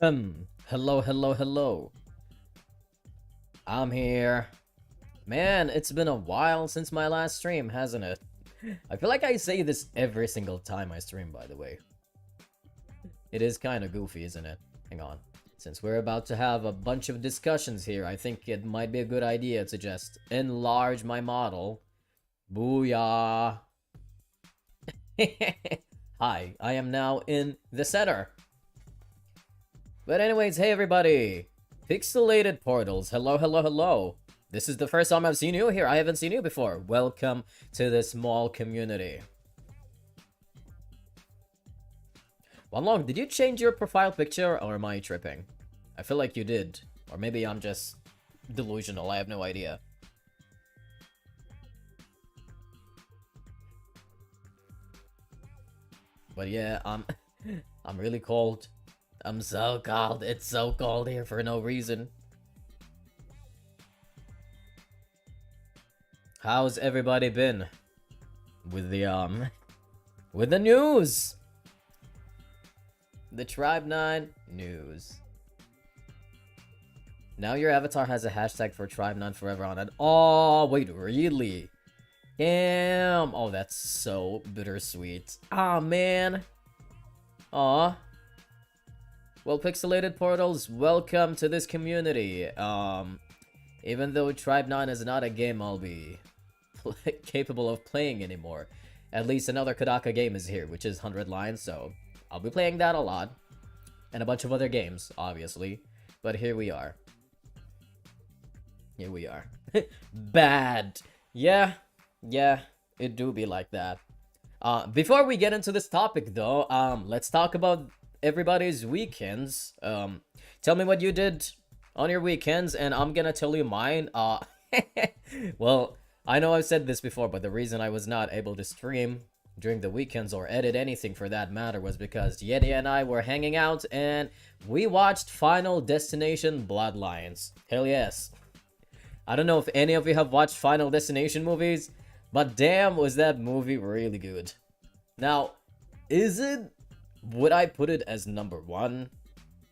Hello, hello, hello. I'm here. Man, it's been a while since my last stream, hasn't it? I feel like I say this every single time I stream, by the way. It is kind of goofy, isn't it? Hang on. Since we're about to have a bunch of discussions here, I think it might be a good idea to just enlarge my model. Booyah! Hi, I am now in the center. But anyways, hey everybody! Pixelated Portals, hello, hello, hello. This is the first time I've seen you here. I haven't seen you before. Welcome to the small community. Wanlong, did you change your profile picture or am I tripping? I feel like you did. Or maybe I'm just delusional, I have no idea. But yeah, I'm really cold. I'm so cold. It's so cold here for no reason. How's everybody been with the news? The Tribe 9 news. Now your avatar has a hashtag for Tribe 9 forever on it. Oh, wait, really? Damn. Oh, that's so bittersweet. Ah, man. Aw. Well, Pixelated Portals, welcome to this community. Even though Tribe 9 is not a game I'll be capable of playing anymore, at least another Kodaka game is here, which is 100 Lines, so I'll be playing that a lot. And a bunch of other games, obviously. But here we are. Here we are. Bad. Yeah, it do be like that. Before we get into this topic, though, let's talk about everybody's weekends. Tell me what you did on your weekends, and I'm gonna tell you mine. Well, I know I've said this before, but the reason I was not able to stream during the weekends or edit anything for that matter was because Yeti and I were hanging out and we watched Final Destination Bloodlines. Hell yes. I don't know if any of you have watched Final Destination movies, but damn was that movie really good. Now, would I put it as number one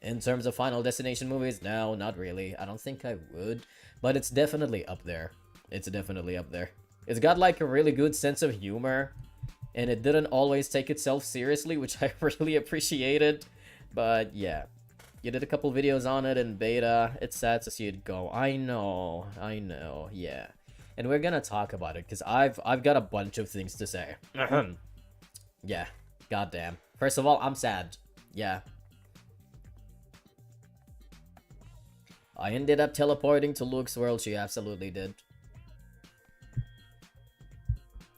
in terms of Final Destination movies? No, not really. I don't think I would, but it's definitely up there. It's definitely up there. It's got like a really good sense of humor, and it didn't always take itself seriously, which I really appreciated. But yeah, you did a couple videos on it in beta. It's sad to see it go. I know, yeah. And we're gonna talk about it, because I've got a bunch of things to say. Yeah, goddamn. First of all, I'm sad. Yeah. I ended up teleporting to Luke's world. She absolutely did.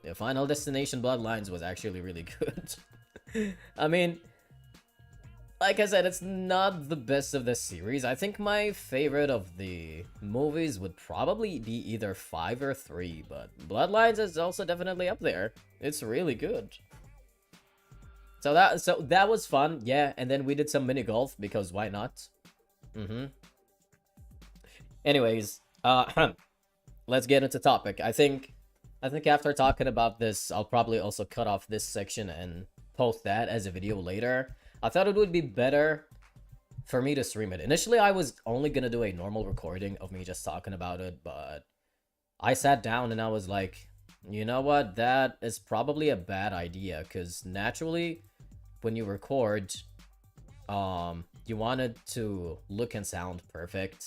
The Final Destination Bloodlines was actually really good. I mean, like I said, it's not the best of the series. I think my favorite of the movies would probably be either 5 or 3, but Bloodlines is also definitely up there. It's really good. So that was fun, yeah, and then we did some mini golf because why not? Anyways, let's get into topic. I think after talking about this, I'll probably also cut off this section and post that as a video later. I thought it would be better for me to stream it. Initially, I was only gonna do a normal recording of me just talking about it, but I sat down and I was like, you know what? That is probably a bad idea, because naturally, when you record, you want it to look and sound perfect.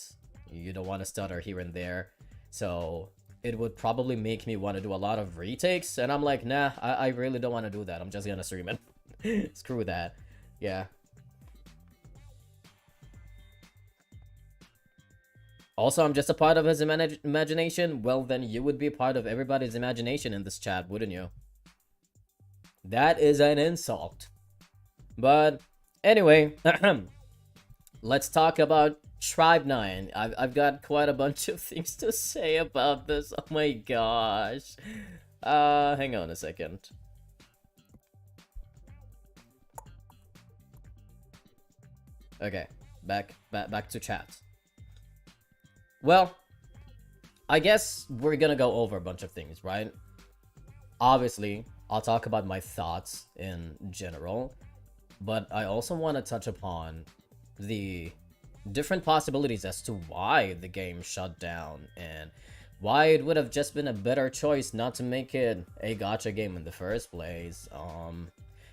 You don't want to stutter here and there. So it would probably make me want to do a lot of retakes, and I'm like, nah, I really don't want to do that. I'm just gonna stream it. Screw that. Yeah. Also, I'm just a part of his imagination. Well, then you would be part of everybody's imagination in this chat, wouldn't you? That is an insult. But anyway, let's talk about Tribe 9. I've got quite a bunch of things to say about this. Oh my gosh. Hang on a second. Okay, back to chat. Well, I guess we're gonna go over a bunch of things, right? Obviously, I'll talk about my thoughts in general, but I also want to touch upon the different possibilities as to why the game shut down and why it would have just been a better choice not to make it a gacha game in the first place.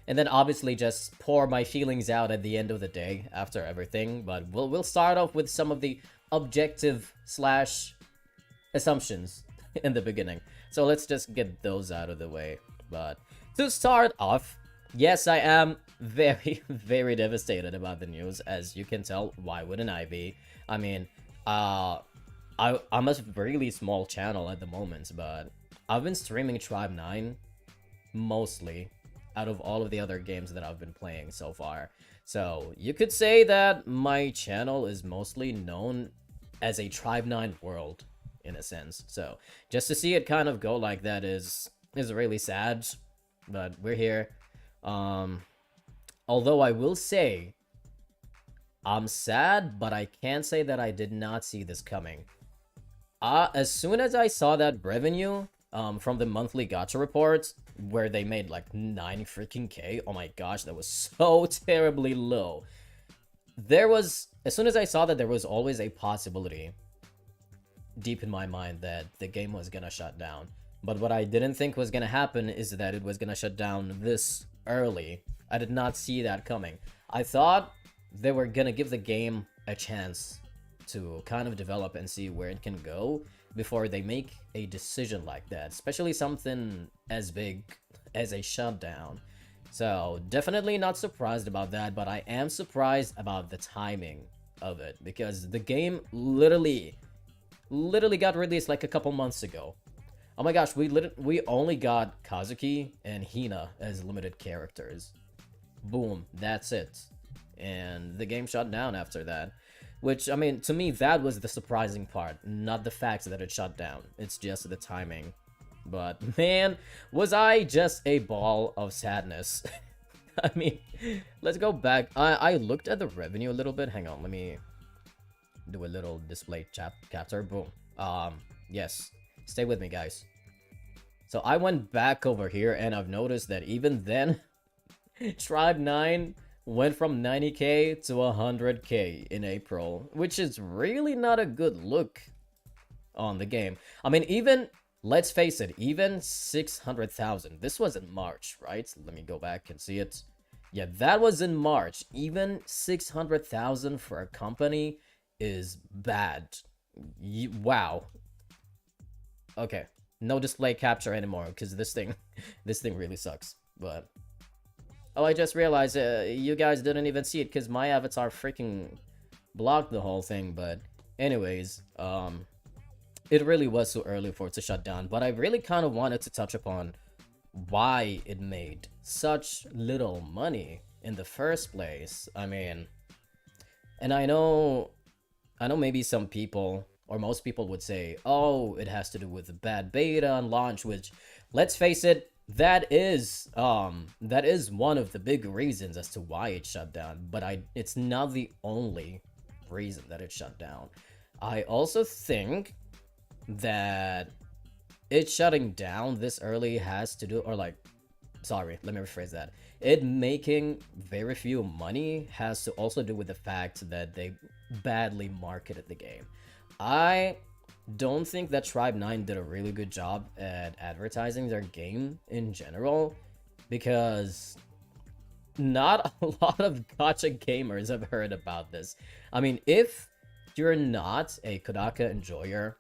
And then obviously just pour my feelings out at the end of the day after everything. But we'll start off with some of the objective slash assumptions in the beginning. So let's just get those out of the way. But to start off, yes, I am very, very devastated about the news. As you can tell, why wouldn't I be? I mean, I'm a really small channel at the moment, but I've been streaming Tribe 9 mostly out of all of the other games that I've been playing so far. So you could say that my channel is mostly known as a Tribe 9 world in a sense. So just to see it kind of go like that is really sad, but we're here. Although I will say I'm sad, but I can't say that I did not see this coming. As soon as I saw that revenue from the monthly gacha reports where they made like 9 freaking K, oh my gosh, that was so terribly low. As soon as I saw that, there was always a possibility deep in my mind that the game was gonna shut down. But what I didn't think was gonna happen is that it was gonna shut down this early. I did not see that coming. I thought they were gonna give the game a chance to kind of develop and see where it can go before they make a decision like that, especially something as big as a shutdown. So definitely not surprised about that, but I am surprised about the timing of it because the game literally got released like a couple months ago. Oh my gosh, we only got Kazuki and Hina as limited characters. Boom, that's it. And the game shut down after that. Which, I mean, to me, that was the surprising part. Not the fact that it shut down. It's just the timing. But, man, was I just a ball of sadness. I mean, let's go back. I looked at the revenue a little bit. Hang on, let me do a little display capture. Boom. Yes. Stay with me, guys. So I went back over here, and I've noticed that even then, Tribe 9 went from 90k to 100k in April, which is really not a good look on the game. I mean, even, let's face it, even 600,000. This was in March, right? Let me go back and see it. Yeah, that was in March. Even 600,000 for a company is bad. Wow. Okay, no display capture anymore because this thing really sucks. But oh, I just realized you guys didn't even see it because my avatar freaking blocked the whole thing. But anyways, it really was too early for it to shut down. But I really kind of wanted to touch upon why it made such little money in the first place. I mean, and I know maybe some people or most people would say, oh, it has to do with the bad beta and launch, which, let's face it, that is one of the big reasons as to why it shut down, but it's not the only reason that it shut down. I also think that it shutting down this early has to do, or like, sorry, let me rephrase that. It making very few money has to also do with the fact that they badly marketed the game. I don't think that Tribe 9 did a really good job at advertising their game in general, because not a lot of gacha gamers have heard about this. I mean, if you're not a Kodaka enjoyer,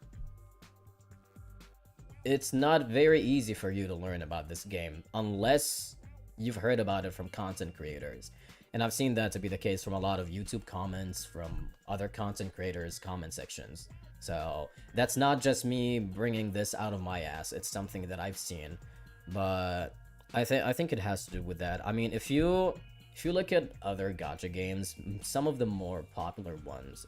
it's not very easy for you to learn about this game unless you've heard about it from content creators. And I've seen that to be the case from a lot of YouTube comments, from other content creators' comment sections. So that's not just me bringing this out of my ass. It's something that I've seen. But I think it has to do with that. I mean, if you look at other gacha games, some of the more popular ones,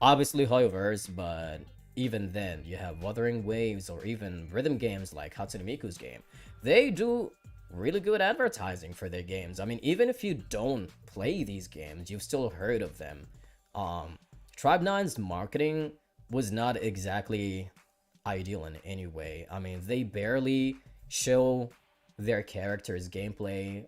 obviously Hoyoverse, but even then, you have Wuthering Waves or even rhythm games like Hatsune Miku's game. They do really good advertising for their games. I mean, even if you don't play these games, you've still heard of them. Tribe 9's marketing was not exactly ideal in any way. I mean, they barely show their characters' gameplay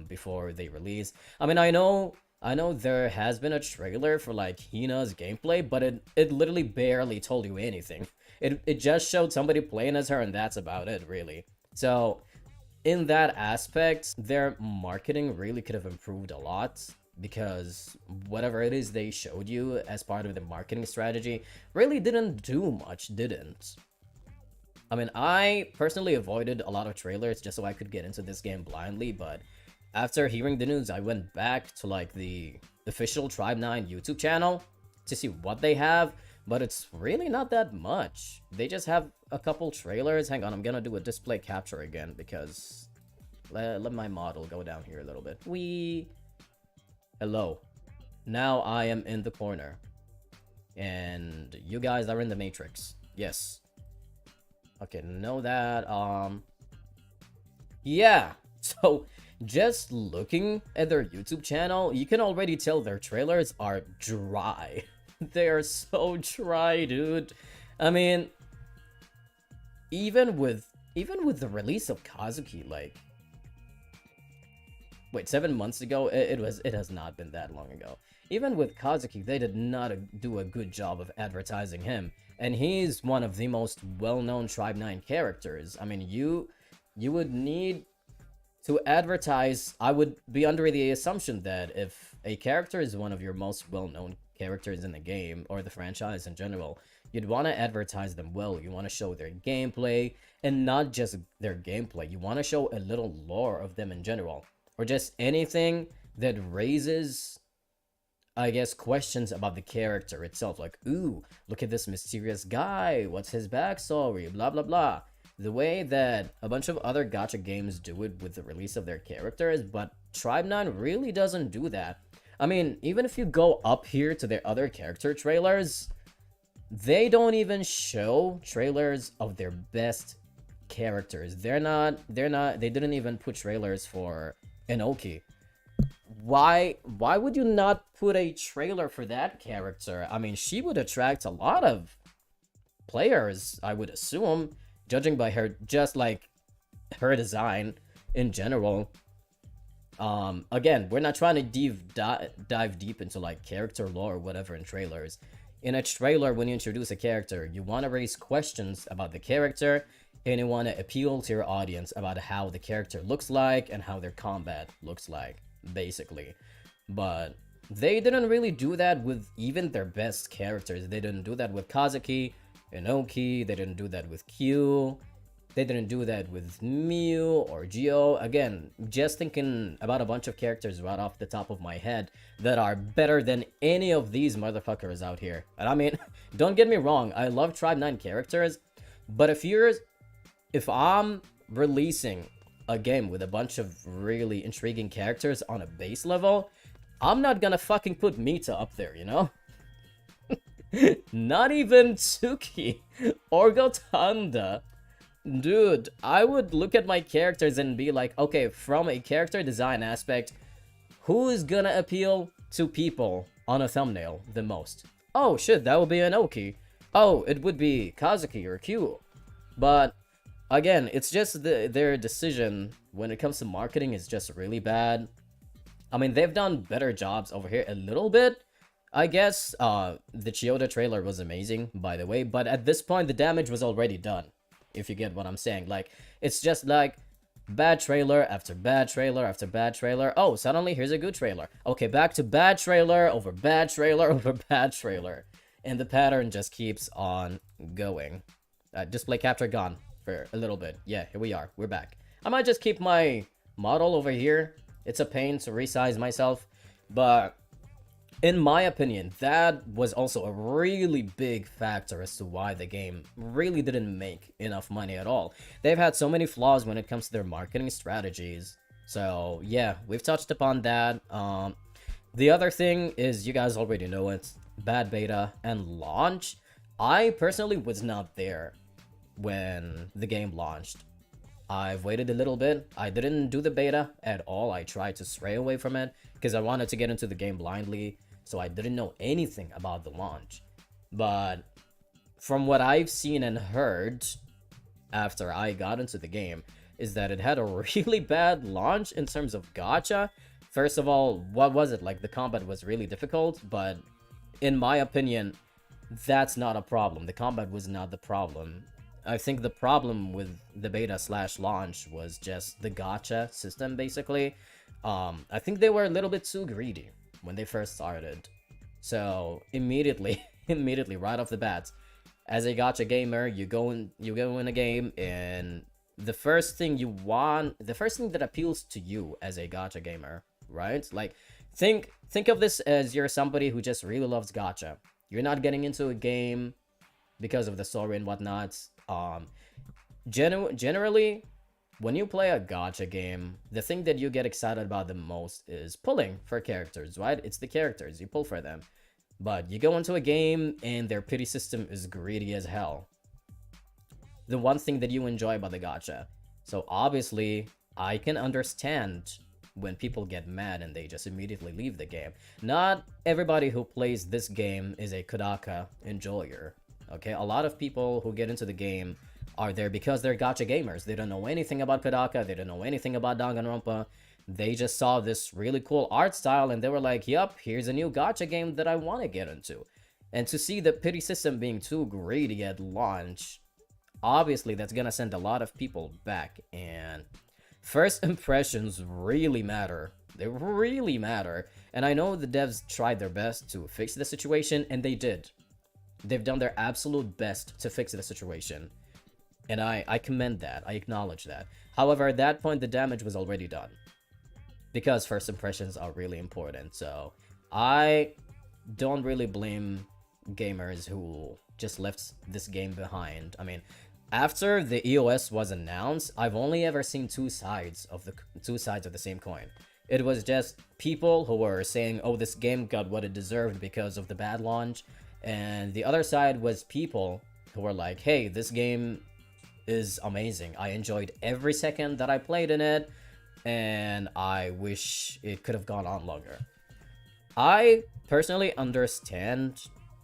before they release. I mean, I know I know there has been a trailer for like Hina's gameplay, but it literally barely told you anything. It just showed somebody playing as her, and that's about it, really. So in that aspect, their marketing really could have improved a lot, because whatever it is they showed you as part of the marketing strategy really didn't do much, didn't. I mean, I personally avoided a lot of trailers just so I could get into this game blindly, but after hearing the news, I went back to like the official Tribe 9 YouTube channel to see what they have, but it's really not that much. They just have a couple trailers. Hang on, I'm gonna do a display capture again because let my model go down here a little bit. Hello. Now I am in the corner. And you guys are in the Matrix. Yes. Okay, know that. Yeah. So, just looking at their YouTube channel, you can already tell their trailers are dry. They are so dry, dude. I mean, even with the release of Kazuki, like, wait, 7 months ago? It has not been that long ago. Even with Kazuki, they did not do a good job of advertising him, and he's one of the most well-known Tribe 9 characters. I mean, you would need to advertise. I would be under the assumption that if a character is one of your most well-known characters in the game, or the franchise in general, you'd want to advertise them well. You want to show their gameplay, and not just their gameplay. You want to show a little lore of them in general, or just anything that raises, I guess, questions about the character itself. Like, ooh, look at this mysterious guy. What's his backstory? Blah, blah, blah. The way that a bunch of other gacha games do it with the release of their characters, but Tribe 9 really doesn't do that. I mean, even if you go up here to their other character trailers, they don't even show trailers of their best characters. They didn't even put trailers for Enoki. Why would you not put a trailer for that character? I mean, she would attract a lot of players, I would assume, judging by her, just like her design in general. Again, we're not trying to dive deep into like character lore or whatever in trailers. In a trailer, when you introduce a character, you want to raise questions about the character, and you want to appeal to your audience about how the character looks like and how their combat looks like, basically. But they didn't really do that with even their best characters. They didn't do that with Kazuki, Enoki, they didn't do that with Q, they didn't do that with Mew or Geo. Again, just thinking about a bunch of characters right off the top of my head that are better than any of these motherfuckers out here. And I mean, don't get me wrong, I love Tribe 9 characters, but if I'm releasing a game with a bunch of really intriguing characters on a base level, I'm not gonna fucking put Mita up there, you know? Not even Tsuki or Gotanda. Dude, I would look at my characters and be like, okay, from a character design aspect, who is gonna appeal to people on a thumbnail the most? Oh shit, that would be Enoki. Oh, it would be Kazuki or Q. But again, it's just their decision when it comes to marketing is just really bad. I mean, they've done better jobs over here a little bit, I guess. The Chiyoda trailer was amazing, by the way, but at this point, the damage was already done, if you get what I'm saying. Like, it's just like bad trailer after bad trailer after bad trailer. Oh, suddenly here's a good trailer. Okay, back to bad trailer over bad trailer over bad trailer. And the pattern just keeps on going. Display capture gone for a little bit. Yeah, here we are. We're back. I might just keep my model over here. It's a pain to resize myself, but in my opinion, that was also a really big factor as to why the game really didn't make enough money at all. They've had so many flaws when it comes to their marketing strategies. So yeah, we've touched upon that. The other thing is, you guys already know it, bad beta and launch. I personally was not there when the game launched. I've waited a little bit. I didn't do the beta at all. I tried to stray away from it because I wanted to get into the game blindly, so I didn't know anything about the launch. But from what I've seen and heard after I got into the game, is that it had a really bad launch in terms of gacha. First of all, what was it? Like, the combat was really difficult, but in my opinion, that's not a problem. The combat was not the problem. I think the problem with the beta slash launch was just the gacha system, basically. I think they were a little bit too greedy when they first started. So immediately, immediately, right off the bat, as a gacha gamer, you go in a game, and the first thing you want, the first thing that appeals to you as a gacha gamer, right? Like, think of this as you're somebody who just really loves gacha. You're not getting into a game because of the story and whatnot. Generally, when you play a gacha game, the thing that you get excited about the most is pulling for characters, right? It's the characters, you pull for them. But you go into a game and their pity system is greedy as hell. The one thing that you enjoy about the gacha. So obviously, I can understand when people get mad and they just immediately leave the game. Not everybody who plays this game is a Kodaka enjoyer. Okay, a lot of people who get into the game are there because they're gacha gamers. They don't know anything about Kodaka, they don't know anything about Danganronpa. They just saw this really cool art style and they were like, yup, here's a new gacha game that I want to get into. And to see the pity system being too greedy at launch, obviously that's gonna send a lot of people back. And first impressions really matter. They really matter. And I know the devs tried their best to fix the situation, and they did. They've done their absolute best to fix the situation. And I commend that. I acknowledge that. However, at that point, the damage was already done. Because first impressions are really important. So I don't really blame gamers who just left this game behind. I mean, after the EOS was announced, I've only ever seen two sides of the same coin. It was just people who were saying, oh, this game got what it deserved because of the bad launch. And the other side was people who were like, hey, this game is amazing. I enjoyed every second that I played in it, and I wish it could have gone on longer. I personally understand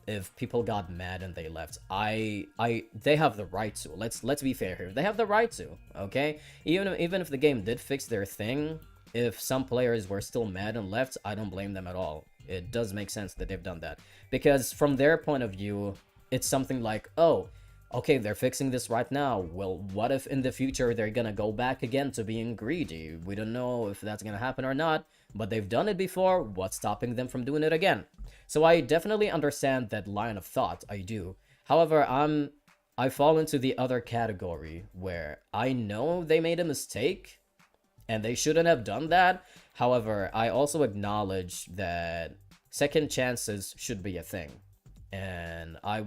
if people got mad and they left. They have the right to. Let's be fair here. They have the right to, okay? Even if the game did fix their thing, if some players were still mad and left, I don't blame them at all. It does make sense that they've done that. Because from their point of view, it's something like, oh, okay, they're fixing this right now. Well, what if in the future they're gonna go back again to being greedy? We don't know if that's gonna happen or not, but they've done it before. What's stopping them from doing it again? So I definitely understand that line of thought. I do. However, I fall into the other category where I know they made a mistake and they shouldn't have done that. However, I also acknowledge that second chances should be a thing. And I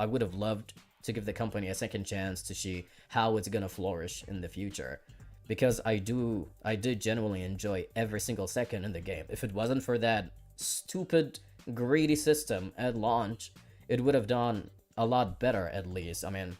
would have loved to give the company a second chance to see how it's gonna flourish in the future. Because I did genuinely enjoy every single second in the game. If it wasn't for that stupid, greedy system at launch, it would have done a lot better, at least. I mean,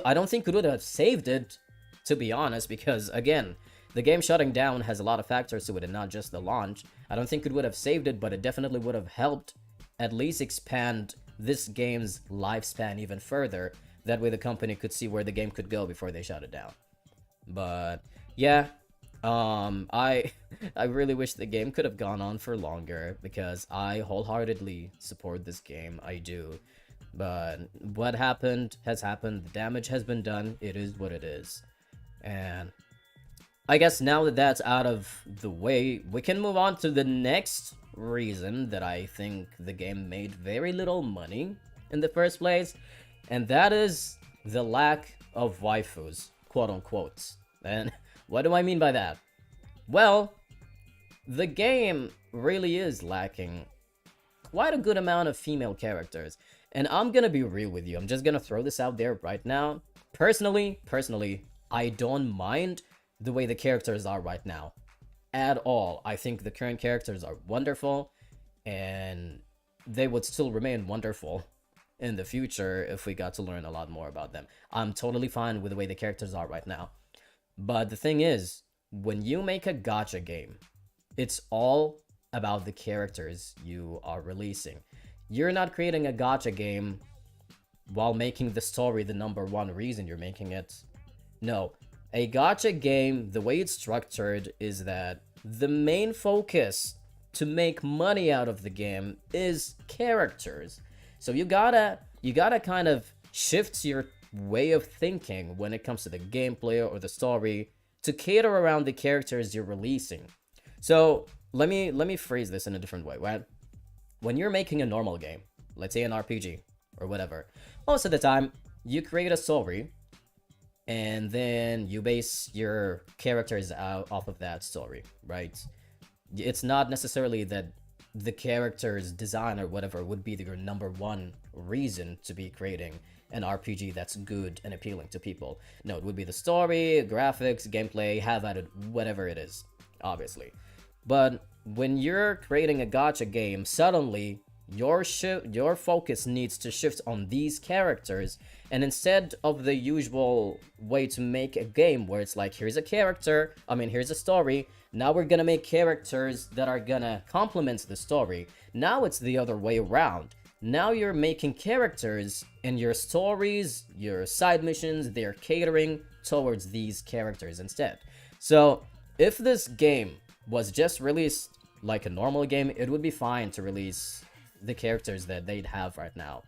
I don't think it would have saved it, to be honest, because, again, the game shutting down has a lot of factors to it and not just the launch. I don't think it would have saved it, but it definitely would have helped at least expand this game's lifespan even further. That way the company could see where the game could go before they shut it down. But yeah, I really wish the game could have gone on for longer, because I wholeheartedly support this game. I do. But what happened has happened. The damage has been done. It is what it is. And I guess now that that's out of the way, we can move on to the next reason that I think the game made very little money in the first place, and that is the lack of waifus, quote unquote. And what do I mean by that? Well, the game really is lacking quite a good amount of female characters, and I'm gonna be real with you. I'm just gonna throw this out there right now. Personally, I don't mind the way the characters are right now at all. I think the current characters are wonderful, and they would still remain wonderful in the future if we got to learn a lot more about them. I'm totally fine with the way the characters are right now. But the thing is, when you make a gacha game, it's all about the characters you are releasing. You're not creating a gacha game while making the story the #1 reason you're making it. No. A gacha game, the way it's structured is that the main focus to make money out of the game is characters. So you gotta kind of shift your way of thinking when it comes to the gameplay or the story to cater around the characters you're releasing. So let me phrase this in a different way, right? When you're making a normal game, let's say an RPG or whatever, most of the time you create a story and then you base your characters out off of that story, right? It's not necessarily that the character's design or whatever would be your number one reason to be creating an RPG that's good and appealing to people. No, it would be the story, graphics, gameplay, have at it, whatever it is, obviously. But when you're creating a gacha game, suddenly your focus needs to shift on these characters, and instead of the usual way to make a game where it's like, here's a character, here's a story, now we're gonna make characters that are gonna complement the story. Now it's the other way around. Now you're making characters, and your stories, your side missions, they're catering towards these characters instead. So if this game was just released like a normal game, it would be fine to release the characters that they'd have right now.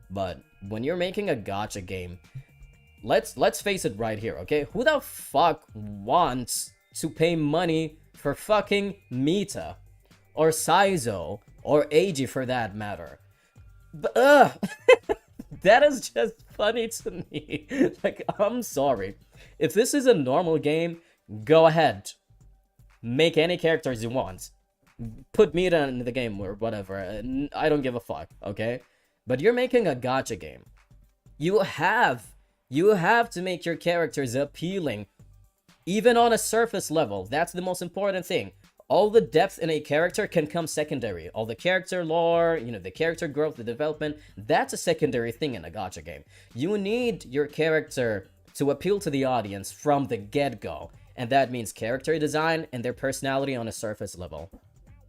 But when you're making a gacha game, let's face it right here, okay? Who the fuck wants to pay money for fucking Mita or Saizo or Eiji for that matter? But that is just funny to me. Like, I'm sorry. If this is a normal game, go ahead. Make any characters you want. Put Mita in the game or whatever. I don't give a fuck, okay? But you're making a gacha game. You have to make your characters appealing, even on a surface level. That's the most important thing. All the depth in a character can come secondary. All the character lore, the character growth, the development, that's a secondary thing in a gacha game. You need your character to appeal to the audience from the get-go. And that means character design and their personality on a surface level.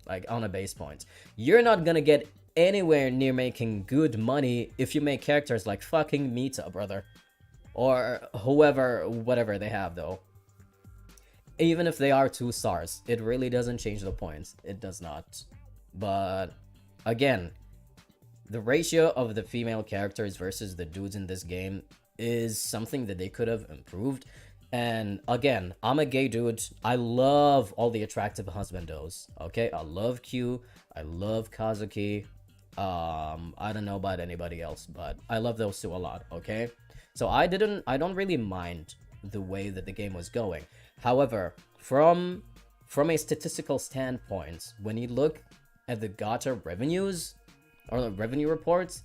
Like, on a base point. You're not gonna get anywhere near making good money if you make characters like fucking Mita, brother. Or whoever, whatever they have, though. Even if they are 2 stars, it really doesn't change the points. It does not. But, again, the ratio of the female characters versus the dudes in this game is something that they could have improved. And again, I'm a gay dude. I love all the attractive husbandos. Okay, I love Q. I love Kazuki. I don't know about anybody else, but I love those two a lot. Okay, so I don't really mind the way that the game was going. However, from a statistical standpoint, when you look at the gacha revenues or the revenue reports,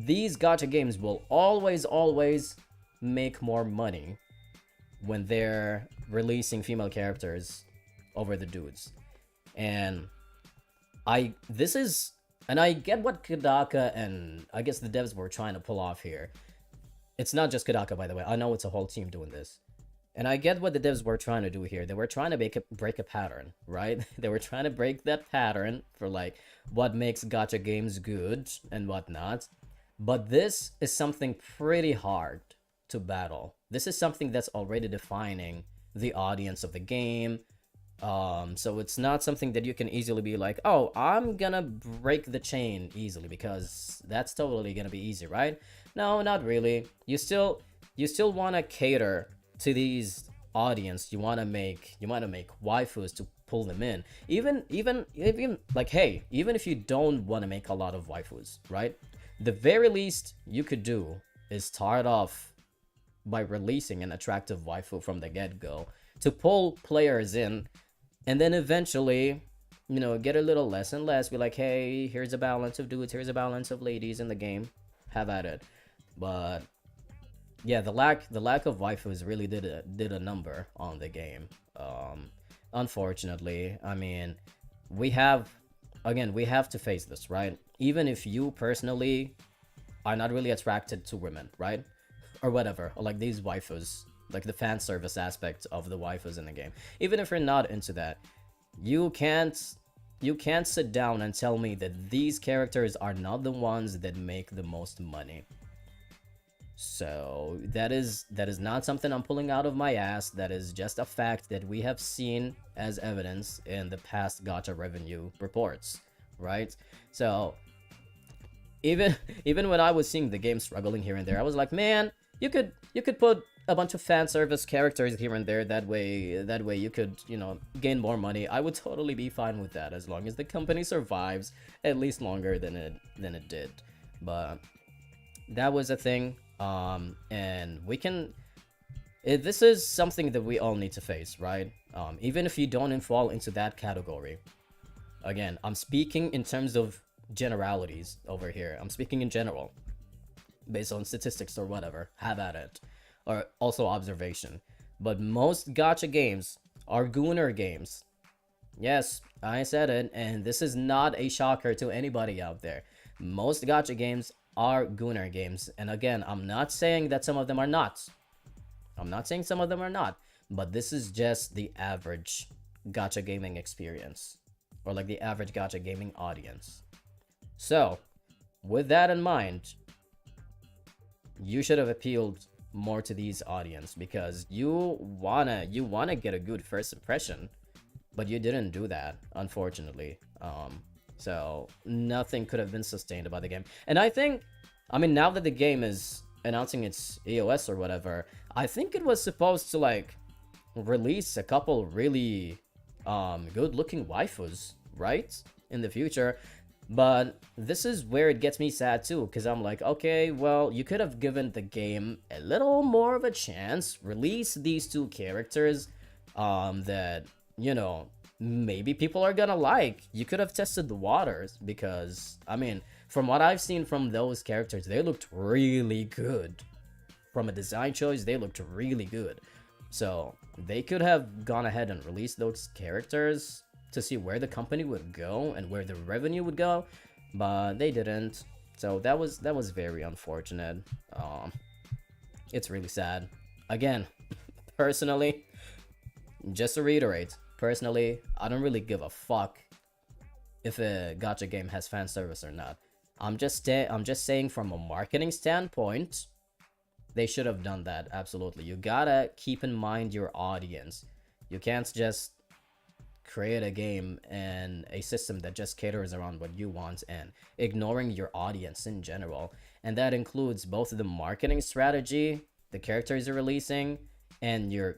these gacha games will always make more money when they're releasing female characters over the dudes. And I get what Kodaka and I guess the devs were trying to pull off here. It's not just Kodaka, by the way. I know it's a whole team doing this. And I get what the devs were trying to do here. They were trying to break a pattern, right? They were trying to break that pattern for like what makes gacha games good and whatnot. But this is something pretty hard to battle. This is something that's already defining the audience of the game. So it's not something that you can easily be like, oh, I'm gonna break the chain easily because that's totally gonna be easy, right? No, not really. You still want to cater to these audience. You want to make waifus to pull them in. Even like, hey, even if you don't want to make a lot of waifus, right? The very least you could do is start off by releasing an attractive waifu from the get-go to pull players in, and then eventually, get a little less and less. Be like, hey, here's a balance of dudes, here's a balance of ladies in the game. Have at it. But yeah, the lack of waifus really did a number on the game. Unfortunately, we have to face this, right? Even if you personally are not really attracted to women, right? Or whatever, or like these waifus, like the fan service aspect of the waifus in the game. Even if you're not into that, you can't sit down and tell me that these characters are not the ones that make the most money. So that is not something I'm pulling out of my ass. That is just a fact that we have seen as evidence in the past gacha revenue reports, right? So even even when I was seeing the game struggling here and there, I was like, man, you could put a bunch of fan service characters here and there. That way you could, gain more money. I would totally be fine with that as long as the company survives at least longer than it did. But that was a thing. And this is something that we all need to face, right? Even if you don't fall into that category. Again, I'm speaking in terms of generalities over here. I'm speaking in general, based on statistics or whatever. Have at it. Or also observation. But most gacha games are gooner games. Yes, I said it, and this is not a shocker to anybody out there. Most gacha games are gooner games. And again, I'm not saying that some of them are not. I'm not saying some of them are not. But this is just the average gacha gaming experience. Or like the average gacha gaming audience. So, with that in mind, you should have appealed more to these audience because you wanna get a good first impression, but you didn't do that, unfortunately. So nothing could have been sustained about the game. And now that the game is announcing its EOS or whatever, I think it was supposed to like release a couple really good looking waifus, right? In the future. But this is where it gets me sad too, because I'm like, okay, well, you could have given the game a little more of a chance, release these two characters that, maybe people are gonna like. You could have tested the waters, because, from what I've seen from those characters, they looked really good. From a design choice, they looked really good. So, they could have gone ahead and released those characters to see where the company would go and where the revenue would go, but they didn't. So that was very unfortunate. It's really sad. Again, personally, just to reiterate, personally, I don't really give a fuck if a gacha game has fan service or not. I'm just saying from a marketing standpoint, they should have done that. Absolutely. You gotta keep in mind your audience. You can't just create a game and a system that just caters around what you want and ignoring your audience in general. And that includes both the marketing strategy, the characters you're releasing, and your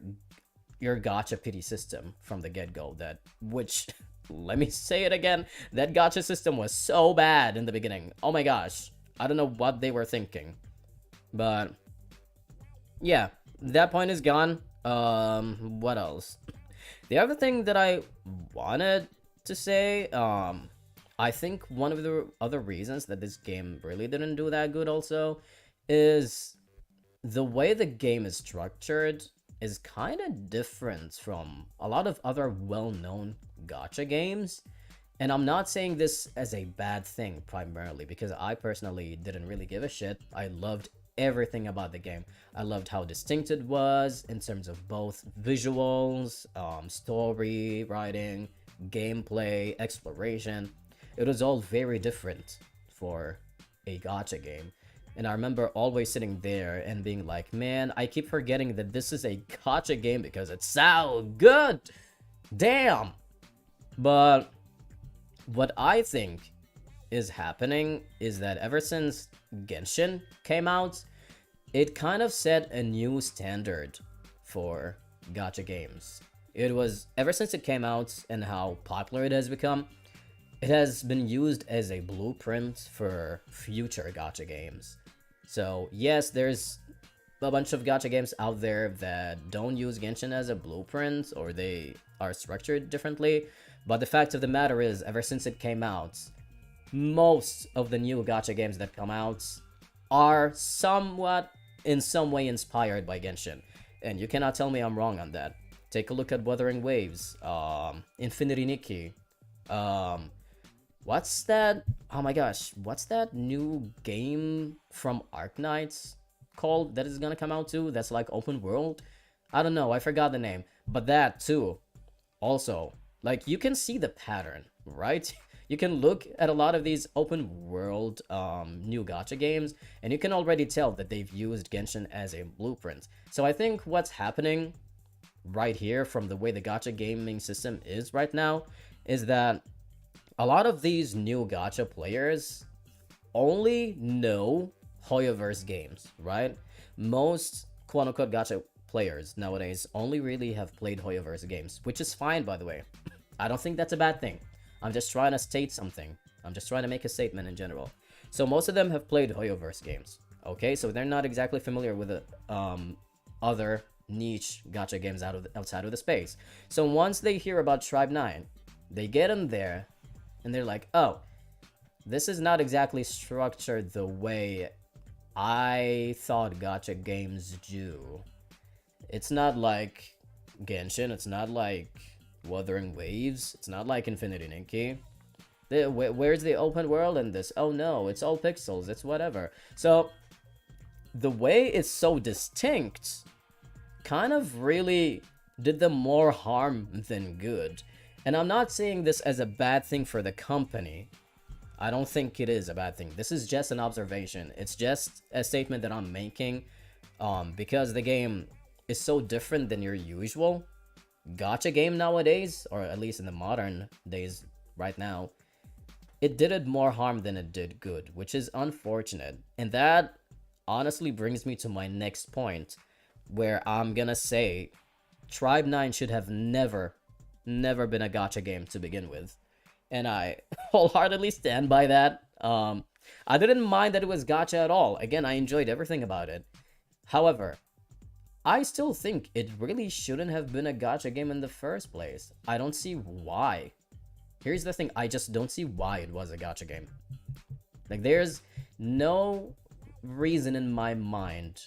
gacha pity system from the get-go. Which let me say it again, that gacha system was so bad in the beginning. Oh my gosh, I don't know what they were thinking. But yeah, that point is gone. What else? The other thing that I wanted to say, I think one of the other reasons that this game really didn't do that good also is the way the game is structured is kind of different from a lot of other well-known gacha games. And I'm not saying this as a bad thing primarily, because I personally didn't really give a shit. I loved everything about the game. I loved how distinct it was in terms of both visuals, story, writing, gameplay, exploration. It was all very different for a gacha game. And I remember always sitting there and being like, man, I keep forgetting that this is a gacha game because it's so good. Damn. But what I think is happening is that ever since Genshin came out, it kind of set a new standard for gacha games. It was, ever since it came out and how popular it has become, it has been used as a blueprint for future gacha games. So yes, there's a bunch of gacha games out there that don't use Genshin as a blueprint, or they are structured differently. But the fact of the matter is, ever since it came out, most of the new gacha games that come out are somewhat, in some way, inspired by Genshin. And you cannot tell me I'm wrong on that. Take a look at Wuthering Waves, Infinity Nikki, what's that? Oh my gosh, what's that new game from Arknights called that is gonna come out too? That's like open world? I don't know, I forgot the name. But that too, also, like, you can see the pattern, right? You can look at a lot of these open world new gacha games, and you can already tell that they've used Genshin as a blueprint. So I think what's happening right here from the way the gacha gaming system is right now is that a lot of these new gacha players only know Hoyoverse games, right? Most quote-unquote gacha players nowadays only really have played Hoyoverse games, which is fine, by the way. I don't think that's a bad thing. I'm just trying to state something. I'm just trying to make a statement in general. So most of them have played Hoyoverse games, okay? So they're not exactly familiar with the other niche gacha games outside of the space. So once they hear about Tribe 9, they get in there, and they're like, oh, this is not exactly structured the way I thought gacha games do. It's not like Genshin, it's not like Wuthering Waves, it's not like Infinity Ninki. Where's the open world in this? Oh no, it's all pixels, it's whatever. So, the way it's so distinct kind of really did them more harm than good. And I'm not saying this as a bad thing for the company. I don't think it is a bad thing. This is just an observation. It's just a statement that I'm making because the game is so different than your usual gacha game nowadays, or at least in the modern days right now. It did it more harm than it did good, which is unfortunate. And that honestly brings me to my next point, where I'm gonna say Tribe 9 should have never been a gacha game to begin with. And I wholeheartedly stand by that. I didn't mind that it was gacha at all. Again, I enjoyed everything about it. However, I still think it really shouldn't have been a gacha game in the first place. I don't see why. Here's the thing, I just don't see why it was a gacha game. Like, there's no reason in my mind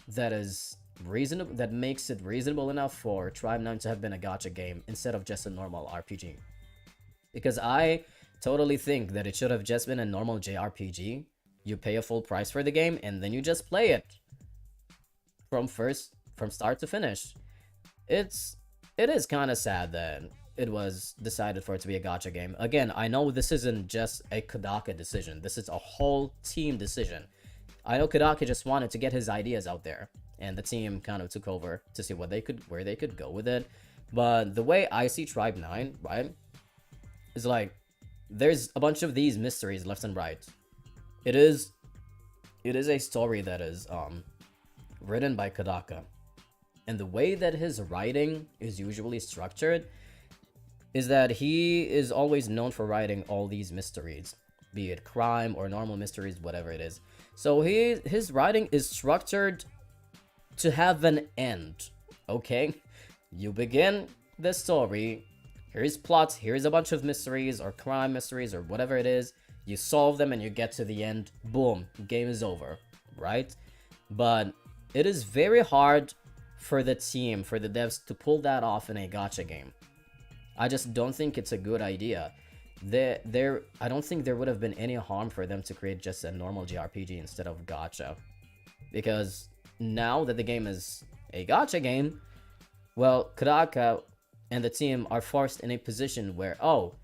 that is reasonable, that makes it reasonable enough for Tribe 9 to have been a gacha game instead of just a normal RPG. Because I totally think that it should have just been a normal JRPG. You pay a full price for the game, and then you just play it from start to finish. It is kind of sad that it was decided for it to be a gacha game. Again, I know this isn't just a Kodaka decision. This is a whole team decision. I know Kodaka just wanted to get his ideas out there, and the team kind of took over to see where they could go with it. But the way I see Tribe 9, right, is like, there's a bunch of these mysteries left and right. It is a story that is written by Kodaka, and the way that his writing is usually structured is that he is always known for writing all these mysteries, be it crime or normal mysteries, whatever it is. So his writing is structured to have an end. Okay, you begin the story, here's plots, here's a bunch of mysteries or crime mysteries or whatever it is, you solve them and you get to the end, boom, game is over, right? But it is very hard for the team, for the devs, to pull that off in a gacha game. I just don't think it's a good idea. I don't think there would have been any harm for them to create just a normal JRPG instead of gacha. Because now that the game is a gacha game, well, Kodaka and the team are forced in a position where, oh,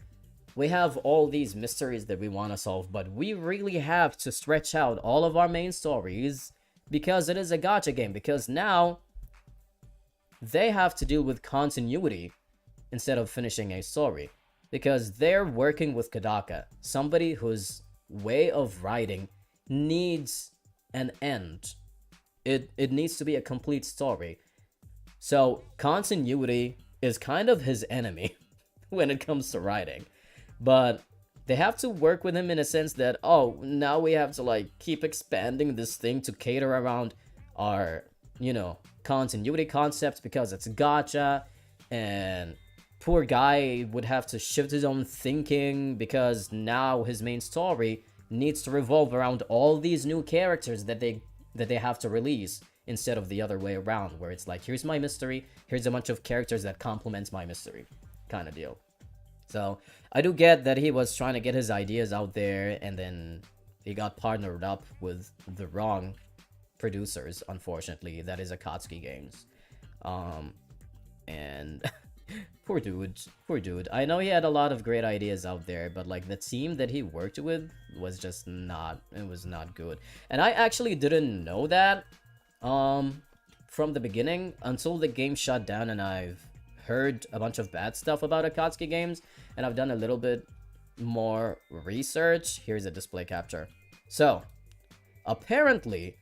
we have all these mysteries that we want to solve, but we really have to stretch out all of our main stories because it is a gacha game. Because now they have to deal with continuity instead of finishing a story, because they're working with Kodaka, somebody whose way of writing needs an end. It needs to be a complete story. So continuity is kind of his enemy when it comes to writing. But they have to work with him in a sense that, oh, now we have to like keep expanding this thing to cater around our, continuity concepts because it's gacha, and poor guy would have to shift his own thinking because now his main story needs to revolve around all these new characters that they have to release, instead of the other way around, where it's like, here's my mystery, here's a bunch of characters that complement my mystery kind of deal. So I do get that he was trying to get his ideas out there, and then he got partnered up with the wrong producers, unfortunately. That is Akatsuki Games. And Poor dude. Poor dude. I know he had a lot of great ideas out there, but like the team that he worked with was just not, it was not good. And I actually didn't know that from the beginning until the game shut down and I've heard a bunch of bad stuff about Akatsuki games and I've done a little bit more research. Here's a display capture. So, apparently,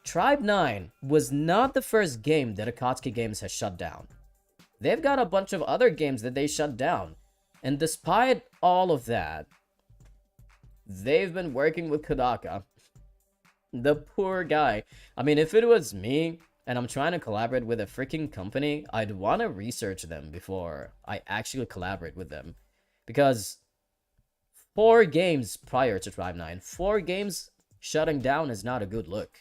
Tribe 9 was not the first game that Akatsuki Games has shut down. They've got a bunch of other games that they shut down. And despite all of that, they've been working with Kodaka. The poor guy. I mean, if it was me and I'm trying to collaborate with a freaking company, I'd want to research them before I actually collaborate with them. Because 4 games prior to Tribe 9, 4 games shutting down is not a good look.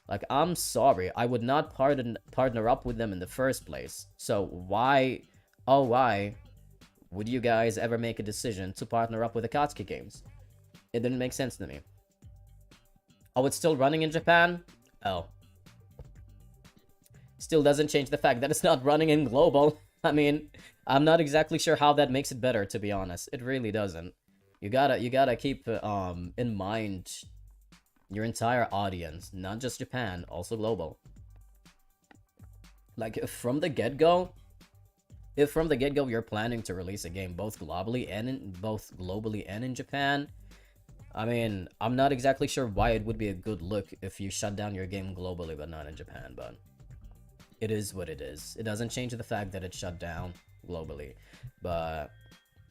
Like, I'm sorry, I would not partner up with them in the first place. So why, oh why, would you guys ever make a decision to partner up with Akatsuki Games? It didn't make sense to me. Oh, it's still running in Japan? Oh. Still doesn't change the fact that it's not running in global. I mean, I'm not exactly sure how that makes it better, to be honest. It really doesn't. You gotta keep in mind your entire audience, not just Japan, also global. Like, if from the get-go you're planning to release a game both globally and in Japan, I mean, I'm not exactly sure why it would be a good look if you shut down your game globally but not in Japan, but it is what it is. It doesn't change the fact that it shut down globally. But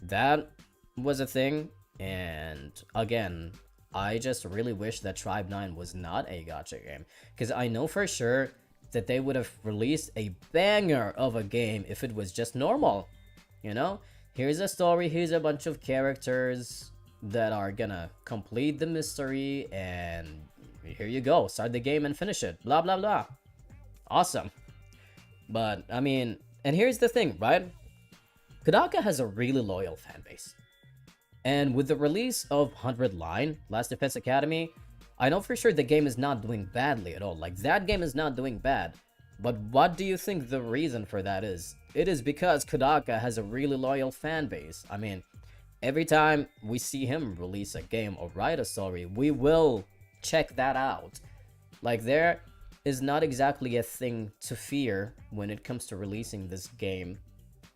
that was a thing, and again, I just really wish that Tribe 9 was not a gacha game, because I know for sure that they would have released a banger of a game if it was just normal. You know? Here's a story, here's a bunch of characters that are gonna complete the mystery, and here you go, start the game and finish it. Blah, blah, blah. Awesome. But, I mean, and here's the thing, right? Kodaka has a really loyal fan base. And with the release of 100 Line, Last Defense Academy, I know for sure the game is not doing badly at all. Like, that game is not doing bad. But what do you think the reason for that is? It is because Kodaka has a really loyal fan base. I mean, every time we see him release a game or write a story, we will check that out. Like, there is not exactly a thing to fear when it comes to releasing this game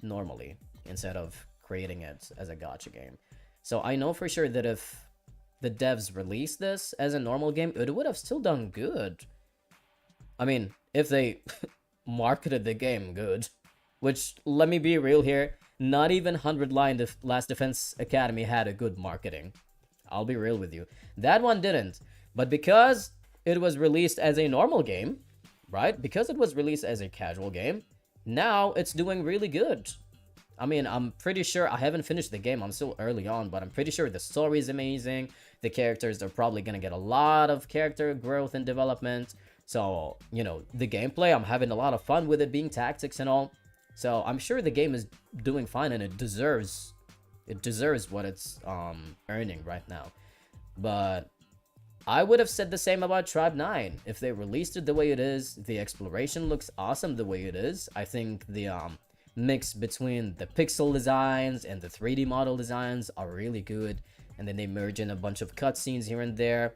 normally, instead of creating it as a gacha game. So I know for sure that if the devs released this as a normal game, it would have still done good. I mean, if they marketed the game good. Which, let me be real here, not even 100 Line Last Defense Academy had a good marketing. I'll be real with you. That one didn't. But because it was released as a normal game, right? Because it was released as a casual game, now it's doing really good. I mean, I'm pretty sure, I haven't finished the game, I'm still early on, but I'm pretty sure the story is amazing. The characters are probably gonna get a lot of character growth and development. So, you know, the gameplay, I'm having a lot of fun with it being tactics and all. So I'm sure the game is doing fine and it deserves what it's earning right now. But I would have said the same about Tribe 9. If they released it the way it is, the exploration looks awesome the way it is. I think the mix between the pixel designs and the 3D model designs are really good, and then they merge in a bunch of cutscenes here and there,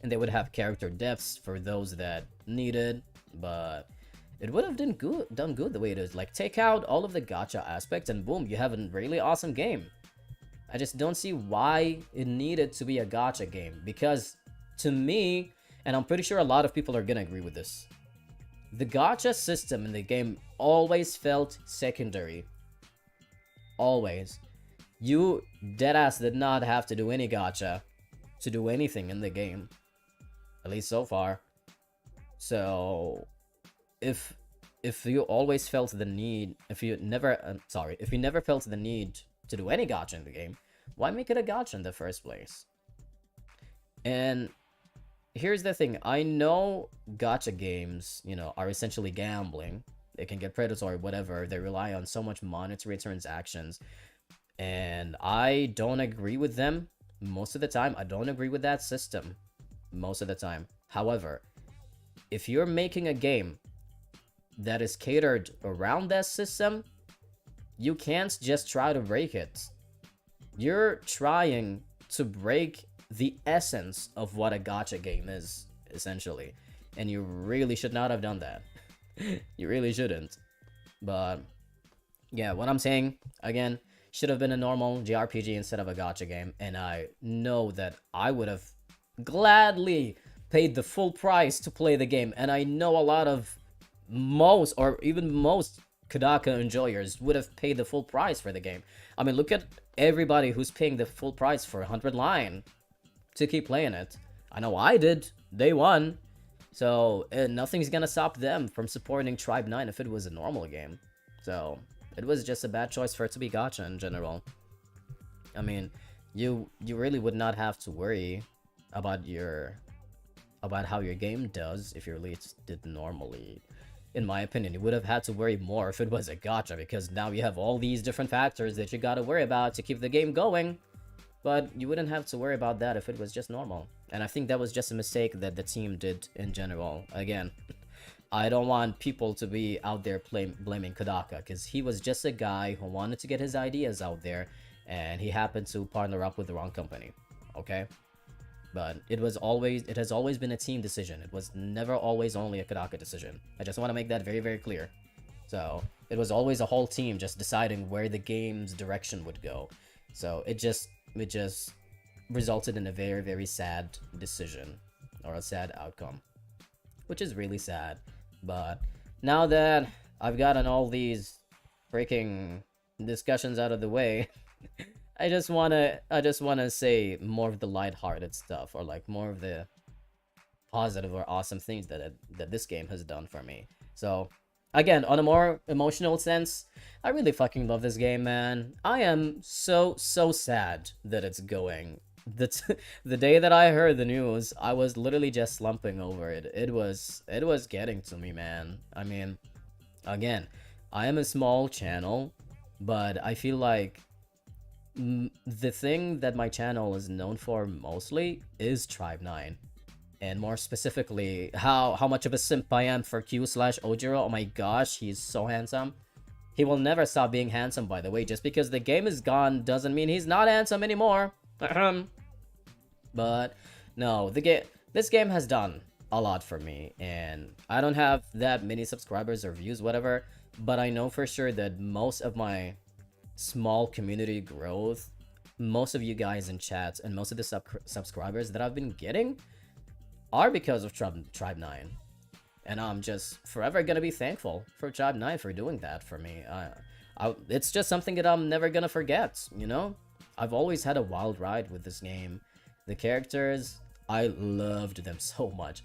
and they would have character depths for those that need it. But it would have done good the way it is. Like, take out all of the gacha aspects and boom, you have a really awesome game. I just don't see why it needed to be a gacha game, because to me, and I'm pretty sure a lot of people are gonna agree with this, the gacha system in the game always felt secondary. Always. You deadass did not have to do any gacha to do anything in the game. At least so far. So, if you always felt the need, if you never felt the need to do any gacha in the game, why make it a gacha in the first place? And here's the thing, I know gacha games, you know, are essentially gambling. They can get predatory, whatever. They rely on so much monetary transactions. And I don't agree with them most of the time. I don't agree with that system most of the time. However, if you're making a game that is catered around that system, you can't just try to break it. You're trying to break the essence of what a gacha game is, essentially. And you really should not have done that. You really shouldn't. But yeah, what I'm saying, again, should have been a normal JRPG instead of a gacha game. And I know that I would have gladly paid the full price to play the game. And I know a lot of most, or even most, Kodaka enjoyers would have paid the full price for the game. I mean, look at everybody who's paying the full price for 100 line to keep playing it. I know I did. Day one. So nothing's gonna stop them from supporting Tribe 9 if it was a normal game. So it was just a bad choice for it to be gacha in general. I mean, you really would not have to worry about how your game does if your leads did normally. In my opinion, you would have had to worry more if it was a gacha, because now you have all these different factors that you gotta worry about to keep the game going. But you wouldn't have to worry about that if it was just normal. And I think that was just a mistake that the team did in general. Again, I don't want people to be out there blaming Kodaka, because he was just a guy who wanted to get his ideas out there, and he happened to partner up with the wrong company. Okay? But it has always been a team decision. It was never always only a Kodaka decision. I just want to make that very, very clear. So it was always a whole team just deciding where the game's direction would go. So it just resulted in a very, very sad decision, or a sad outcome, which is really sad. But now that I've gotten all these freaking discussions out of the way, I just wanna say more of the lighthearted stuff, or like more of the positive or awesome things that this game has done for me. So again, on a more emotional sense, I really fucking love this game, man. I am so sad that it's going. The day that I heard the news, I was literally just slumping over it. It was getting to me, man. I mean, again, I am a small channel, but I feel like the thing that my channel is known for mostly is Tribe 9. And more specifically, how much of a simp I am for Q/Ojiro. Oh my gosh, he's so handsome. He will never stop being handsome, by the way. Just because the game is gone doesn't mean he's not handsome anymore. But no, this game has done a lot for me, and I don't have that many subscribers or views, whatever, but I know for sure that most of my small community growth, most of you guys in chats, and most of the subscribers that I've been getting are because of Tribe 9. And I'm just forever gonna be thankful for Tribe 9 for doing that for me. It's just something that I'm never gonna forget, you know? I've always had a wild ride with this game. The characters, I loved them so much.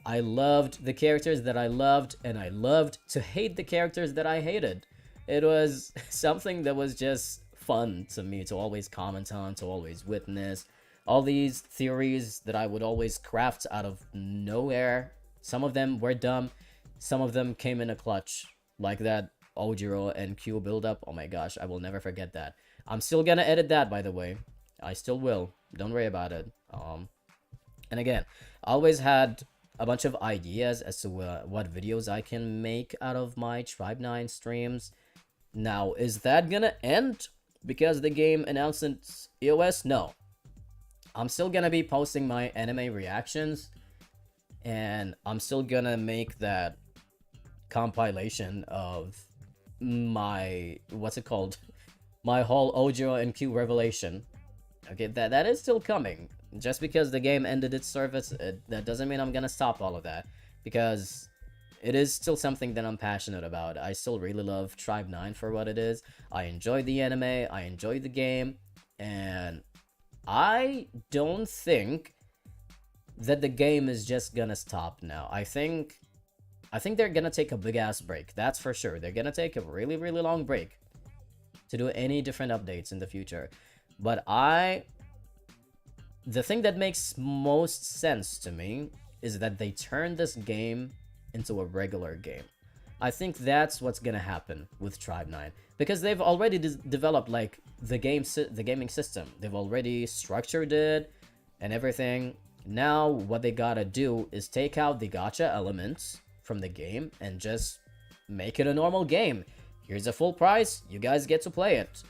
I loved the characters that I loved, and I loved to hate the characters that I hated. It was something that was just fun to me to always comment on, to always witness. All these theories that I would always craft out of nowhere. Some of them were dumb. Some of them came in a clutch. Like that Ojiro and Q build-up. Oh my gosh, I will never forget that. I'm still gonna edit that, by the way. I still will. Don't worry about it. And again, I always had a bunch of ideas as to what videos I can make out of my Tribe 9 streams. Now, is that gonna end because the game announced its EOS? No. I'm still gonna be posting my anime reactions, and I'm still gonna make that compilation of my, what's it called? My whole Ojiro and Q revelation. Okay, that is still coming. Just because the game ended its service, that doesn't mean I'm gonna stop all of that, because it is still something that I'm passionate about. I still really love Tribe 9 for what it is. I enjoy the anime, I enjoy the game, and I don't think that the game is just gonna stop now. I think they're gonna take a big ass break. That's for sure. They're gonna take a really, really long break to do any different updates in the future. But the thing that makes most sense to me is that they turn this game into a regular game. I think that's what's gonna happen with Tribe 9, because they've already developed like the gaming system. They've already structured it and everything. Now what they gotta do is take out the gacha elements from the game and just make it a normal game. Here's a full price, you guys get to play it.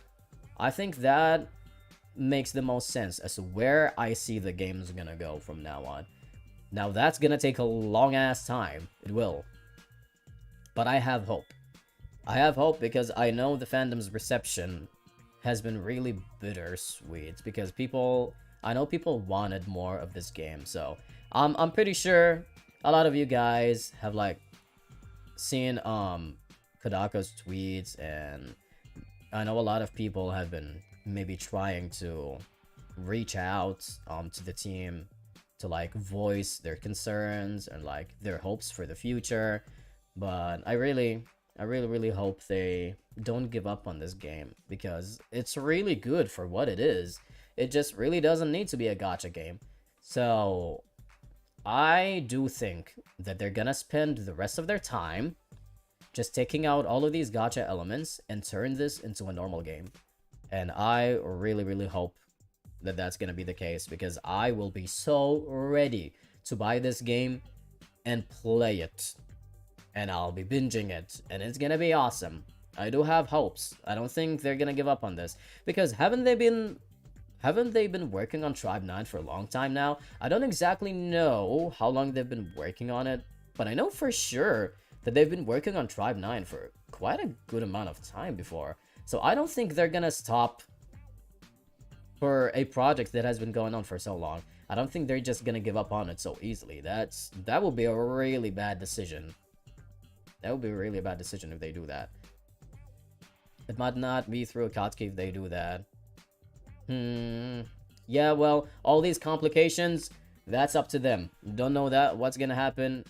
I think that makes the most sense as to where I see the game's gonna go from now on. Now that's gonna take a long ass time. It will. But I have hope. I have hope because I know the fandom's reception has been really bittersweet because I know people wanted more of this game. So I'm pretty sure a lot of you guys have like seen Kodako's tweets, and I know a lot of people have been maybe trying to reach out to the team to like voice their concerns and like their hopes for the future. But I really hope they don't give up on this game because it's really good for what it is. It just really doesn't need to be a gacha game. So I do think that they're gonna spend the rest of their time just taking out all of these gacha elements and turn this into a normal game. And I really hope that that's gonna be the case because I will be so ready to buy this game and play it. And I'll be binging it, and it's gonna be awesome. I do have hopes. I don't think they're gonna give up on this because haven't they been working on Tribe 9 for a long time now? I don't exactly know how long they've been working on it, but I know for sure that they've been working on Tribe 9 for quite a good amount of time before. So I don't think they're gonna stop for a project that has been going on for so long. I don't think they're just gonna give up on it so easily. That would be a really bad decision. That would be a really bad decision if they do that. It might not be through Akatsuki if they do that. Yeah, well, all these complications, that's up to them. Don't know what's gonna happen.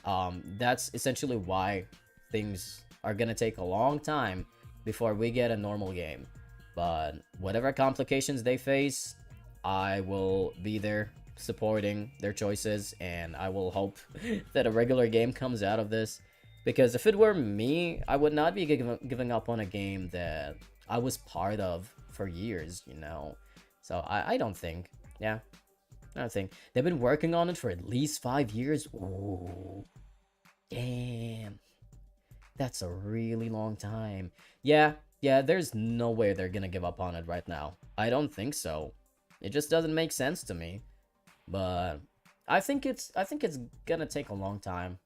That's essentially why things are gonna take a long time before we get a normal game. But whatever complications they face, I will be there supporting their choices, and I will hope that a regular game comes out of this. Because if it were me, I would not be giving up on a game that I was part of for years, you know? So I don't think, yeah, I don't think. They've been working on it for at least 5 years. Ooh, damn. That's a really long time. Yeah, there's no way they're gonna give up on it right now. I don't think so. It just doesn't make sense to me. But I think it's gonna take a long time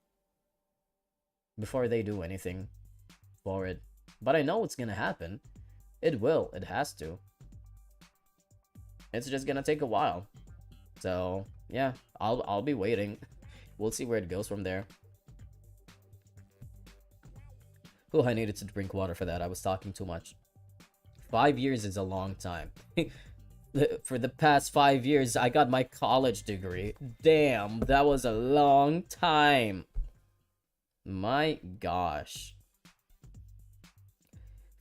before they do anything for it. But I know it's gonna happen. It will. It has to. It's just gonna take a while. So yeah, I'll be waiting. We'll see where it goes from there. Oh, I needed to drink water for that. I was talking too much. 5 years is a long time. For the past 5 years, I got my college degree. Damn, that was a long time. My gosh.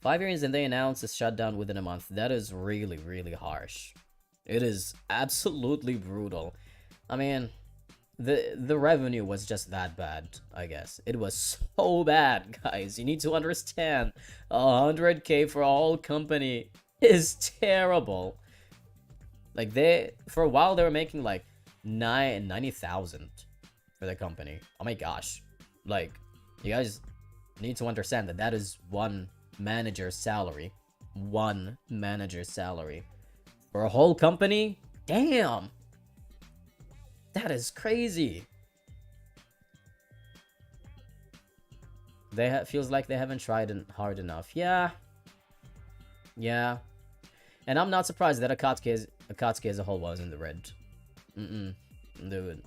5 years and they announced a shutdown within a month. That is really harsh. It is absolutely brutal. I mean, the revenue was just that bad, I guess. It was so bad, guys. You need to understand. 100K for a whole company is terrible. Like, for a while, they were making like 90,000 for the company. Oh my gosh. Like, you guys need to understand that is one manager's salary. One manager's salary. For a whole company? Damn! That is crazy. Feels like they haven't tried hard enough. Yeah. Yeah. And I'm not surprised that Akatsuki as a whole was in the red. Dude.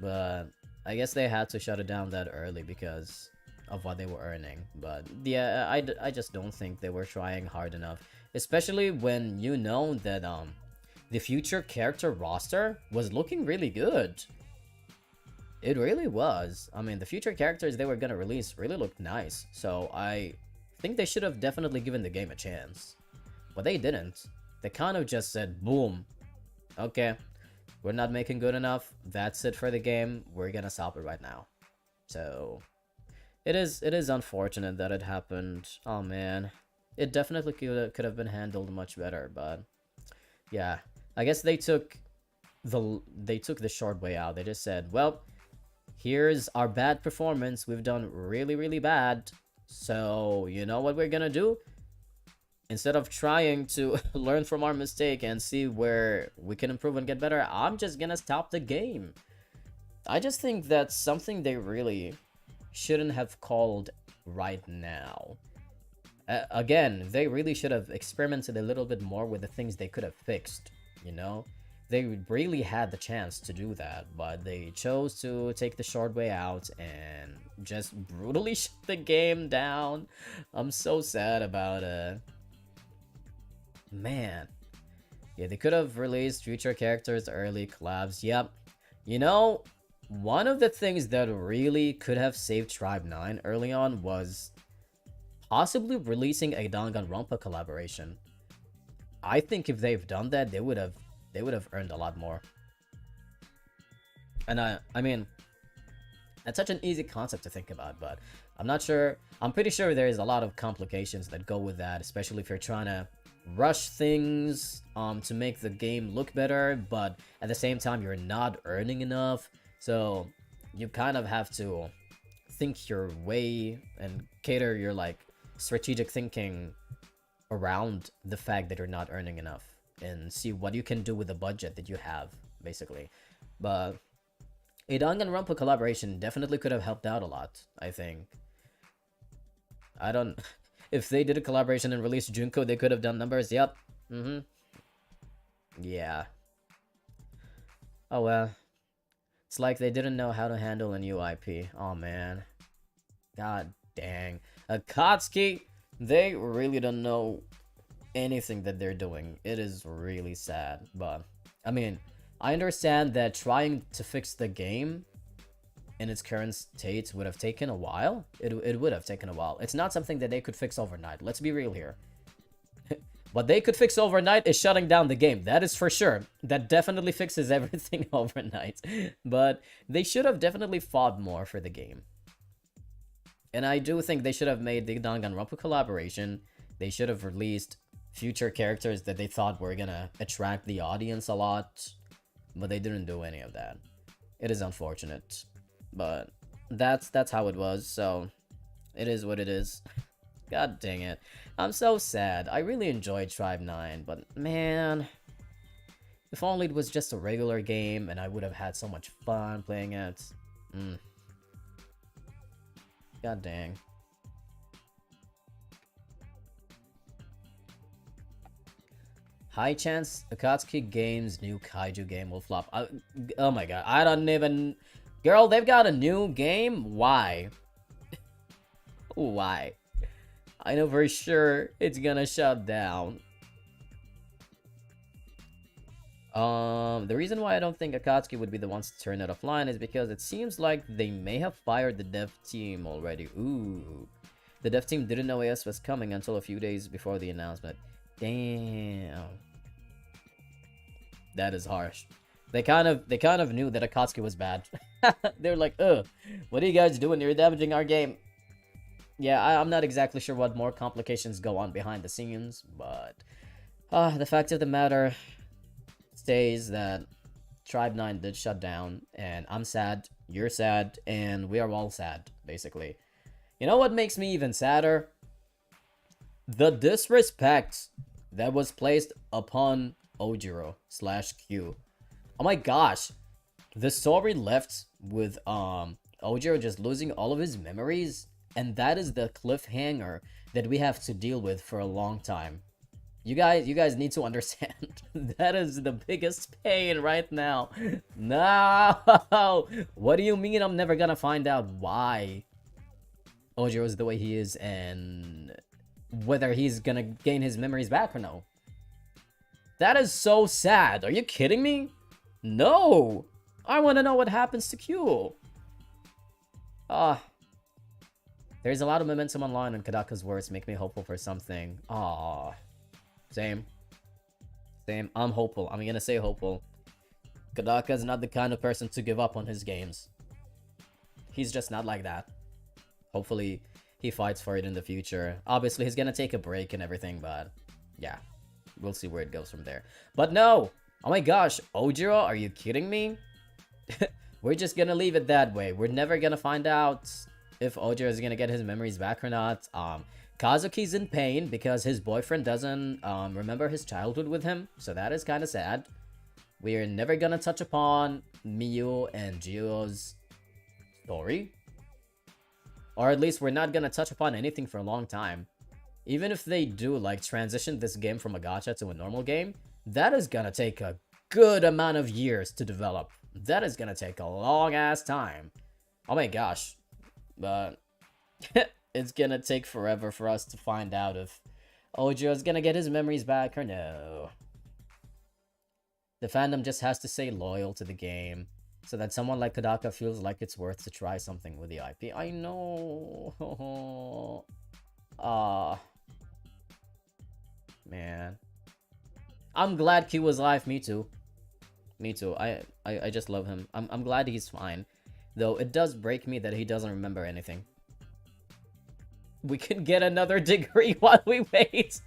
But I guess they had to shut it down that early because of what they were earning. But yeah, I just don't think they were trying hard enough. Especially when you know that the future character roster was looking really good. It really was. I mean, the future characters they were gonna release really looked nice. So I think they should have definitely given the game a chance. But they didn't. They kind of just said, boom. Okay, we're not making good enough. That's it for the game. We're gonna stop it right now. So it is unfortunate that it happened. Oh man. It definitely could have been handled much better, but yeah. I guess they took the short way out. They just said, well, here's our bad performance. We've done really, really bad. So, you know what we're gonna do? Instead of trying to learn from our mistake and see where we can improve and get better, I'm just gonna stop the game. I just think that's something they really shouldn't have called right now. Again, they really should have experimented a little bit more with the things they could have fixed, you know? They really had the chance to do that, but they chose to take the short way out and just brutally shut the game down. I'm so sad about it. Man. Yeah, they could have released future characters early, collabs. Yep. You know, one of the things that really could have saved Tribe 9 early on was possibly releasing a Danganronpa collaboration. I think if they've done that, they would have earned a lot more. And I mean, that's such an easy concept to think about, but I'm not sure. I'm pretty sure there's a lot of complications that go with that, especially if you're trying to rush things to make the game look better, but at the same time you're not earning enough. So you kind of have to think your way and cater your like strategic thinking around the fact that you're not earning enough and see what you can do with the budget that you have, basically. But a Danganronpa collaboration definitely could have helped out a lot, I think. I don't... If they did a collaboration and released Junko, they could have done numbers. Yep. Yeah. Oh well. It's like they didn't know how to handle a new IP. Oh man. God dang. Akatsuki, they really don't know anything that they're doing. It is really sad. But, I mean, I understand that trying to fix the game in its current state would have taken a while. It would have taken a while. It's not something that they could fix overnight. Let's be real here. What they could fix overnight is shutting down the game. That is for sure. That definitely fixes everything overnight. But they should have definitely fought more for the game. And I do think they should have made the Danganronpa collaboration. They should have released future characters that they thought were gonna attract the audience a lot. But they didn't do any of that. It is unfortunate. But that's how it was, so it is what it is. God dang it. I'm so sad. I really enjoyed Tribe 9, but man, if only it was just a regular game and I would have had so much fun playing it. God dang. High chance Akatsuki Games' new kaiju game will flop. Oh my god, I don't even... Girl, they've got a new game? Why? Why? I know for sure it's gonna shut down. The reason why I don't think Akatsuki would be the ones to turn it offline is because it seems like they may have fired the dev team already. Ooh. The dev team didn't know AS was coming until a few days before the announcement. Damn. That is harsh. They kind of knew that Akatsuki was bad. They were like, ugh, what are you guys doing? You're damaging our game. Yeah, I'm not exactly sure what more complications go on behind the scenes, but the fact of the matter stays that Tribe 9 did shut down, and I'm sad, you're sad, and we are all sad, basically. You know what makes me even sadder? The disrespect that was placed upon Ojiro/Q. Oh my gosh, the story left with Ojiro just losing all of his memories, and that is the cliffhanger that we have to deal with for a long time. You guys need to understand. That is the biggest pain right now. No! What do you mean I'm never gonna find out why Ojiro is the way he is and whether he's gonna gain his memories back or no? That is so sad. Are you kidding me? No! I want to know what happens to Q. There's a lot of momentum online, and Kadaka's words make me hopeful for something. Same. I'm hopeful. I'm gonna say hopeful. Kadaka's not the kind of person to give up on his games. He's just not like that. Hopefully, he fights for it in the future. Obviously, he's gonna take a break and everything, but yeah. We'll see where it goes from there. But no! Oh my gosh, Ojiro, are you kidding me? We're just gonna leave it that way. We're never gonna find out if Ojiro is gonna get his memories back or not. Kazuki's in pain because his boyfriend doesn't remember his childhood with him, so that is kind of sad. We're never gonna touch upon Miyu and Jio's story. Or at least we're not gonna touch upon anything for a long time. Even if they do, like, transition this game from a gacha to a normal game, that is gonna take a good amount of years to develop. That is gonna take a long-ass time. Oh my gosh. But it's gonna take forever for us to find out if Ojiro's gonna get his memories back or no. The fandom just has to stay loyal to the game so that someone like Kodaka feels like it's worth to try something with the IP. I know. Man. I'm glad Q was alive. Me too. Me too. I just love him. I'm glad he's fine. Though it does break me that he doesn't remember anything. We can get another degree while we wait.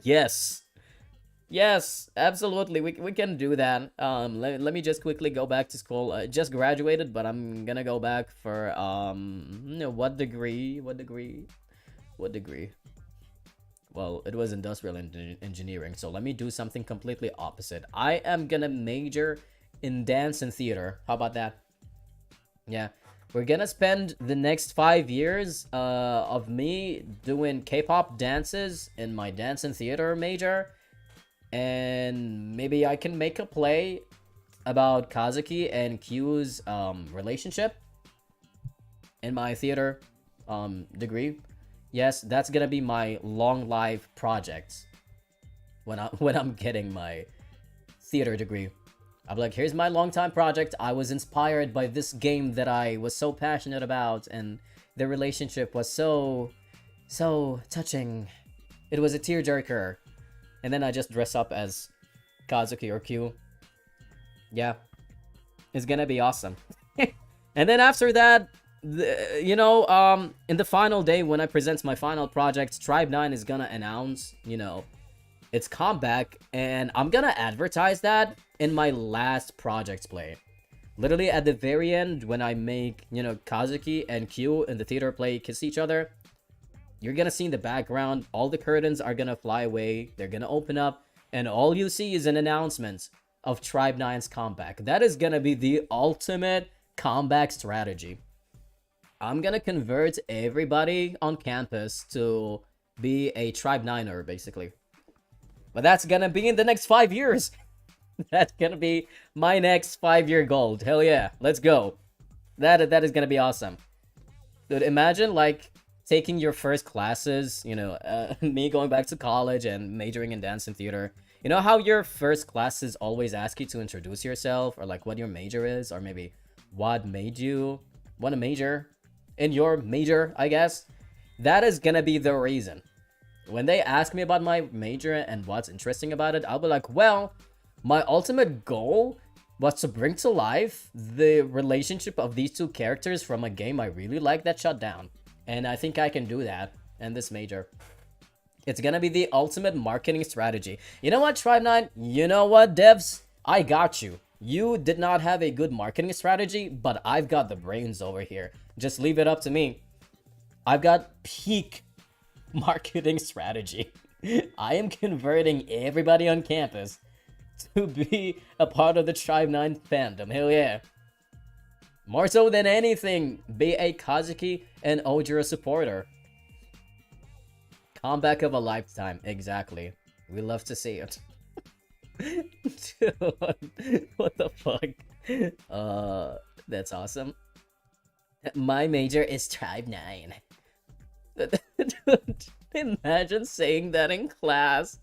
Yes. Yes, absolutely. We can do that. Let me just quickly go back to school. Just graduated, but I'm gonna go back for what degree? What degree? What degree? Well, it was industrial engineering, so let me do something completely opposite. I am gonna major in dance and theater. How about that? Yeah. We're gonna spend the next 5 years of me doing K-pop dances in my dance and theater major. And maybe I can make a play about Kazuki and Q's relationship in my theater degree. Yes, that's gonna be my long life project when I'm getting my theater degree. I'm like, here's my long time project. I was inspired by this game that I was so passionate about, and their relationship was so touching. It was a tearjerker. And then I just dress up as Kazuki or Q. Yeah. It's gonna be awesome. And then after that, in the final day when I present my final project, Tribe 9 is gonna announce, its comeback. And I'm gonna advertise that in my last project play. Literally at the very end, when I make, Kazuki and Q in the theater play kiss each other, you're gonna see in the background, all the curtains are gonna fly away, they're gonna open up, and all you see is an announcement of Tribe 9's comeback. That is gonna be the ultimate comeback strategy. I'm gonna convert everybody on campus to be a Tribe 9er, basically. But that's gonna be in the next 5 years. That's gonna be my next 5-year goal. Hell yeah, let's go. That is gonna be awesome. Dude, imagine, like, taking your first classes, me going back to college and majoring in dance and theater. You know how your first classes always ask you to introduce yourself, or like what your major is, or maybe what made you want to major in your major, I guess? That is gonna be the reason. When they ask me about my major and what's interesting about it, I'll be like, well, my ultimate goal was to bring to life the relationship of these two characters from a game I really like that shut down. And I think I can do that in this major. It's gonna be the ultimate marketing strategy. You know what, Tribe 9? You know what, devs? I got you. You did not have a good marketing strategy, but I've got the brains over here. Just leave it up to me. I've got peak marketing strategy. I am converting everybody on campus to be a part of the Tribe 9 fandom. Hell yeah. More so than anything, be a Kazuki and Ojiro supporter. Comeback of a lifetime, exactly. We love to see it. Dude, what the fuck? That's awesome. My major is Tribe 9. Dude, imagine saying that in class.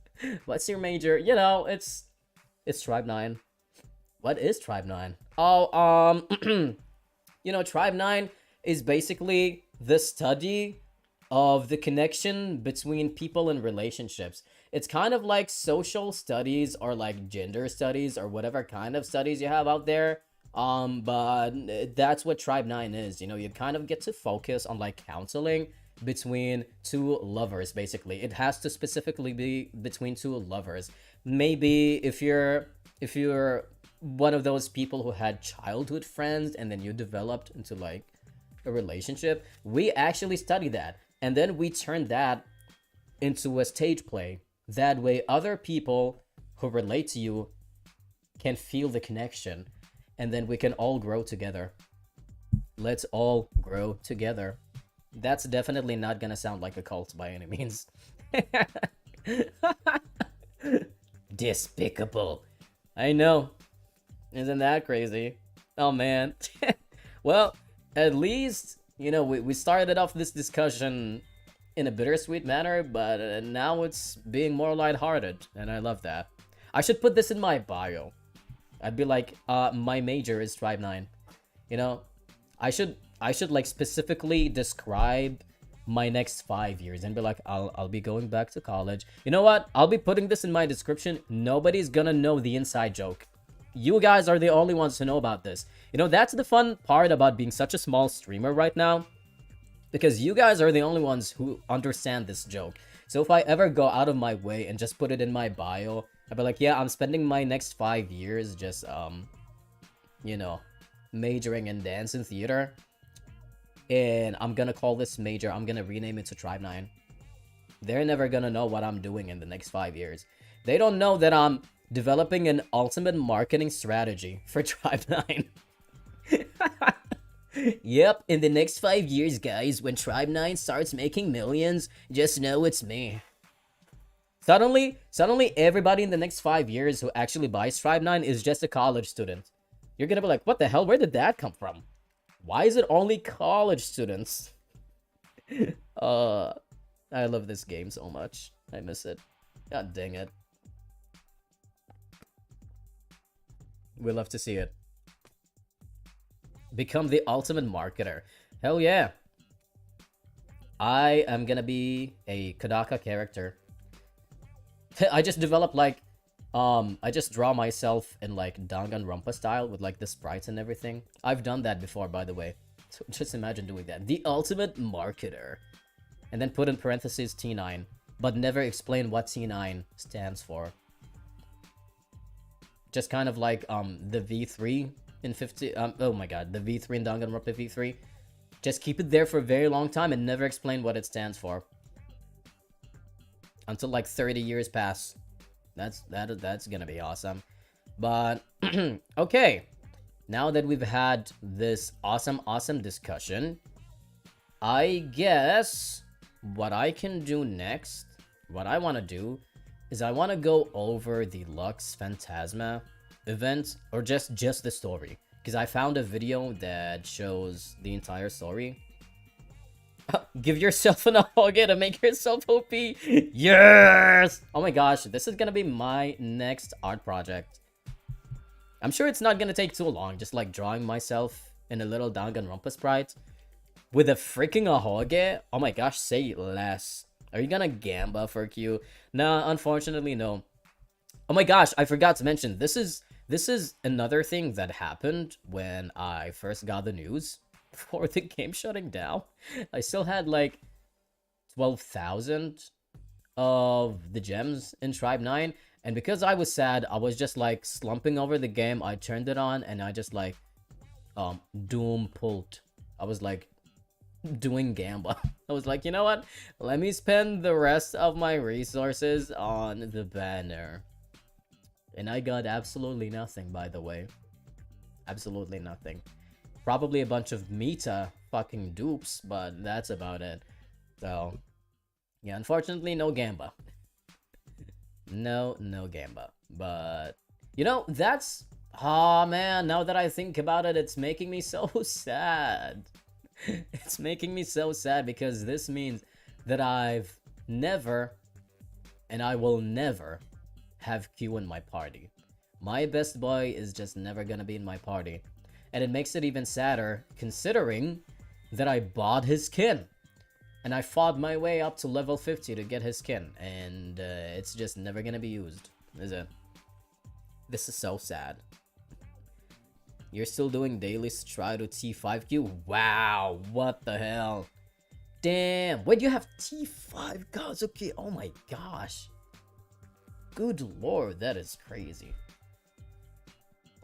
What's your major? It's Tribe 9. What is Tribe 9? Oh, Tribe 9 is basically the study of the connection between people and relationships. It's kind of like social studies or like gender studies or whatever kind of studies you have out there. But that's what Tribe 9 is. You kind of get to focus on like counseling between two lovers, basically. It has to specifically be between two lovers. Maybe if you're one of those people who had childhood friends and then you developed into like a relationship. We actually study that, and then we turn that into a stage play. That way other people who relate to you can feel the connection, and then we can all grow together. Let's all grow together. That's definitely not gonna sound like a cult by any means. Despicable. I know. Isn't that crazy? Oh man. Well, at least, you know, we started off this discussion in a bittersweet manner, but now it's being more lighthearted, and I love that. I should put this in my bio. I'd be like, my major is Tribe 9. You know, I should like specifically describe my next 5 years and be like, I'll be going back to college. You know what? I'll be putting this in my description. Nobody's gonna know the inside joke. You guys are the only ones to know about this. You know, that's the fun part about being such a small streamer right now, because you guys are the only ones who understand this joke. So if I ever go out of my way and just put it in my bio, I'd be like, yeah, I'm spending my next 5 years just, you know, majoring in dance and theater. And I'm gonna call this major, I'm gonna rename it to Tribe 9. They're never gonna know what I'm doing in the next 5 years. They don't know that I'm developing an ultimate marketing strategy for Tribe 9. Yep, in the next 5 years, guys, when Tribe 9 starts making millions, just know it's me. Suddenly everybody in the next 5 years who actually buys Tribe 9 is just a college student. You're gonna be like, what the hell? Where did that come from? Why is it only college students? I love this game so much. I miss it. God dang it. We love to see it. Become the ultimate marketer. Hell yeah. I am gonna be a Kodaka character. I just developed like, I just draw myself in like Danganronpa style with like the sprites and everything. I've done that before, by the way. So just imagine doing that. The ultimate marketer. And then put in parentheses T9, but never explain what T9 stands for. Just kind of like the V3 in 50, oh my god, the V3 in Danganronpa V3. Just keep it there for a very long time and never explain what it stands for. Until like 30 years pass. That's gonna be awesome. But okay, now that we've had this awesome discussion, I guess what I can do next, what I want to do, is I want to go over the Lux Phantasma event, or just the story, because I found a video that shows the entire story. Give yourself an Ahoge to make yourself OP. Yes! Oh my gosh, this is gonna be my next art project. I'm sure it's not gonna take too long, just like drawing myself in a little Danganronpa sprite with a freaking Ahoge. Oh my gosh, say less. Are you gonna Gamba for Q? Nah, unfortunately no. Oh my gosh, I forgot to mention, this is another thing that happened when I first got the news. Before the game shutting down, I still had like 12,000 of the gems in Tribe 9, and because I was sad, I was just like slumping over the game. I turned it on and I just like doom pulled. I was like doing Gamba. I was like, you know what, let me spend the rest of my resources on the banner. And I got absolutely nothing, by the way. Absolutely nothing. Probably a bunch of meta fucking dupes, but that's about it. So, yeah, unfortunately, no Gamba. No Gamba. But, you know, that's... Aw, man, now that I think about it, it's making me so sad. It's making me so sad because this means that I've never, and I will never, have Q in my party. My best boy is just never gonna be in my party. And it makes it even sadder considering that I bought his skin. And I fought my way up to level 50 to get his skin. And it's just never gonna be used, is it? This is so sad. You're still doing dailies to try to T5Q? Wow, what the hell? Damn, wait, you have T5 gods? Okay, oh my gosh. Good lord, that is crazy.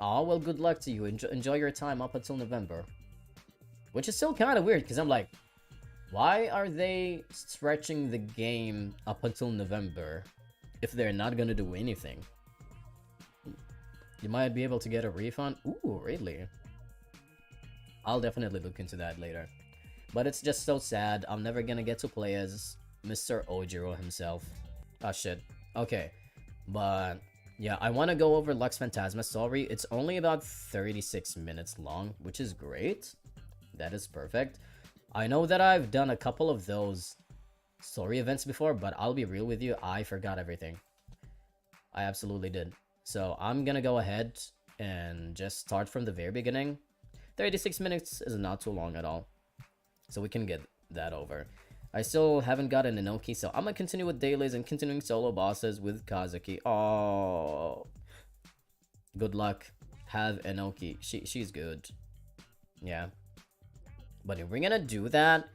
Oh, well, good luck to you. Enjoy your time up until November. Which is still kind of weird, because I'm like, why are they stretching the game up until November if they're not gonna do anything? You might be able to get a refund. Ooh, really? I'll definitely look into that later. But it's just so sad. I'm never gonna get to play as Mr. Ojiro himself. Oh, shit. Okay. But, yeah, I want to go over Lux Phantasma. Sorry, it's only about 36 minutes long, which is great. That is perfect. I know that I've done a couple of those story events before, but I'll be real with you, I forgot everything. I absolutely did. So I'm gonna go ahead and just start from the very beginning. 36 minutes is not too long at all. So we can get that over. I still haven't gotten Inoki, so I'm gonna continue with dailies and continuing solo bosses with Kazuki. Oh, good luck. Have Inoki. She's good. Yeah. But if we're gonna do that,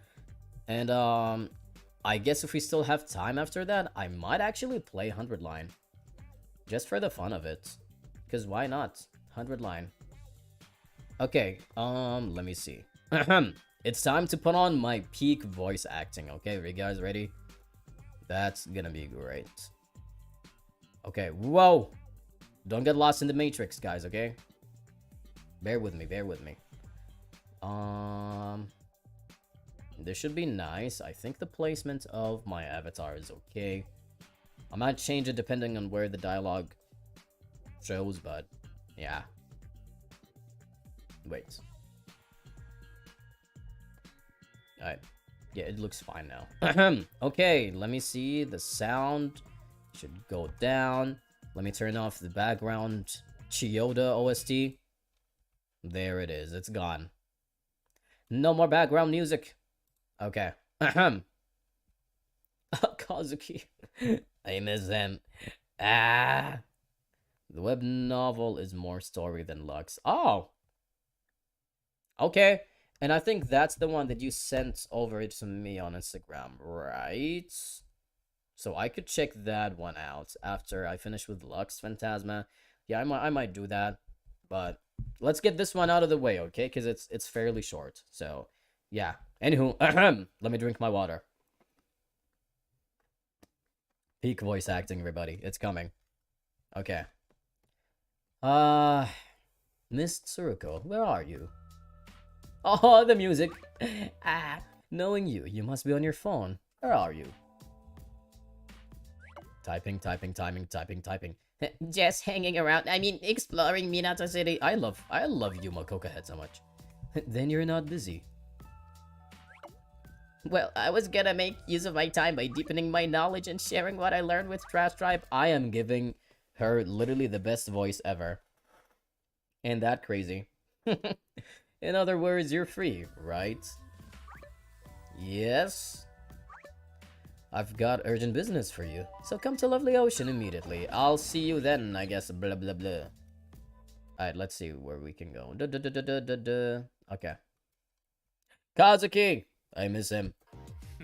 and I guess if we still have time after that, I might actually play 100 line. Just for the fun of it. Because why not? 100 line. Okay, let me see. It's time to put on my peak voice acting, okay? Are you guys ready? That's gonna be great. Okay, whoa! Don't get lost in the matrix, guys, okay? Bear with me, bear with me. This should be nice. I think the placement of my avatar is okay. I might change it depending on where the dialogue shows, but yeah. Wait. Alright. Yeah, it looks fine now. Okay, let me see. The sound should go down. Let me turn off the background Chiyoda OST. There it is. It's gone. No more background music. Okay. Kazuki. I miss him. Ah. The web novel is more story than Lux. Oh. Okay. And I think that's the one that you sent over to me on Instagram, right? So I could check that one out after I finish with Lux Phantasma. Yeah, I might do that. But let's get this one out of the way, okay? Because it's fairly short. So, yeah. Anywho, let me drink my water. Peak voice acting, everybody. It's coming. Okay. Miss Tsuruko, where are you? Oh, the music. Knowing you, you must be on your phone. Where are you? Typing. Just hanging around. I mean, exploring Minato City. I love Yumakoka Head so much. Then you're not busy. Well, I was gonna make use of my time by deepening my knowledge and sharing what I learned with Trash Tribe. I am giving her literally the best voice ever. Ain't that crazy? In other words, you're free, right? Yes. I've got urgent business for you, so come to Lovely Ocean immediately. I'll see you then, I guess, blah blah blah. Alright, let's see where we can go. Okay. Kazuki! I miss him.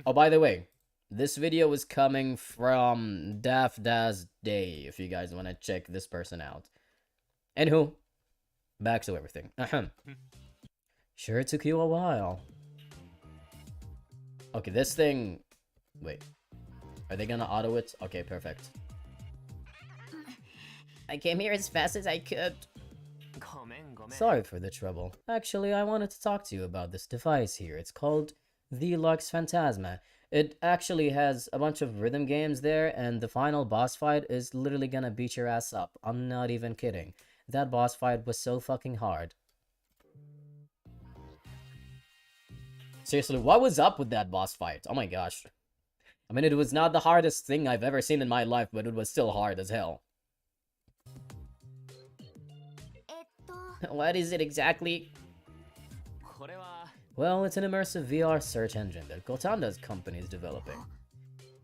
Oh, by the way, this video is coming from Dafda's Day, if you guys want to check this person out. Anywho, back to everything. Sure it took you a while. Okay, this thing... Wait. Are they gonna auto it? Okay, perfect. I came here as fast as I could. Sorry for the trouble. Actually, I wanted to talk to you about this device here. It's called the Lux Phantasma. It actually has a bunch of rhythm games there, and the final boss fight is literally gonna beat your ass up. I'm not even kidding. That boss fight was so fucking hard. Seriously, what was up with that boss fight? Oh my gosh. I mean, it was not the hardest thing I've ever seen in my life, but it was still hard as hell. What is it exactly? Well, it's an immersive VR search engine that Gotanda's company is developing.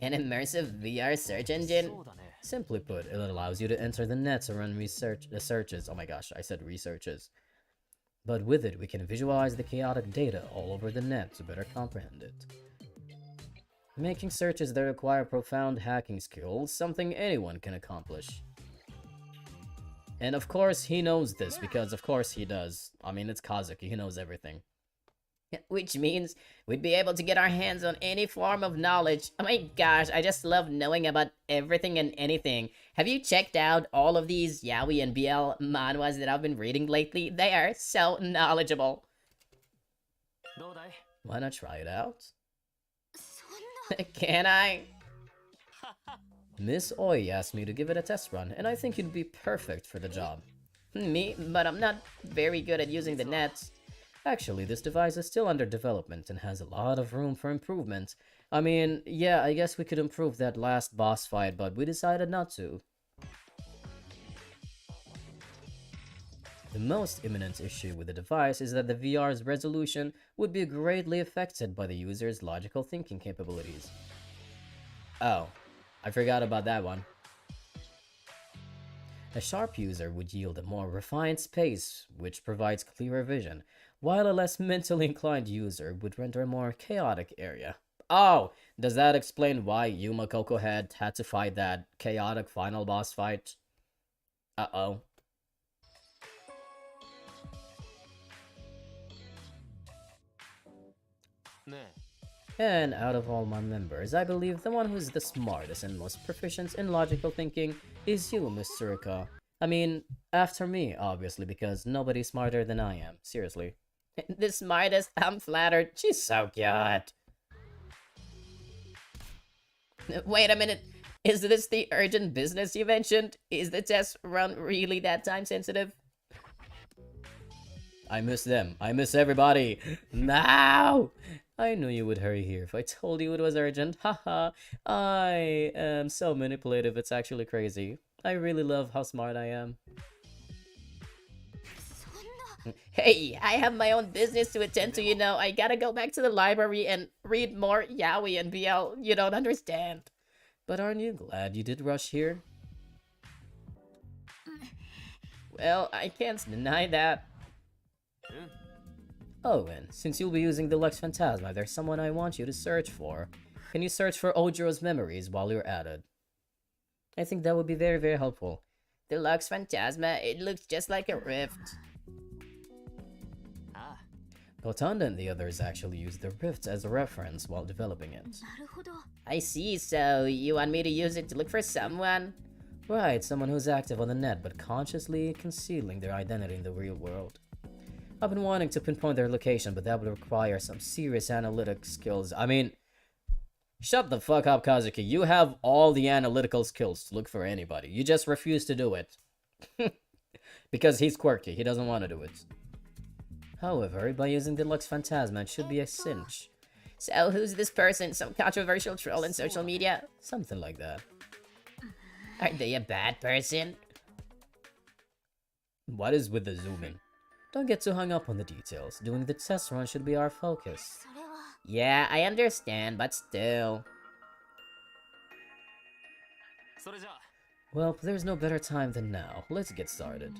An immersive VR search engine? Simply put, it allows you to enter the net to run searches. Oh my gosh, I said researches. But with it, we can visualize the chaotic data all over the net to better comprehend it. Making searches that require profound hacking skills, something anyone can accomplish. And of course he knows this, because of course he does. I mean, it's Kazuki, he knows everything. Which means we'd be able to get our hands on any form of knowledge. Oh my gosh, I just love knowing about everything and anything. Have you checked out all of these yaoi and BL manhwas that I've been reading lately? They are so knowledgeable. Why not try it out? Can I? Miss Oi asked me to give it a test run, and I think you'd be perfect for the job. Me? But I'm not very good at using the nets. Actually, this device is still under development and has a lot of room for improvement. I mean, yeah, I guess we could improve that last boss fight, but we decided not to. The most imminent issue with the device is that the VR's resolution would be greatly affected by the user's logical thinking capabilities. Oh, I forgot about that one. A sharp user would yield a more refined space, which provides clearer vision, while a less mentally inclined user would render a more chaotic area. Oh, does that explain why Yuma Coco had to fight that chaotic final boss fight? Uh-oh. And out of all my members, I believe the one who's the smartest and most proficient in logical thinking is you, Miss Tsuruka. I mean, after me, obviously, because nobody's smarter than I am. Seriously. The smartest, I'm flattered. She's so cute. Wait a minute. Is this the urgent business you mentioned? Is the test run really that time sensitive? I miss them. I miss everybody. Now! I knew you would hurry here if I told you it was urgent. Haha. I am so manipulative, it's actually crazy. I really love how smart I am. Hey, I have my own business to attend to, you know. I gotta go back to the library and read more yaoi and BL. You don't understand. But aren't you glad you did rush here? Well, I can't deny that. Oh, and since you'll be using the Lux Phantasma, there's someone I want you to search for. Can you search for Ojiro's memories while you're at it? I think that would be very, very helpful. The Lux Phantasma, it looks just like a rift. Gotanda and the others actually used the rift as a reference while developing it. I see, so you want me to use it to look for someone? Right, someone who's active on the net but consciously concealing their identity in the real world. I've been wanting to pinpoint their location, but that would require some serious analytic skills. I mean, shut the fuck up, Kazuki. You have all the analytical skills to look for anybody. You just refuse to do it. Because he's quirky. He doesn't want to do it. However, by using the Lux Phantasma, it should be a cinch. So who's this person? Some controversial troll in social media? Something like that. Are they a bad person? What is with the zoom in? Don't get too hung up on the details. Doing the test run should be our focus. Yeah, I understand, but still. Well, there's no better time than now. Let's get started.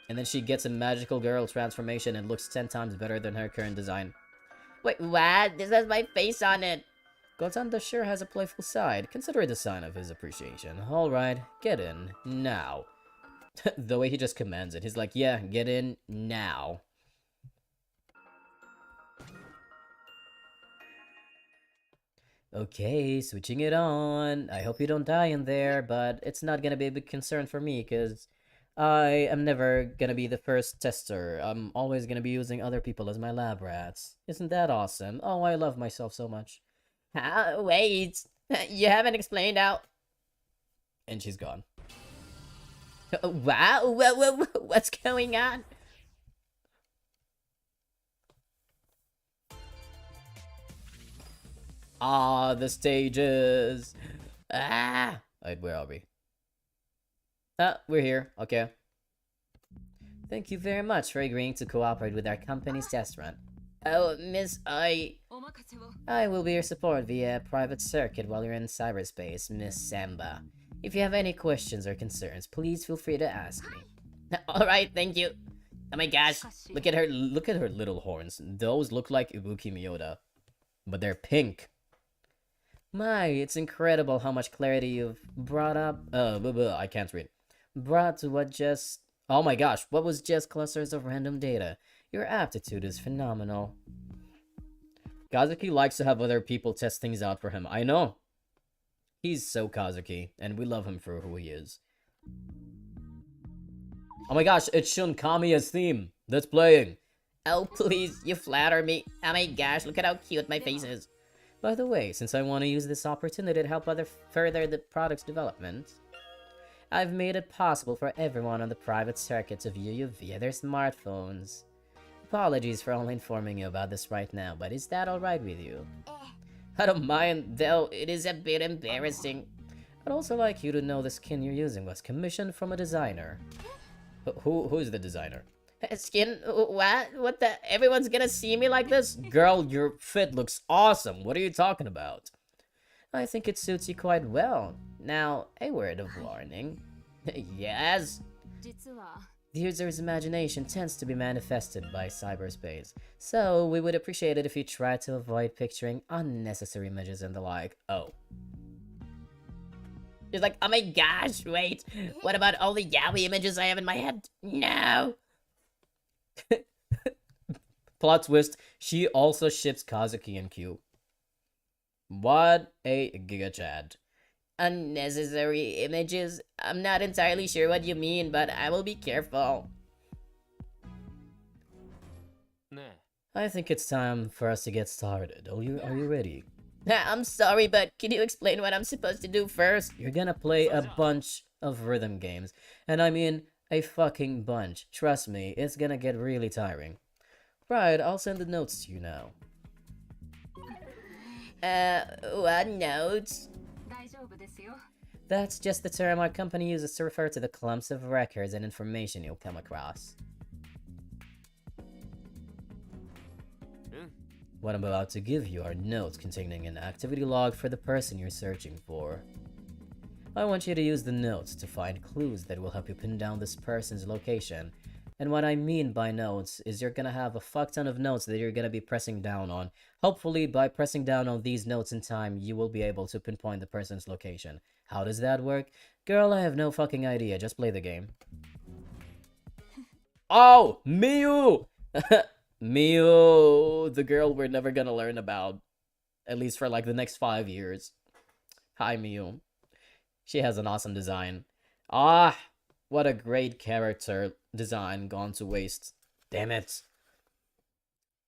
And then she gets a magical girl transformation and looks 10 times better than her current design. Wait, what? This has my face on it. Gotanda sure has a playful side. Consider it a sign of his appreciation. Alright, get in. Now. The way he just commands it. He's like, yeah, get in now. Okay, switching it on. I hope you don't die in there, but it's not gonna be a big concern for me, because I am never gonna be the first tester. I'm always gonna be using other people as my lab rats. Isn't that awesome? Oh, I love myself so much. Wait, you haven't explained how... And she's gone. Wow, what's going on? Ah, the stages. Ah. Wait, where are we? We're here. Okay. Thank you very much for agreeing to cooperate with our company's test run. Oh, Miss I will be your support via private circuit while you're in cyberspace, Miss Samba. If you have any questions or concerns, please feel free to ask me. Alright, thank you. Oh my gosh, Look at her little horns. Those look like Ibuki Miyoda, but they're pink. My, it's incredible how much clarity you've brought up. I can't read. Brought to what just... Oh my gosh, what was just clusters of random data? Your aptitude is phenomenal. Kazuki likes to have other people test things out for him. I know. He's so Kazuki, and we love him for who he is. Oh my gosh, it's Shun Kamiya's theme that's playing. Oh, please, you flatter me. Oh my gosh, look at how cute my face is. By the way, since I want to use this opportunity to help further the product's development, I've made it possible for everyone on the private circuit to view you via their smartphones. Apologies for only informing you about this right now, but is that alright with you? I don't mind, though it is a bit embarrassing. I'd also like you to know the skin you're using was commissioned from a designer. Who's the designer? Skin? What? What the? Everyone's gonna see me like this? Girl, your fit looks awesome. What are you talking about? I think it suits you quite well. Now, a word of warning. Yes? The user's imagination tends to be manifested by cyberspace, so we would appreciate it if you try to avoid picturing unnecessary images and the like. Oh. She's like, oh my gosh, wait. What about all the yaoi images I have in my head? No. Plot twist, she also ships Kazuki and Q. What a giga chad. Unnecessary images? I'm not entirely sure what you mean, but I will be careful. I think it's time for us to get started. Are you ready? I'm sorry, but can you explain what I'm supposed to do first? You're gonna play a bunch of rhythm games. And I mean, a fucking bunch. Trust me, it's gonna get really tiring. Right, I'll send the notes to you now. What notes? That's just the term our company uses to refer to the clumps of records and information you'll come across. What I'm about to give you are notes containing an activity log for the person you're searching for. I want you to use the notes to find clues that will help you pin down this person's location. And what I mean by notes is you're gonna have a fuck ton of notes that you're gonna be pressing down on. Hopefully, by pressing down on these notes in time, you will be able to pinpoint the person's location. How does that work? Girl, I have no fucking idea. Just play the game. Oh! Miu! Miu! The girl we're never gonna learn about. At least for like the next 5 years. Hi, Miu. She has an awesome design. Ah! What a great character design gone to waste. Damn it.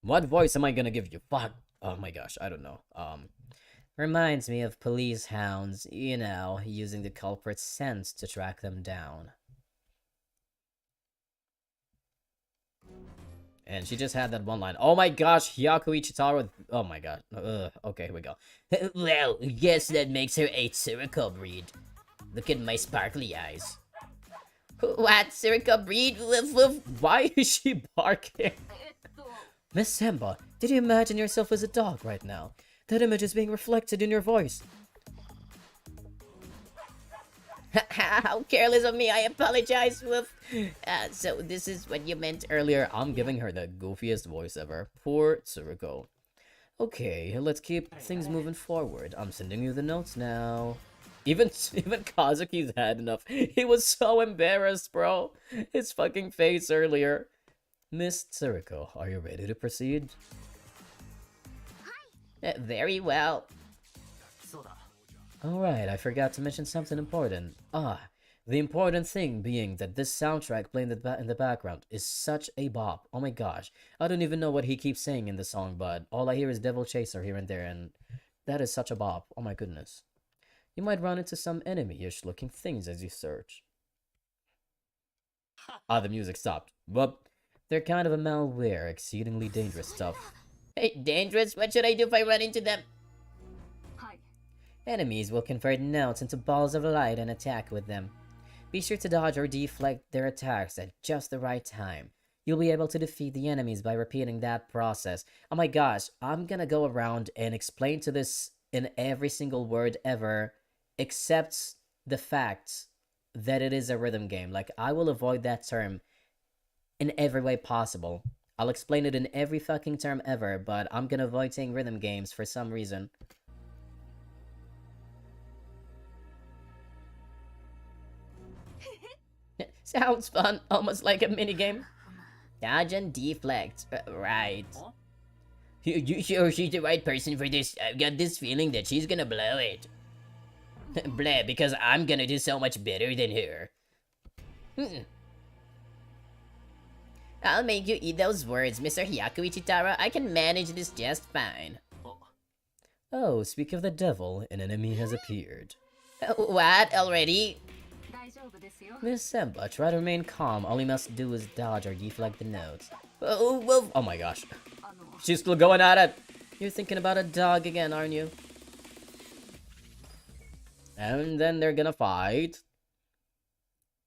What voice am I gonna give you? Fuck. Oh my gosh, I don't know. Reminds me of police hounds, you know, using the culprit's scent to track them down. And she just had that one line. Oh my gosh, Hyaku Ichitaro. Oh my god. Okay, here we go. Well, guess that makes her a Tsuruko breed. Look at my sparkly eyes. What? Tsuruko breed? Woof woof. Why is she barking? Miss Semba, did you imagine yourself as a dog right now? That image is being reflected in your voice. How careless of me, I apologize, Woof. So this is what you meant Earlier, I'm giving her the goofiest voice ever. Poor Tsuruko. Okay, let's keep things moving forward. I'm sending you the notes now. Even Kazuki's had enough. He was so embarrassed, bro. His fucking face earlier. Miss Tsuruko, are you ready to proceed? Very well. Alright, I forgot to mention something important. The important thing being that this soundtrack playing in the background is such a bop. Oh my gosh. I don't even know what he keeps saying in the song, but all I hear is Devil Chaser here and there, and that is such a bop. Oh my goodness. You might run into some enemy-ish looking things as you search. The music stopped. But they're kind of a malware, exceedingly dangerous stuff. Hey, dangerous? What should I do if I run into them? Enemies will convert notes into balls of light and attack with them. Be sure to dodge or deflect their attacks at just the right time. You'll be able to defeat the enemies by repeating that process. Oh my gosh, I'm gonna go around and explain to this in every single word ever, except the fact that it is a rhythm game. Like, I will avoid that term in every way possible. I'll explain it in every fucking term ever, but I'm gonna avoid saying rhythm games for some reason. Sounds fun, almost like a minigame. Dodge and deflect. Right. You sure she's the right person for this? I've got this feeling that she's gonna blow it. Blah, because I'm gonna do so much better than her. I'll make you eat those words, Mr. Hyakuichi Taro. I can manage this just fine. Oh, speak of the devil, an enemy has appeared. What? Already? Miss Semba, try to remain calm. All you must do is dodge or deflect the notes. Oh my gosh. She's still going at it. You're thinking about a dog again, aren't you? And then they're gonna fight.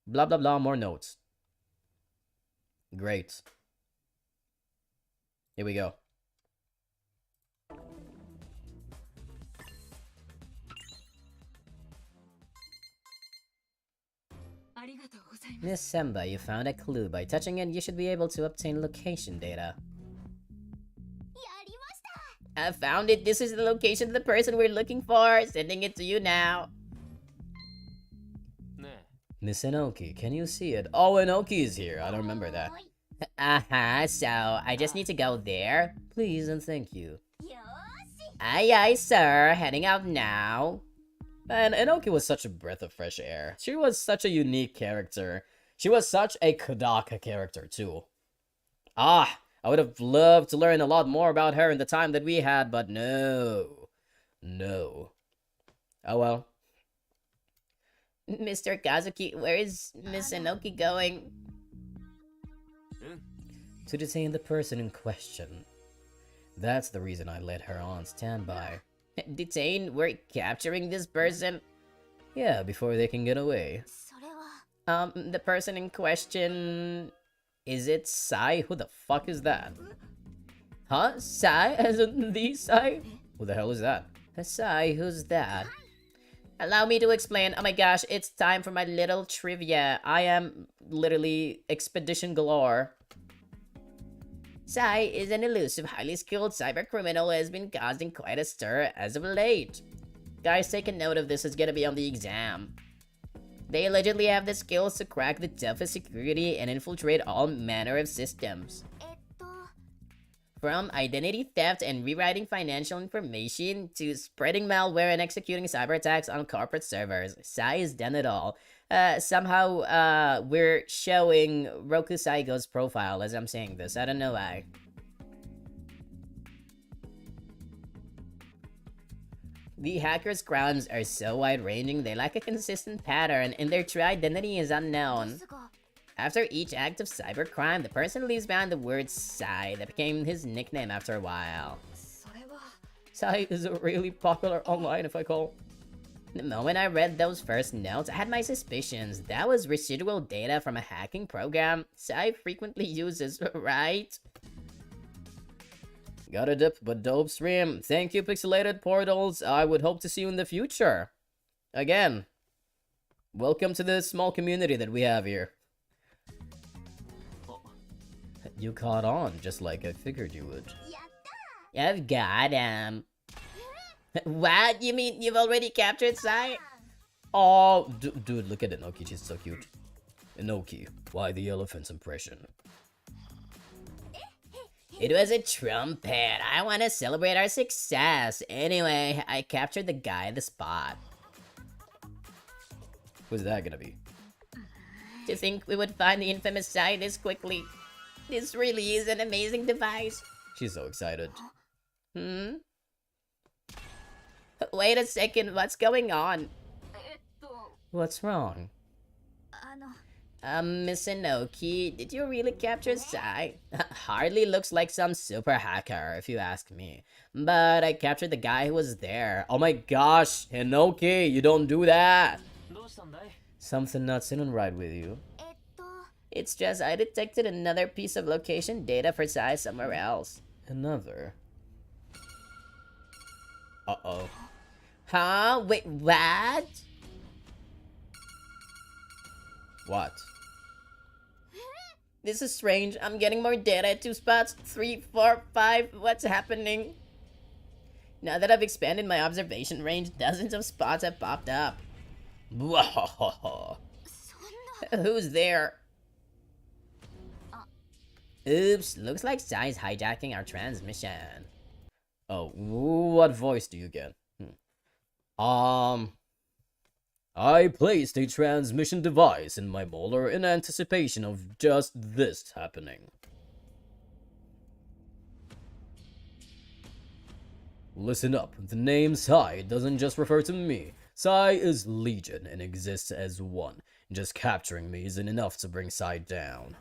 Blah blah blah, more notes. Great. Here we go. Miss Semba, you found a clue. By touching it, you should be able to obtain location data. I found it. This is the location of the person we're looking for. Sending it to you now. Miss Enoki, can you see it? Oh, Enoki is here. I don't remember that. So I just need to go there. Please and thank you. Aye, aye, sir. Heading out now. And Enoki was such a breath of fresh air. She was such a unique character. She was such a Kodaka character, too. I would have loved to learn a lot more about her in the time that we had, but no. No. Oh well. Mr. Kazuki, where is Miss Enoki going? To detain the person in question. That's the reason I let her on standby. Detain? We're capturing this person? Yeah, before they can get away. The person in question... Is it Sai? Who the fuck is that? Huh? Sai? As in the Sai? Who the hell is that? Sai, who's that? Allow me to explain. Oh my gosh, it's time for my little trivia. I am literally expedition galore. Sai is an elusive, highly skilled cyber criminal who has been causing quite a stir as of late. Guys, take a note of this, it's gonna be on the exam. They allegedly have the skills to crack the toughest security and infiltrate all manner of systems. From identity theft and rewriting financial information to spreading malware and executing cyber attacks on corporate servers, Sai has done it all. Somehow, we're showing Roku Saigo's profile as I'm saying this. I don't know why. The hackers' crimes are so wide-ranging, they lack a consistent pattern, and their true identity is unknown. After each act of cybercrime, the person leaves behind the word Sai that became his nickname after a while. Sai is really popular online, if I call. The moment I read those first notes, I had my suspicions. That was residual data from a hacking program Sai frequently uses, right? Got a dip, but dope stream. Thank you, Pixelated Portals. I would hope to see you in the future. Again, welcome to the small community that we have here. You caught on, just like I figured you would. I've got him. What? You mean you've already captured Sai? Oh, dude, look at Enoki. She's so cute. Enoki, why the elephant's impression? It was a trumpet. I want to celebrate our success. Anyway, I captured the guy at the spot. Who's that gonna be? To think we would find the infamous Sai this quickly. This really is an amazing device. She's so excited. Wait a second, what's going on? What's wrong? Miss Enoki, did you really capture Sai? Hardly looks like some super hacker, if you ask me. But I captured the guy who was there. Oh my gosh, Enoki, you don't do that! Something not sitting right with you. It's just I detected another piece of location data for Sai somewhere else. Another? Uh-oh. Huh? Wait, what? What? This is strange. I'm getting more data at 2 spots. 3, 4, 5. What's happening? Now that I've expanded my observation range, dozens of spots have popped up. Who's there? Oops, looks like Sai's hijacking our transmission. Oh, what voice do you get? I placed a transmission device in my molar in anticipation of just this happening. Listen up, the name Sai doesn't just refer to me. Sai is Legion and exists as one. Just capturing me isn't enough to bring Sai down.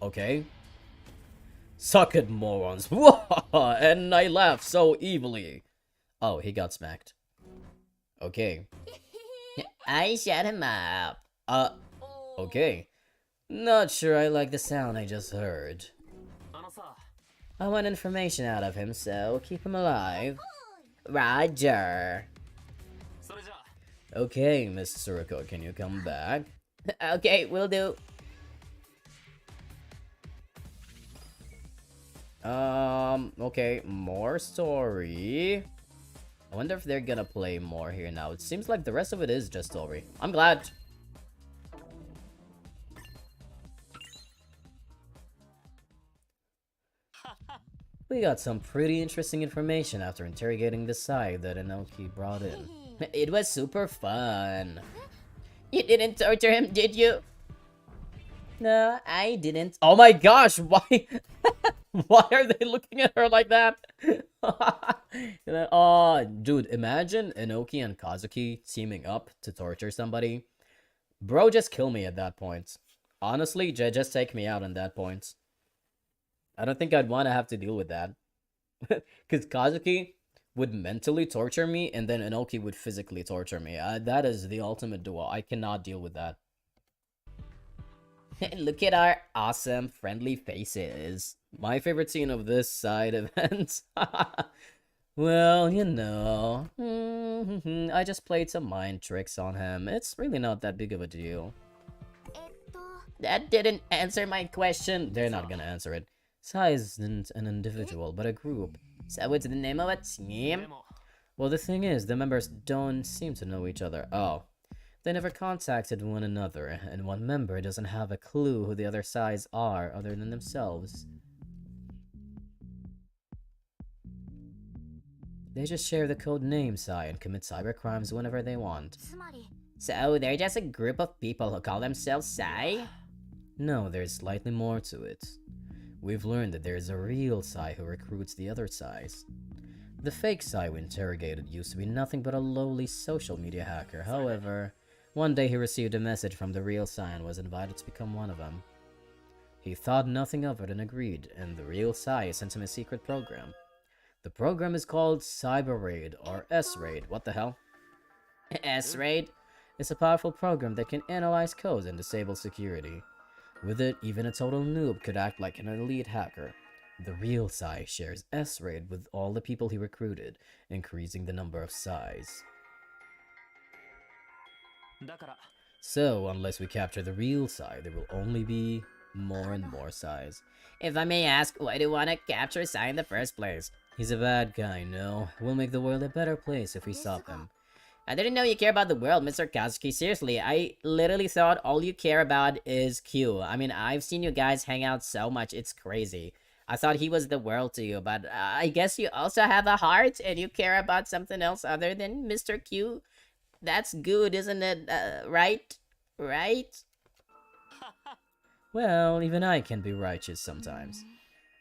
Okay? Suck it, morons. And I laugh so evilly. Oh, he got smacked. Okay. I shut him up. Okay. Not sure I like the sound I just heard. I want information out of him, so keep him alive. Roger. Okay, Miss Suriko, can you come back? Okay, will do. Okay, more story. I wonder if they're gonna play more here now. It seems like the rest of it is just story. I'm glad. We got some pretty interesting information after interrogating the side that Inoki brought in. It was super fun. You didn't torture him, did you? No, I didn't. Oh my gosh, why? Why are they looking at her like that? Oh, dude, imagine Inoki and Kazuki teaming up to torture somebody. Bro, just kill me at that point. Honestly, just take me out on that point. I don't think I'd want to have to deal with that. Because Kazuki would mentally torture me, and then Inoki would physically torture me. That is the ultimate duo. I cannot deal with that. Look at our awesome, friendly faces. My favorite scene of this side event. Well, you know. I just played some mind tricks on him. It's really not that big of a deal. That didn't answer my question. They're not gonna answer it. Sai isn't an individual, but a group. So what's the name of a team? Well, the thing is, the members don't seem to know each other. Oh. They never contacted one another, and one member doesn't have a clue who the other Sais are other than themselves. They just share the code name Sai and commit cybercrimes whenever they want. So they're just a group of people who call themselves Sai? No, there's slightly more to it. We've learned that there's a real Sai who recruits the other Sais. The fake Sai we interrogated used to be nothing but a lowly social media hacker. However, one day he received a message from the real Sai and was invited to become one of them. He thought nothing of it and agreed, and the real Sai sent him a secret program. The program is called Cyber Raid, or S-Raid. What the hell? S-Raid? It's a powerful program that can analyze codes and disable security. With it, even a total noob could act like an elite hacker. The real Sai shares S-Raid with all the people he recruited, increasing the number of Sais. So, unless we capture the real Sai, there will only be more and more Sais. If I may ask, why do you want to capture Sai in the first place? He's a bad guy, no? We'll make the world a better place if we stop him. I didn't know you care about the world, Mr. Kazuki. Seriously, I literally thought all you care about is Q. I mean, I've seen you guys hang out so much, it's crazy. I thought he was the world to you, but I guess you also have a heart and you care about something else other than Mr. Q. That's good, isn't it? Right? Right? Well, even I can be righteous sometimes.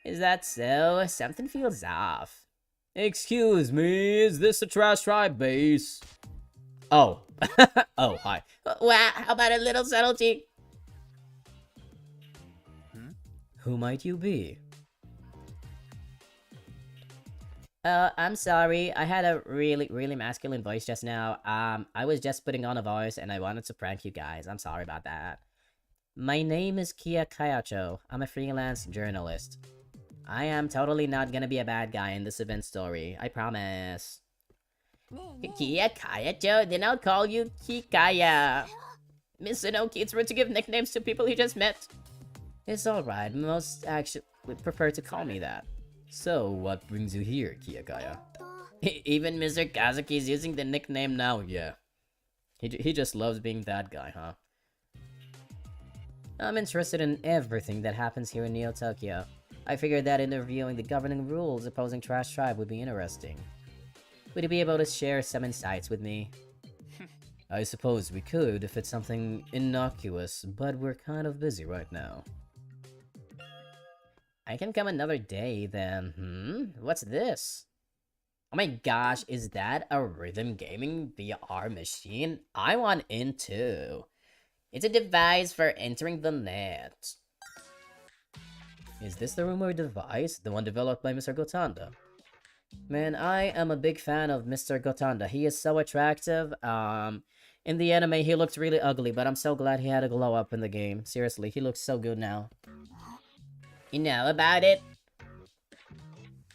Is that so? Something feels off. Excuse me, is this a Trash Tribe base? Oh. Oh, hi. Wow, how about a little subtlety? Who might you be? I'm sorry. I had a really masculine voice just now. I was just putting on a voice and I wanted to prank you guys. I'm sorry about that. My name is Kia Kayacho. I'm a freelance journalist. I am totally not gonna be a bad guy in this event story. I promise. Kia Kayacho? Then I'll call you Kikaya. Miss Inoki, it's rude to give nicknames to people you just met. It's alright. Most actually would prefer to call me that. So, what brings you here, Kiyakaya? Even Mr. Kazuki's using the nickname now. Yeah. He just loves being that guy, huh? I'm interested in everything that happens here in Neo Tokyo. I figured that interviewing the governing rules opposing Trash Tribe would be interesting. Would you be able to share some insights with me? I suppose we could if it's something innocuous, but we're kind of busy right now. I can come another day then. What's this? Oh my gosh, is that a rhythm gaming VR machine? I want in too. It's a device for entering the net. Is this the rumored device? The one developed by Mr. Gotanda? Man, I am a big fan of Mr. Gotanda. He is so attractive. In the anime, he looked really ugly, but I'm so glad he had a glow up in the game. Seriously, he looks so good now. You know about it?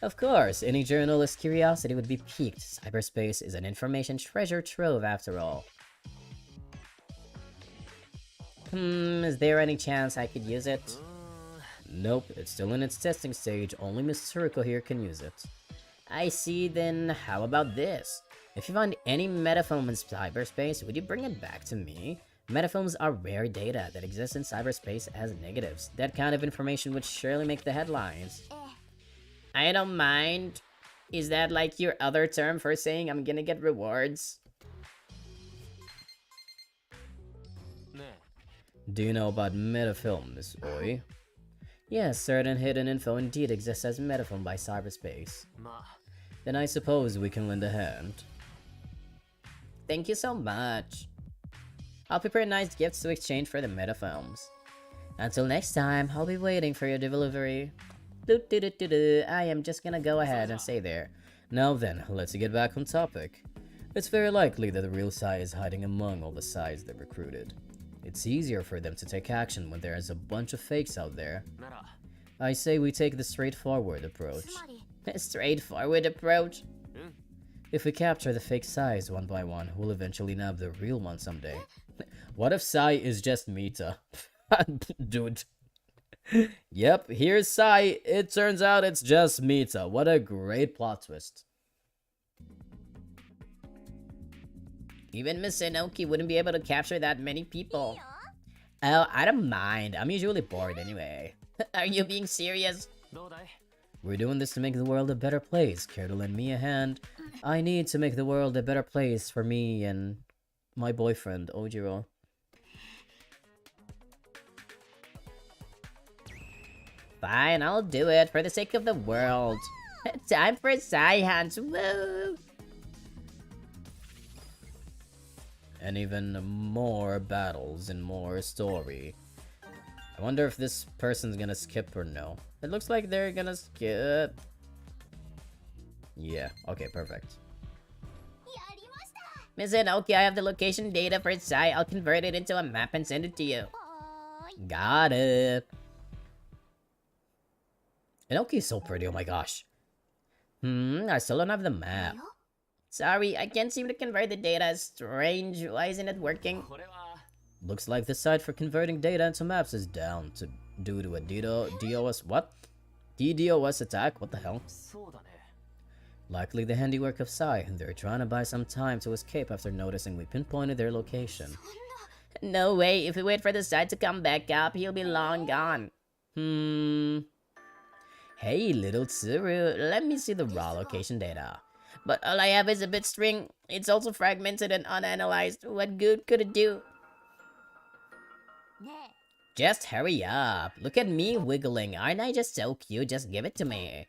Of course, any journalist's curiosity would be piqued. Cyberspace is an information treasure trove after all. Is there any chance I could use it? Nope, it's still in its testing stage. Only Miss Tsuruko here can use it. I see, then how about this? If you find any metafilm in cyberspace, would you bring it back to me? Metafilms are rare data that exists in cyberspace as negatives. That kind of information would surely make the headlines. I don't mind. Is that like your other term for saying I'm gonna get rewards? Do you know about metafilm, Miss Oi? Yes, certain hidden info indeed exists as metafilm by cyberspace. Then I suppose we can lend a hand. Thank you so much. I'll prepare nice gifts to exchange for the metafilms. Until next time, I'll be waiting for your delivery. I am just gonna go ahead and stay there. Now then, let's get back on topic. It's very likely that the real Sai is hiding among all the Sais they recruited. It's easier for them to take action when there is a bunch of fakes out there. I say we take the straightforward approach. A straightforward approach? If we capture the fake Sais one by one, we'll eventually nab the real one someday. What if Sai is just Mita? Dude. Yep, here's Sai. It turns out it's just Mita. What a great plot twist. Even Miss Inoki wouldn't be able to capture that many people. Oh, I don't mind. I'm usually bored anyway. Are you being serious? We're doing this to make the world a better place. Care to lend me a hand? I need to make the world a better place for me and my boyfriend, Ojiro. Fine, I'll do it for the sake of the world. Time for Sai Hands. Woo! And even more battles and more story. I wonder if this person's gonna skip or no. It looks like they're gonna skip. Yeah, okay, perfect. Miss Inoki, I have the location data for Sai. I'll convert it into a map and send it to you. Got it. Inoki's so pretty, oh my gosh. I still don't have the map. Sorry, I can't seem to convert the data. Strange. Why isn't it working? Looks like the site for converting data into maps is down due to a DDoS what? DDoS attack? What the hell? Likely the handiwork of Sai. They're trying to buy some time to escape after noticing we pinpointed their location. No way. If we wait for the site to come back up, he'll be long gone. Hey, little Tsuru, let me see the raw location data. But all I have is a bit string. It's also fragmented and unanalyzed. What good could it do? Just hurry up. Look at me wiggling. Aren't I just so cute? Just give it to me.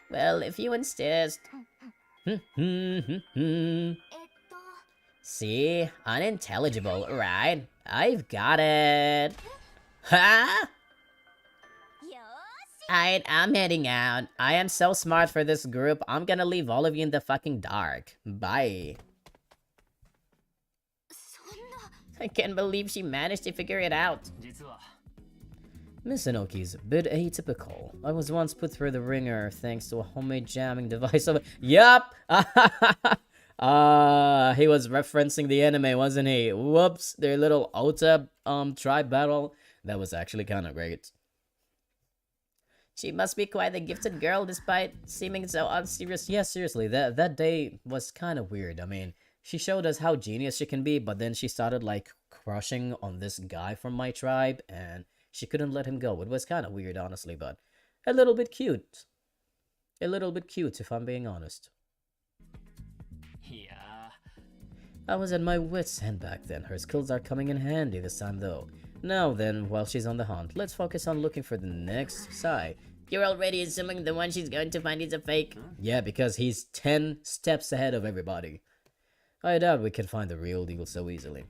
Well, if you insist. See? Unintelligible, right? I've got it. Ha! Alright, I'm heading out. I am so smart for this group. I'm gonna leave all of you in the fucking dark. Bye. I can't believe she managed to figure it out. Miss Inoki's a bit atypical. I was once put through the ringer thanks to a homemade jamming device of— Yup! He was referencing the anime, wasn't he? Whoops, their little Ota tribe battle. That was actually kind of great. She must be quite a gifted girl despite seeming so unserious. Yeah, seriously, that day was kind of weird. I mean, She showed us how genius she can be, but then she started like crushing on this guy from my tribe, and she couldn't let him go. It was kind of weird, honestly, but a little bit cute. A little bit cute, if I'm being honest. Yeah. I was at my wit's end back then. Her skills are coming in handy this time, though. Now then, while she's on the hunt, let's focus on looking for the next Psy. You're already assuming the one she's going to find is a fake. Yeah, because he's 10 steps ahead of everybody. I doubt we can find the real deal so easily.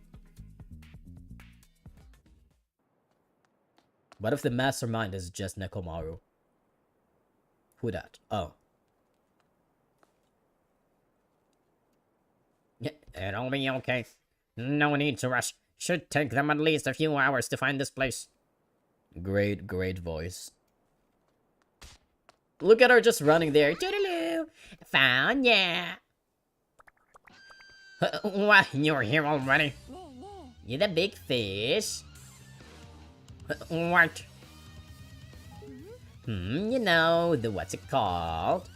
What if the mastermind is just Nekomaru? Who that? Oh. It'll be okay. No need to rush. Should take them at least a few hours to find this place. Great, great voice. Look at her just running there. Toodaloo! Found ya! What? You're here already? You the big fish? What? You know, the what's it called?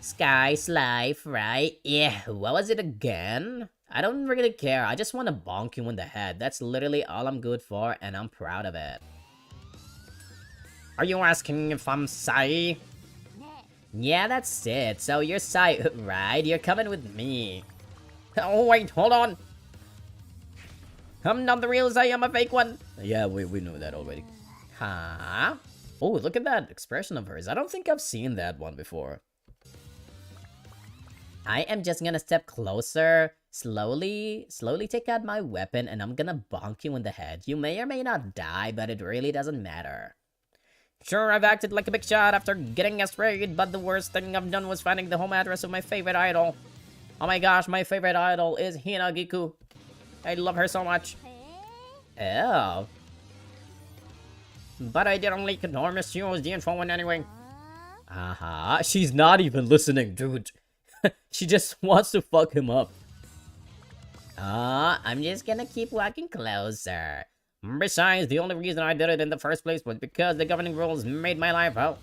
Sky Life, right? Yeah, what was it again? I don't really care. I just want to bonk you in the head. That's literally all I'm good for, and I'm proud of it. Are you asking if I'm Sai? Yeah, that's it. So you're Sai, right? You're coming with me. Oh, wait, hold on. I'm not the real Sai, I'm a fake one. Yeah, we knew that already. Huh? Oh, look at that expression of hers. I don't think I've seen that one before. I am just gonna step closer, slowly take out my weapon, and I'm gonna bonk you in the head. You may or may not die, but it really doesn't matter. Sure, I've acted like a big shot after getting us sprayed, but the worst thing I've done was finding the home address of my favorite idol. Oh my gosh, my favorite idol is Hinagiku. I love her so much. Oh. But I didn't leak nor misuse the info in anyway. She's not even listening, dude. She just wants to fuck him up. I'm just gonna keep walking closer. Besides, the only reason I did it in the first place was because the governing rules made my life hell.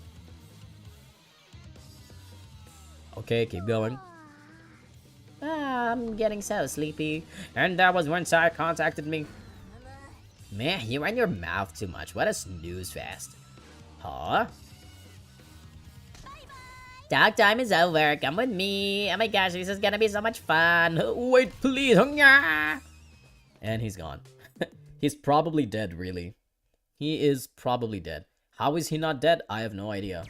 Okay, keep going. I'm getting so sleepy. And that was when Sai contacted me. Man, you run your mouth too much. What a snooze fest. Huh? Talk time is over. Come with me. Oh my gosh, this is gonna be so much fun. Wait, please. And he's gone. He's probably dead, really. He is probably dead. How is he not dead? I have no idea.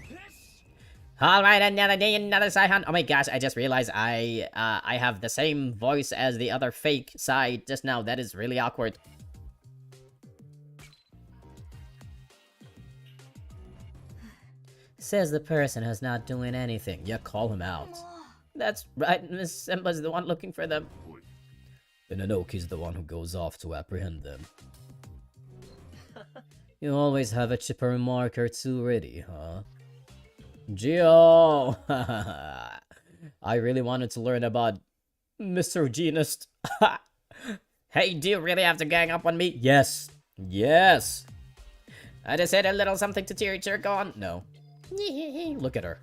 Alright, another day, another Sai hunt. Oh my gosh, I just realized I have the same voice as the other fake Sai just now. That is really awkward. Says the person who's not doing anything. Yeah, call him out. That's right, Miss Simba's the one looking for them. Inanoki's the one who goes off to apprehend them. You always have a chipper remark or two ready, huh? Geo! I really wanted to learn about Mr. Genist. Hey, do you really have to gang up on me? Yes. Yes. I just said a little something to tear jerk on. No. Look at her.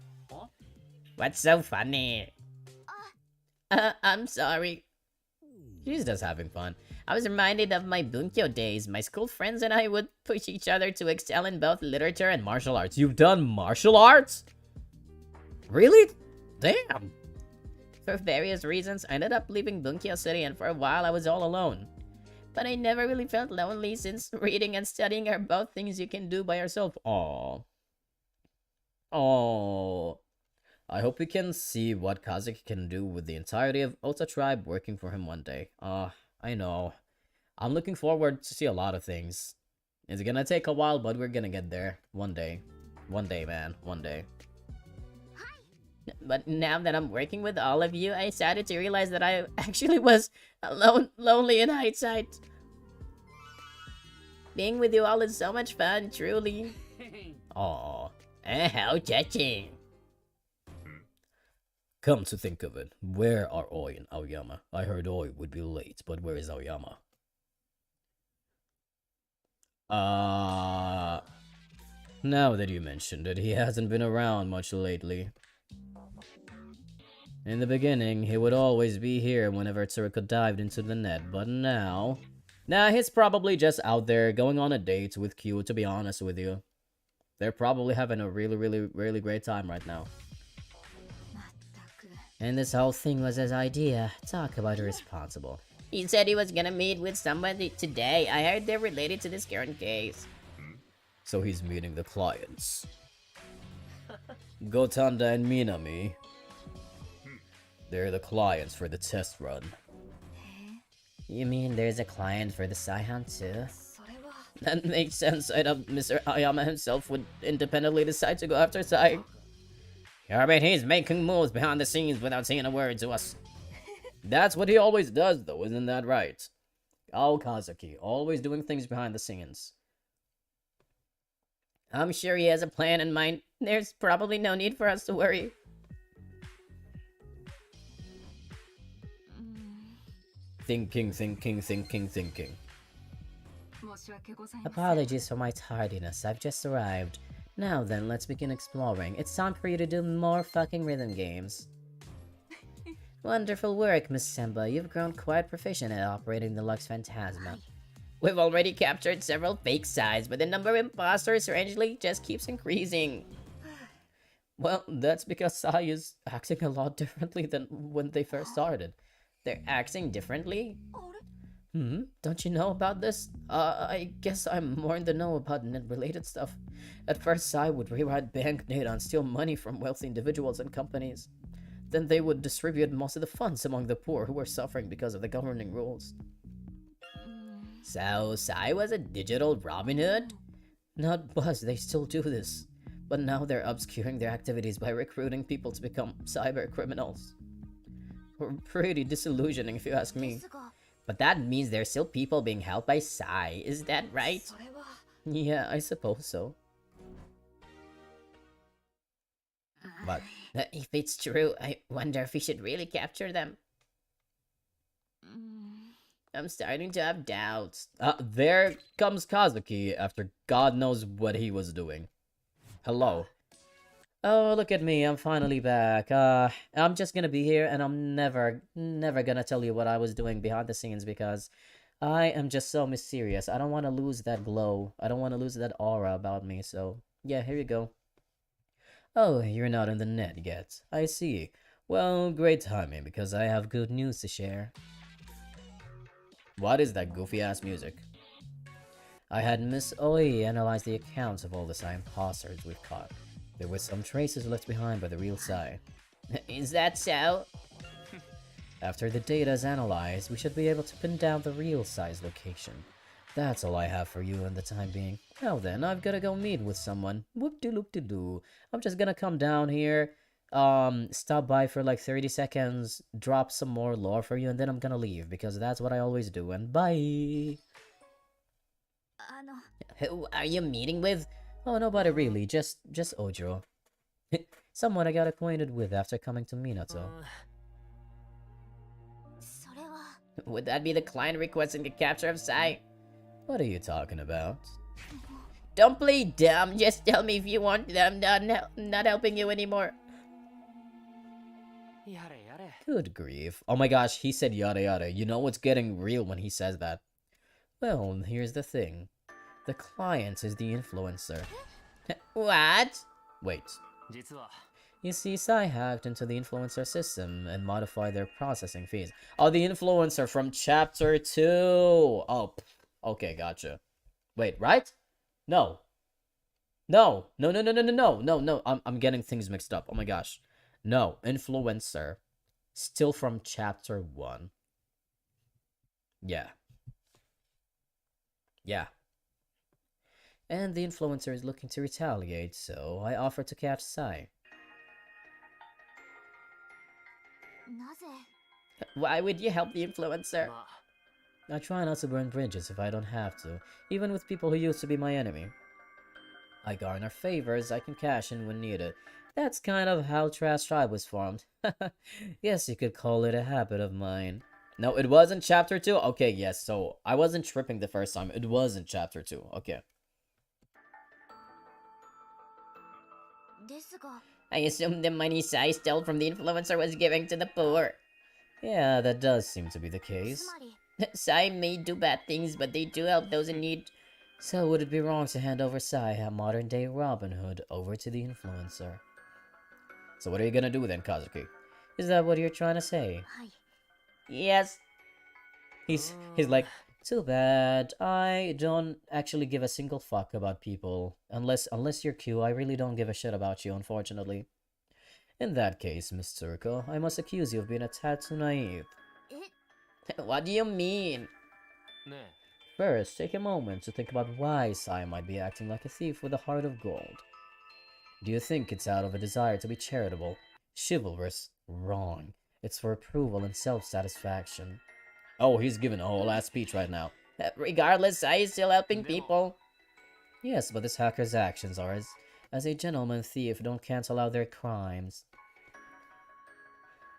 What's so funny? I'm sorry. She's just having fun. I was reminded of my Bunkyo days. My school friends and I would push each other to excel in both literature and martial arts. You've done martial arts? Really? Damn. For various reasons, I ended up leaving Bunkyo City, and for a while I was all alone. But I never really felt lonely, since reading and studying are both things you can do by yourself. Aww. Oh, I hope we can see what Kazuki can do with the entirety of Ota tribe working for him one day. I know. I'm looking forward to see a lot of things. It's gonna take a while, but we're gonna get there. One day. One day, man. One day. But now that I'm working with all of you, I started to realize that I actually was alone, lonely in hindsight. Being with you all is so much fun, truly. Aww. How touching. Come to think of it, where are Oi and Aoyama? I heard Oi would be late, but where is Aoyama? Now that you mentioned it, he hasn't been around much lately. In the beginning, he would always be here whenever Tsuruka dived into the net, but now... Nah, he's probably just out there going on a date with Q, to be honest with you. They're probably having a really great time right now. And this whole thing was his idea. Talk about irresponsible. He said he was gonna meet with somebody today. I heard they're related to this current case. So he's meeting the clients. Gotanda and Minami. They're the clients for the test run. You mean there's a client for the Saihan too? それは That makes sense. I doubt Mr. Ayama himself would independently decide to go after Sai. Yeah, I mean, he's making moves behind the scenes without saying a word to us. That's what he always does, though, isn't that right? Oh, Kazuki, always doing things behind the scenes. I'm sure he has a plan in mind. There's probably no need for us to worry. Thinking. 申し訳ございません Apologies for my tardiness. I've just arrived. Now then, let's begin exploring. It's time for you to do more fucking rhythm games. Wonderful work, Miss Semba. You've grown quite proficient at operating the Lux Phantasma. We've already captured several fake sides, but the number of imposters strangely just keeps increasing. Well, that's because Sai is acting a lot differently than when they first started. They're acting differently? あれ Don't you know about this? I guess I'm more in the know about net-related stuff. At first, Sai would rewrite bank data and steal money from wealthy individuals and companies. Then they would distribute most of the funds among the poor who were suffering because of the governing rules. So, Sai was a digital Robin Hood? Not Buzz, they still do this. But now they're obscuring their activities by recruiting people to become cyber criminals. Pretty disillusioning if you ask me. ですが But that means there's still people being helped by Sai, is that right? それは Yeah, I suppose so. But If it's true, I wonder if we should really capture them. I'm starting to have doubts. there comes Kazuki after God knows what he was doing. Hello. Oh, look at me, I'm finally back. I'm just gonna be here and I'm never gonna tell you what I was doing behind the scenes because I am just so mysterious. I don't want to lose that glow. I don't want to lose that aura about me, so yeah, here you go. Oh, you're not in the net yet. I see. Well, great timing because I have good news to share. What is that goofy-ass music? I had Miss Oi analyze the accounts of all the Sai imposters we've caught. There were some traces left behind by the real Sai. Is that so? After the data is analyzed, we should be able to pin down the real Sai's location. That's all I have for you in the time being. Now then, I've gotta go meet with someone. Whoop-de-loop-de-doo. I'm just gonna come down here, stop by for like 30 seconds, drop some more lore for you, and then I'm gonna leave, because that's what I always do, and bye! あの Who are you meeting with? Oh, nobody really, just Ojiro. Someone I got acquainted with after coming to Minato. それは Would that be the client requesting the capture of Sai? What are you talking about? Don't play dumb, just tell me if you want them. Not helping you anymore. やれやれ Good grief. Oh my gosh, he said yada yada. You know it's getting real when he says that. Well, here's the thing. The client is the influencer. What? Wait. 実は You see, Sai hacked into the influencer system and modified their processing fees. Oh, the influencer from chapter 2! Oh, okay, gotcha. Wait, right? No. No, I'm getting things mixed up. Oh my gosh. No, influencer. Still from chapter 1. Yeah. Yeah. And the influencer is looking to retaliate, so I offered to catch Sai. なぜ Why would you help the influencer? まあ I try not to burn bridges if I don't have to, even with people who used to be my enemy. I garner favors I can cash in when needed. That's kind of how Trash Tribe was formed. Yes, you could call it a habit of mine. No, it wasn't chapter 2? Okay, yes, so I wasn't tripping the first time. It wasn't chapter 2. Okay. ですが I assume the money Sai stole from the influencer was giving to the poor. Yeah, that does seem to be the つ case. まり Sai may do bad things, but they do help those in need. So would it be wrong to hand over Sai, a modern-day Robin Hood, over to the influencer? So what are you gonna do then, Kazuki? Is that what you're trying to say? はい Yes. He's like, too bad. I don't actually give a single fuck about people. Unless you're Q, I really don't give a shit about you, unfortunately. In that case, Miss Tsuruko, I must accuse you of being a tad too naive. え What do you mean? First, take a moment to think about why Sai might be acting like a thief with a heart of gold. Do you think it's out of a desire to be charitable, chivalrous? Wrong. It's for approval and self-satisfaction. Oh, he's giving a whole ass speech right now. Regardless, Sai is still helping people. Yes, but this hacker's actions are as a gentleman thief don't cancel out their crimes.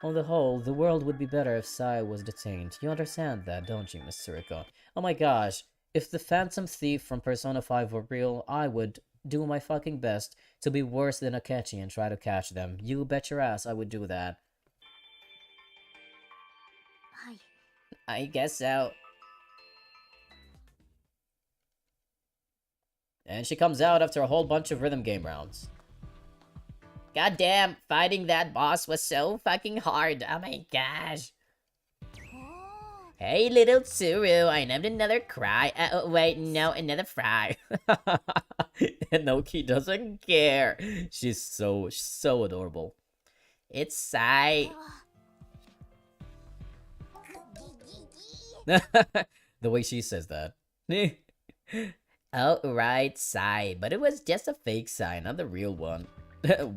On the whole, the world would be better if Sai was detained. You understand that, don't you, Miss Tsuruko? Oh my gosh, if the Phantom Thief from Persona 5 were real, I would do my fucking best to be worse than Akechi and try to catch them. You bet your ass I would do that. はい I guess so. And she comes out after a whole bunch of rhythm game rounds. Goddamn, fighting that boss was so fucking hard. Oh my gosh. おー Hey, little Tsuru, I named another cry. Wait, no, another fry. Enoki doesn't care. She's so adorable. It's Sai. では The way she says that. Oh, right, Sai. But it was just a fake Sai, not the real one.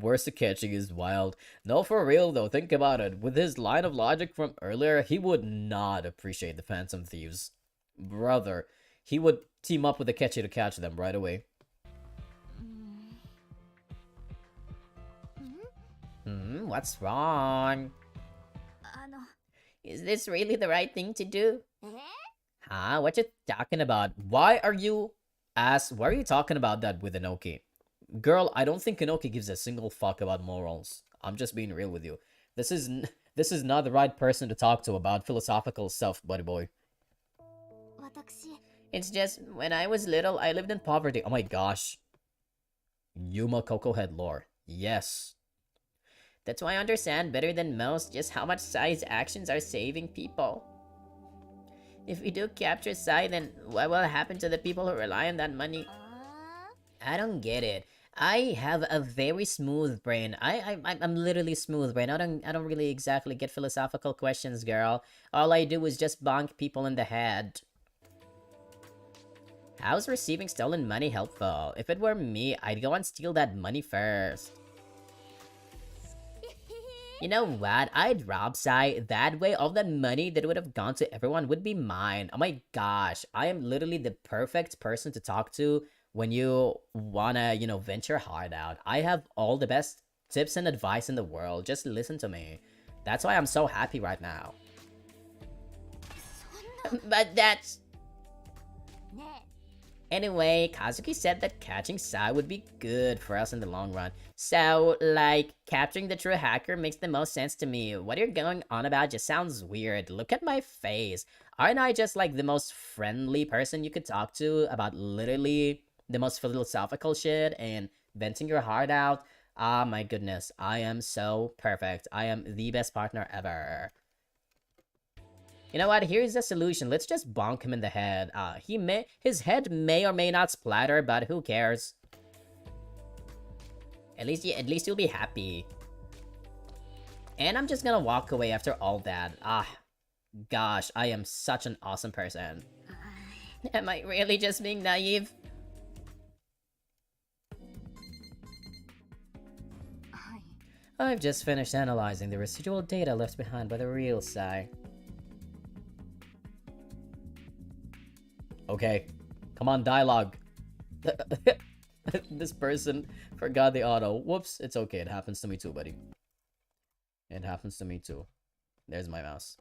Worst catching is wild. No, for real though, think about it. With his line of logic from earlier, he would not appreciate the Phantom Thieves. Brother, he would team up with Akechi to catch them right away. うーん What's wrong? あの Is this really the right thing to do? え Huh? What you talking about? Why are you talking about that with Enoki? Girl, I don't think Enoki gives a single fuck about morals. I'm just being real with you. This is not the right person to talk to about philosophical stuff, buddy boy. 私 It's just, when I was little, I lived in poverty. Oh my gosh. Yuma Coco Head lore. Yes. That's why I understand better than most just how much Sai's actions are saving people. If we do capture Sai, then what will happen to the people who rely on that money? あ I don't get it. I have a very smooth brain. I'm literally smooth brain. I don't really exactly get philosophical questions, girl. All I do is just bonk people in the head. How's receiving stolen money helpful? If it were me, I'd go and steal that money first. You know what? I'd rob Sai. That way, all that money that would have gone to everyone would be mine. Oh my gosh. I am literally the perfect person to talk to when you wanna, vent your heart out. I have all the best tips and advice in the world. Just listen to me. That's why I'm so happy right now. そんな But that's... ね Anyway, Kazuki said that catching Sai would be good for us in the long run. So, like, capturing the true hacker makes the most sense to me. What you're going on about just sounds weird. Look at my face. Aren't I just like the most friendly person you could talk to about literally the most philosophical shit and venting your heart out? Ah, my goodness. I am so perfect. I am the best partner ever. You know what? Here's the solution. Let's just bonk him in the head. His head may or may not splatter, but who cares? At least you'll be happy. And I'm just gonna walk away after all that. Ah, gosh, I am such an awesome person. Am I really just being naive? はい I've just finished analyzing the residual data left behind by the real Sai. Okay, come on, dialogue. This person forgot the auto. Whoops, it's okay. It happens to me too, buddy. It happens to me too. There's my mouse.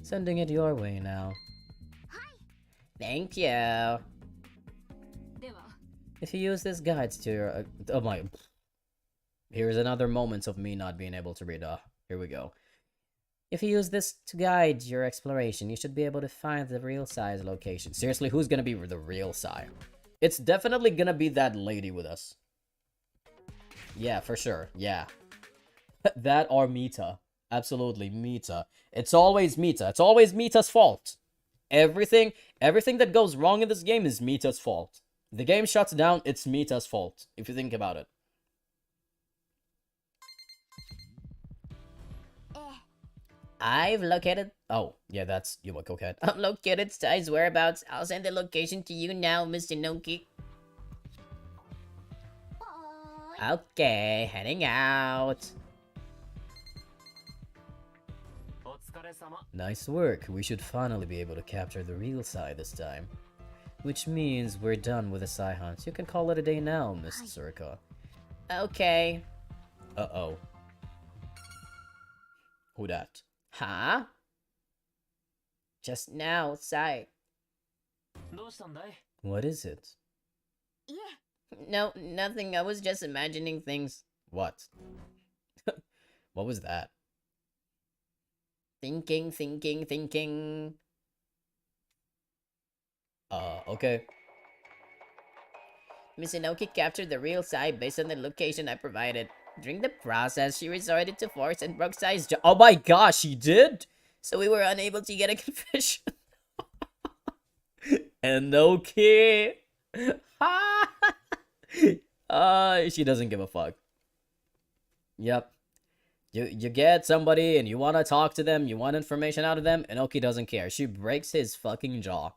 Sending it your way now. Thank you. では If you use this guides to your... oh my... Here's another moment of me not being able to read. Here we go. If you use this to guide your exploration, you should be able to find the real Sai's location. Seriously, who's gonna be the real Sai? It's definitely gonna be that lady with us. Yeah, for sure. Yeah. That or Mita. Absolutely, Mita. It's always Mita. It's always Mita's fault. Everything that goes wrong in this game is Mita's fault. The game shuts down, it's Mita's fault, if you think about it. I've located. Oh, yeah, that's Yuma. Okay. I've located Sai's whereabouts. I'll send the location to you now, Mr. Noki. Okay, heading out. Nice work. We should finally be able to capture the real Sai this time. Which means we're done with the Sai hunt. You can call it a day now, Miss Surika. Okay. Uh-oh. Who that? Huh? Just now, Sai. What is it? No, nothing. I was just imagining things. What? What was that? Thinking. Okay. Miss Inoki captured the real Sai based on the location I provided. During the process, she resorted to force and broke Sai's jaw. Oh my gosh, she did? So we were unable to get a confession. Inoki! She doesn't give a fuck. Yep. You get somebody and you want to talk to them, you want information out of them, Inoki doesn't care. She breaks his fucking jaw.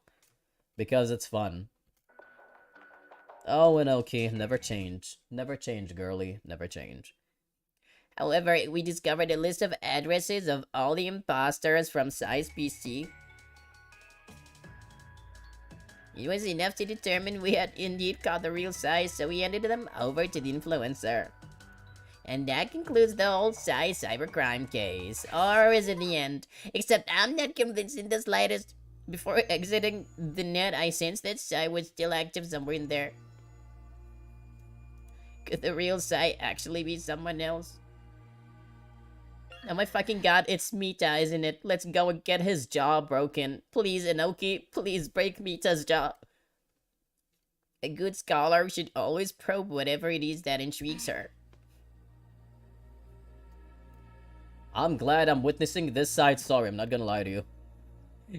Because it's fun. Oh, Inoki, never change. Never change, girly. Never change. However, we discovered a list of addresses of all the imposters from Sai's PC. It was enough to determine we had indeed caught the real Sai, so we handed them over to the influencer. And that concludes the whole Sai cybercrime case. Or is it the end? Except I'm not convinced in the slightest. Before exiting the net, I sensed that Sai was still active somewhere in there. Could the real Sai actually be someone else? Oh my fucking god, it's Mita, isn't it? Let's go and get his jaw broken. Please, Inoki, please break Mita's jaw. A good scholar should always probe whatever it is that intrigues her. I'm glad I'm witnessing this side story, I'm not gonna lie to you.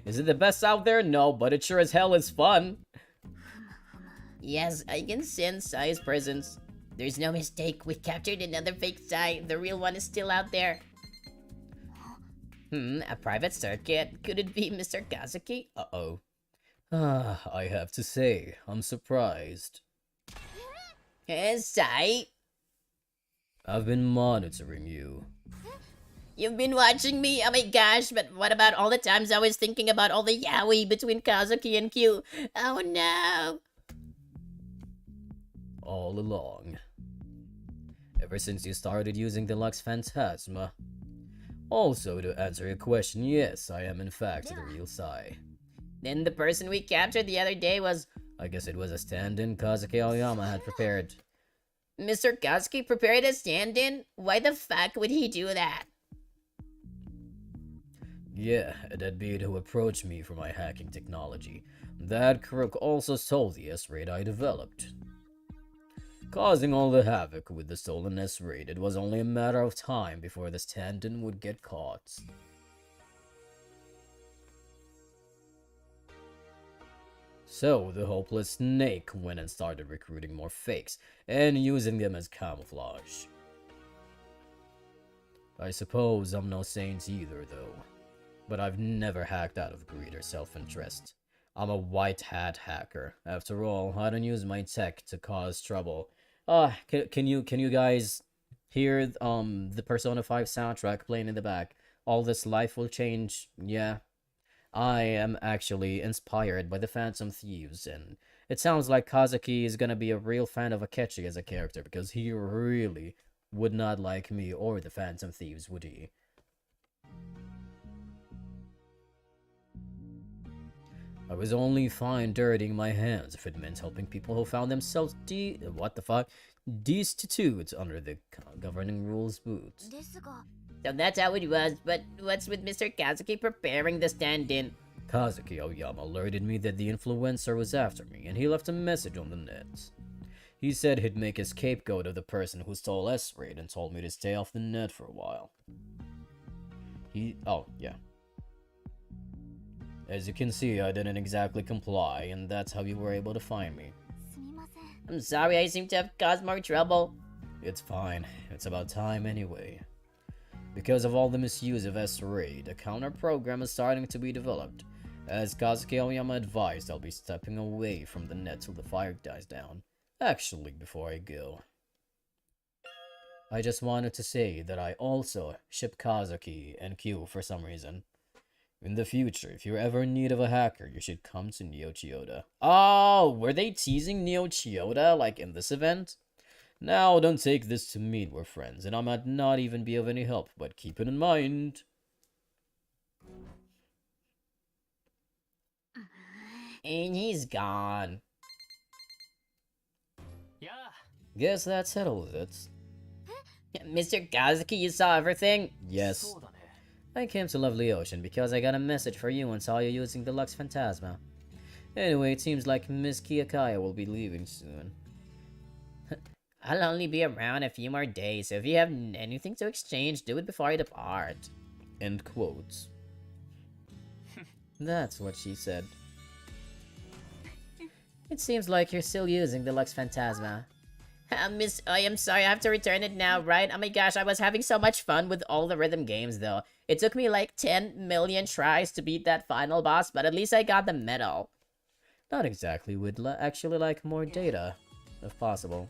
Is it the best out there? No, but it sure as hell is fun. Yes, I can sense Sai's presence. There's no mistake, we captured another fake Sai. The real one is still out there. A private circuit? Could it be Mr. Kazuki? Uh-oh. I have to say, I'm surprised. Sai? I've been monitoring you. You've been watching me? Oh my gosh, but what about all the times I was thinking about all the yaoi between Kazuki and Q? Oh no! All along. Ever since you started using the Lux Phantasma. Also, to answer your question, yes, I am in fact the real Sai. Then the person we captured the other day was... I guess it was a stand-in Kazuki Aoyama had prepared. Mr. Kazuki prepared a stand-in? Why the fuck would he do that? Yeah, a deadbeat who approached me for my hacking technology. That crook also stole the S-Raid I developed. Causing all the havoc with the stolen S-Raid, it was only a matter of time before the stand-in would get caught. So, the hopeless snake went and started recruiting more fakes, and using them as camouflage. I suppose I'm no saint either, though. But I've never hacked out of greed or self-interest. I'm a white hat hacker. After all, I don't use my tech to cause trouble. Can you guys hear the Persona 5 soundtrack playing in the back? All this life will change. Yeah. I am actually inspired by the Phantom Thieves, and it sounds like Kazuki is gonna be a real fan of Akechi as a character, because he really would not like me or the Phantom Thieves, would he? I was only fine dirtying my hands if it meant helping people who found themselves destitute under the governing rules boots. ですが So that's how it was, but what's with Mr. Kazuki preparing the stand-in? Kazuki Aoyama alerted me that the influencer was after me, and he left a message on the net. He said he'd make a scapegoat of the person who stole S-Raid and told me to stay off the net for a while. Oh, yeah. As you can see, I didn't exactly comply, and that's how you were able to find me. すみません I'm sorry I seem to have caused more trouble. It's fine. It's about time anyway. Because of all the misuse of S-Raid, a counter-program is starting to be developed. As Kazuki Aoyama advised, I'll be stepping away from the net till the fire dies down. Actually, before I go, I just wanted to say that I also ship Kazuki and Q for some reason. In the future, if you're ever in need of a hacker, you should come to Neo Chiyoda. Oh, were they teasing Neo Chiyoda, like, in this event? Now, don't take this to mean we're friends, and I might not even be of any help, but keep it in mind. And he's gone. Yeah. Guess that settles it. Mr. Kazuki, you saw everything? Yes, そうだね。 I came to Lovely Ocean because I got a message for you and saw you using the Lux Phantasma. Anyway, it seems like Miss Kiyakaya will be leaving soon. I'll only be around a few more days, so if you have anything to exchange, do it before I depart. End quotes. That's what she said. It seems like you're still using the Lux Phantasma. Miss, I am sorry, I have to return it now, right? Oh my gosh, I was having so much fun with all the rhythm games, though. It took me like 10 million tries to beat that final boss, but at least I got the medal. Not exactly. We'd actually like more data, if possible.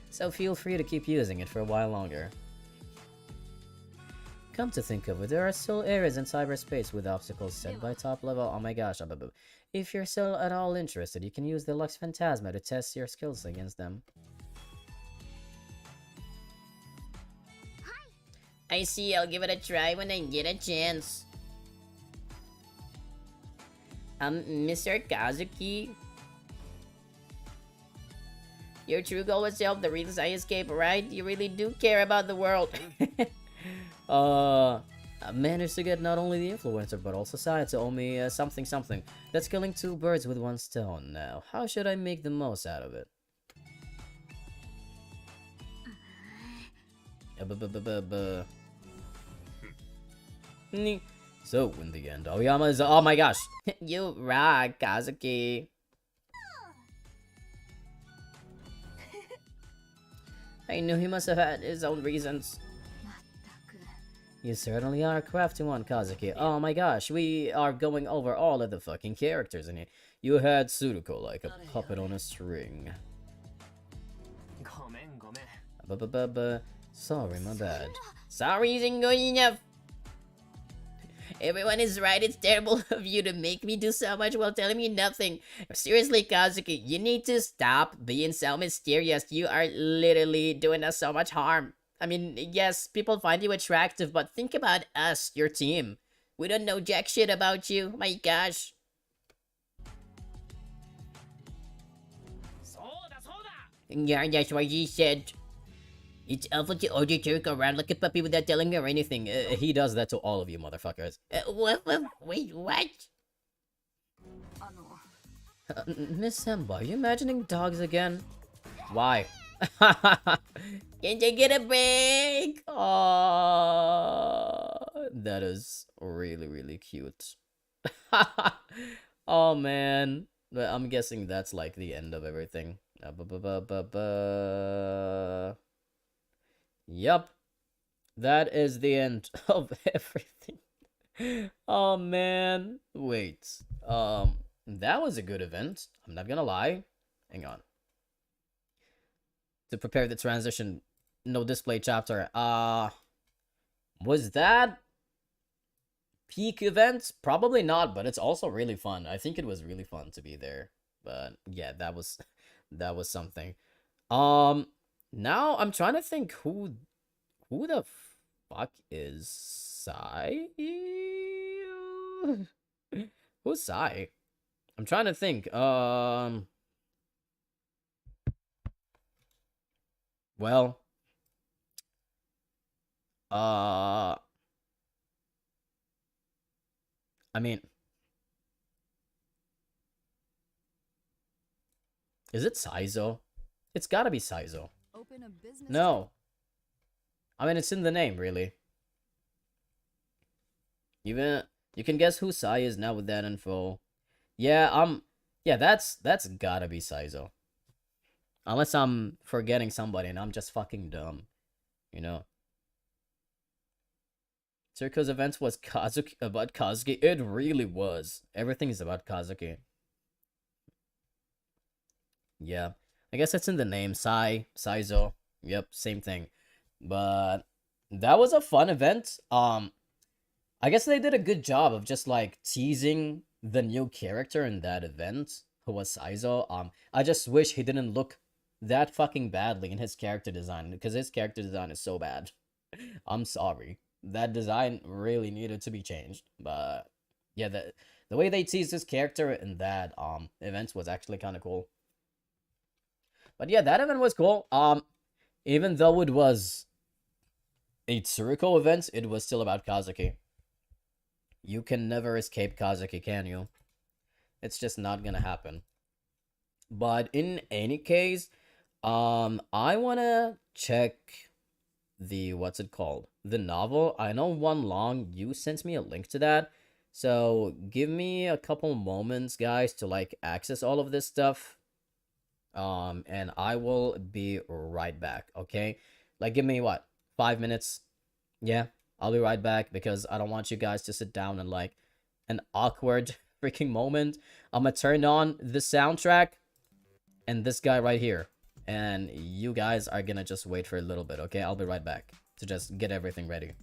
So feel free to keep using it for a while longer. Come to think of it, there are still areas in cyberspace with obstacles set by top level. Oh my gosh, if you're still at all interested, you can use the Lux Phantasma to test your skills against them. I see, I'll give it a try when I get a chance. Mr. Kazuki? Your true goal was to help the readers I escape, right? You really do care about the world. I managed to get not only the influencer, but also Sadge to owe me something. That's killing two birds with one stone now. How should I make the most out of it? So, in the end, Aoyama is- oh my gosh! You rock, Kazuki. I knew he must have had his own reasons. まったく You certainly are a crafty one, Kazuki. Oh my gosh, we are going over all of the fucking characters in here. You had Tsuruko like a puppet on a string. ごめんごめん。 Sorry, my bad. Sorry isn't good enough. Everyone is right, it's terrible of you to make me do so much while telling me nothing. Seriously, Kazuki, you need to stop being so mysterious. You are literally doing us so much harm. I mean, yes, people find you attractive, but think about us, your team. We don't know jack shit about you. My gosh. そうだそうだ。 Yeah, that's what he said. It's awful to order Turk around like a puppy without telling her anything. He does that to all of you, motherfuckers. Wait, what? あの Miss Semba, are you imagining dogs again? Why? Can't you get a break? Oh, that is really, really cute. Oh man, but I'm guessing that's like the end of everything. Yup, that is the end of everything. Oh man, wait. That was a good event. I'm not gonna lie. Hang on. To prepare the transition, no display chapter. Was that peak event? Probably not, but it's also really fun. I think it was really fun to be there. But yeah, that was something. Now I'm trying to think who the fuck is Sai? Who's Sai? I'm trying to think. Well, I mean, is it Saizo? It's gotta be Saizo. Open a business. No. I mean, it's in the name, really. Even you can guess who Sai is now with that info. Yeah, yeah, that's gotta be Saizo. Unless I'm forgetting somebody and I'm just fucking dumb, you know. Circo's events was Kazuki about Kazuki. It really was. Everything is about Kazuki. Yeah, I guess it's in the name. Saizo. Yep, same thing. But that was a fun event. I guess they did a good job of just like teasing the new character in that event, who was Saizo. I just wish he didn't look that fucking badly in his character design, because his character design is so bad. I'm sorry. That design really needed to be changed. But yeah, the way they teased his character in that event was actually kind of cool. But yeah, that event was cool. Even though it was a Tsuruko event, it was still about Kazuki. You can never escape Kazuki, can you? It's just not gonna happen. But in any case, I wanna check the, what's it called? The novel. I know One Long, you sent me a link to that. So give me a couple moments, guys, to like access all of this stuff. And I will be right back, okay? Like, give me what, 5 minutes? Yeah, I'll be right back, because I don't want you guys to sit down and like an awkward freaking moment. I'm gonna turn on the soundtrack and this guy right here, and you guys are gonna just wait for a little bit, okay? I'll be right back to just get everything ready.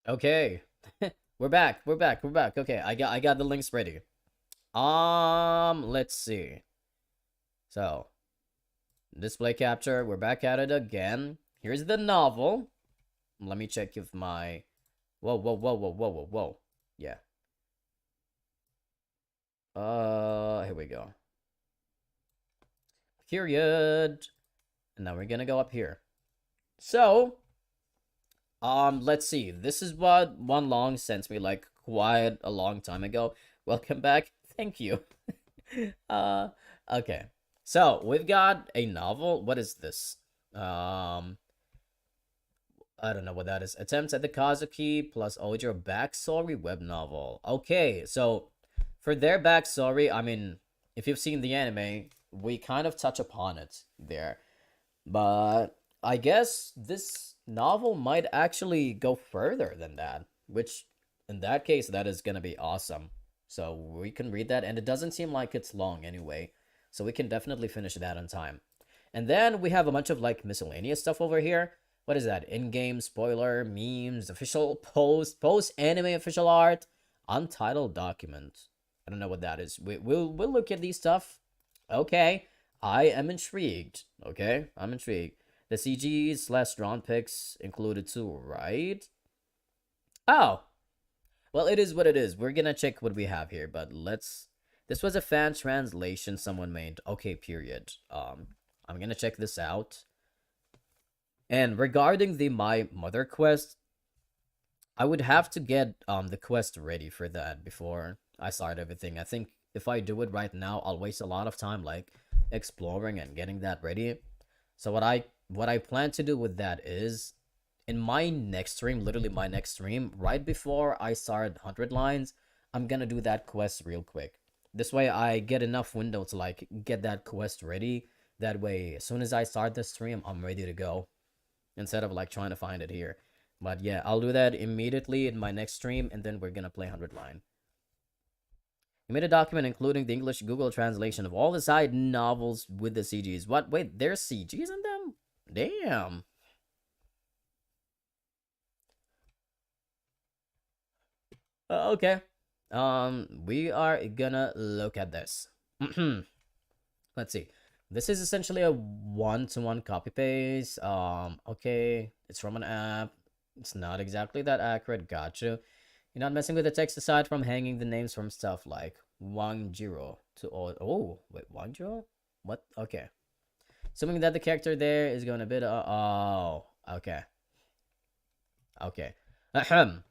Okay. We're back. We're back. We're back. Okay, I got the links ready. Let's see. So, display capture. We're back at it again. Here's the novel. Let me check if my whoa, whoa, whoa, whoa, whoa, whoa, whoa. Yeah. Here we go. Period. And now we're gonna go up here. So, let's see. This is what One Long sent me like quite a long time ago. Welcome back. Thank you. uh, okay. So we've got a novel. What is this? I don't know what that is. Attempts at the Kazuki plus Ojo backstory web novel. Okay, so for their backstory, I mean, if you've seen the anime, we kind of touch upon it there. But I guess this novel might actually go further than that, which in that case, that is gonna be awesome. So we can read that, and it doesn't seem like it's long anyway. So we can definitely finish that on time. And then we have a bunch of like miscellaneous stuff over here. What is that? In-game spoiler, memes, official post anime official art, untitled document. I don't know what that is. We'll look at these stuff. Okay, I am intrigued. Okay, I'm intrigued. The CGs slash drawn pics included too, right? Oh, well, it is what it is. We're gonna check what we have here, but let's. This was a fan translation someone made. Okay, period. I'm gonna check this out. And regarding the My Mother quest, I would have to get the quest ready for that before I start everything. I think if I do it right now, I'll waste a lot of time like exploring and getting that ready. So what I plan to do with that is in my next stream, literally my next stream, right before I start 100 lines, I'm gonna do that quest real quick. This way I get enough window to like get that quest ready. That way, as soon as I start the stream, I'm ready to go instead of like trying to find it here. But yeah, I'll do that immediately in my next stream, and then we're gonna play 100 line. You made a document including the English Google translation of all the side novels with the CGs. What? Wait, there's CGs in them? Damn. Okay. We are gonna look at this. Let's see. This is essentially a one-to-one copy paste. Okay, it's from an app. It's not exactly that accurate. Gotcha. You're not messing with the text aside from hanging the names from stuff like Wang Jiro to all. Oh, wait, Wang Jiro? What? Okay. Assuming that the character there is going a bit. Oh, okay. Okay. Ahem.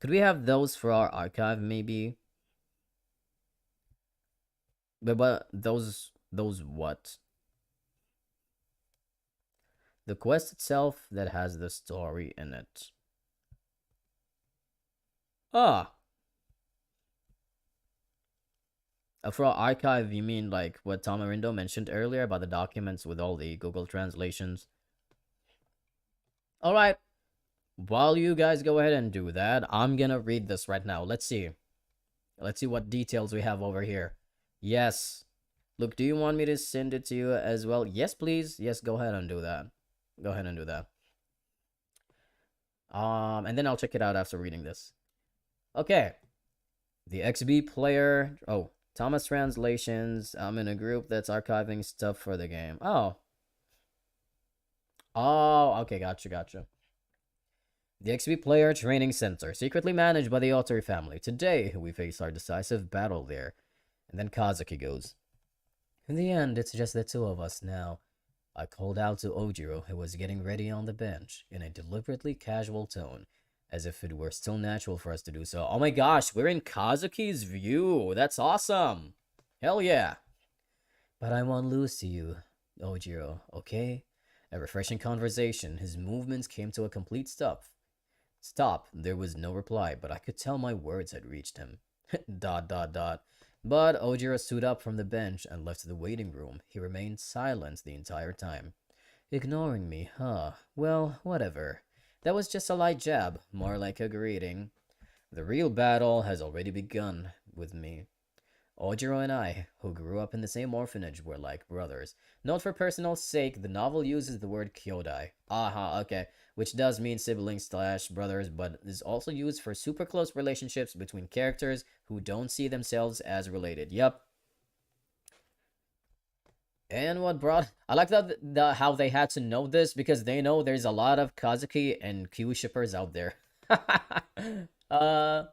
Could we have those for our archive, maybe? But those what? The quest itself that has the story in it. Ah. For our archive, you mean like what Tamarindo mentioned earlier about the documents with all the Google translations? Alright. While you guys go ahead and do that, I'm gonna read this right now. Let's see. Let's see what details we have over here. Yes. Look, do you want me to send it to you as well? Yes, please. Yes, go ahead and do that. Go ahead and do that. And then I'll check it out after reading this. Okay. The XB player. Oh, Thomas Translations. I'm in a group that's archiving stuff for the game. Oh. Oh, okay, gotcha. The XB Player Training Center, secretly managed by the Otter family. Today, we face our decisive battle there. And then Kazuki goes. In the end, it's just the two of us now. I called out to Ojiro, who was getting ready on the bench, in a deliberately casual tone, as if it were still natural for us to do so. Oh my gosh, we're in Kazuki's view. That's awesome. Hell yeah. But I won't lose to you, Ojiro, okay? A refreshing conversation. His movements came to a complete stop. There was no reply, but I could tell my words had reached him. ... But Ojiro stood up from the bench and left the waiting room. He remained silent the entire time. Ignoring me, huh? Well, whatever. That was just a light jab, more like a greeting. The real battle has already begun with me. Ojiro and I, who grew up in the same orphanage, were like brothers. Note for personal sake, the novel uses the word kyodai. Aha, okay. which does mean siblings slash brothers, but is also used for super close relationships between characters who don't see themselves as related. Yep. And what brought I like how they had to know this because they know there's a lot of Kazuki and Q shippers out there. uh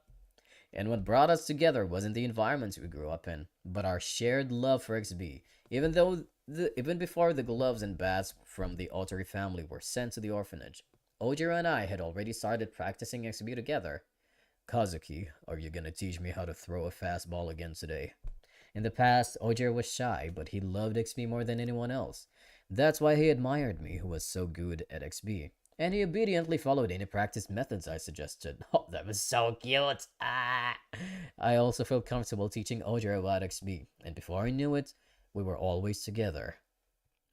and what brought us together wasn't the environments we grew up in, but our shared love for XB. Even before the gloves and bats from the Otari family were sent to the orphanage, Ojiro and I had already started practicing XB together. Kazuki, are you gonna teach me how to throw a fastball again today? In the past, Ojiro was shy, but he loved XB more than anyone else. That's why he admired me, who was so good at XB. And he obediently followed any practice methods I suggested. Oh, that was so cute! Ah! I also felt comfortable teaching Ojiro about XB, and before I knew it, we were always together.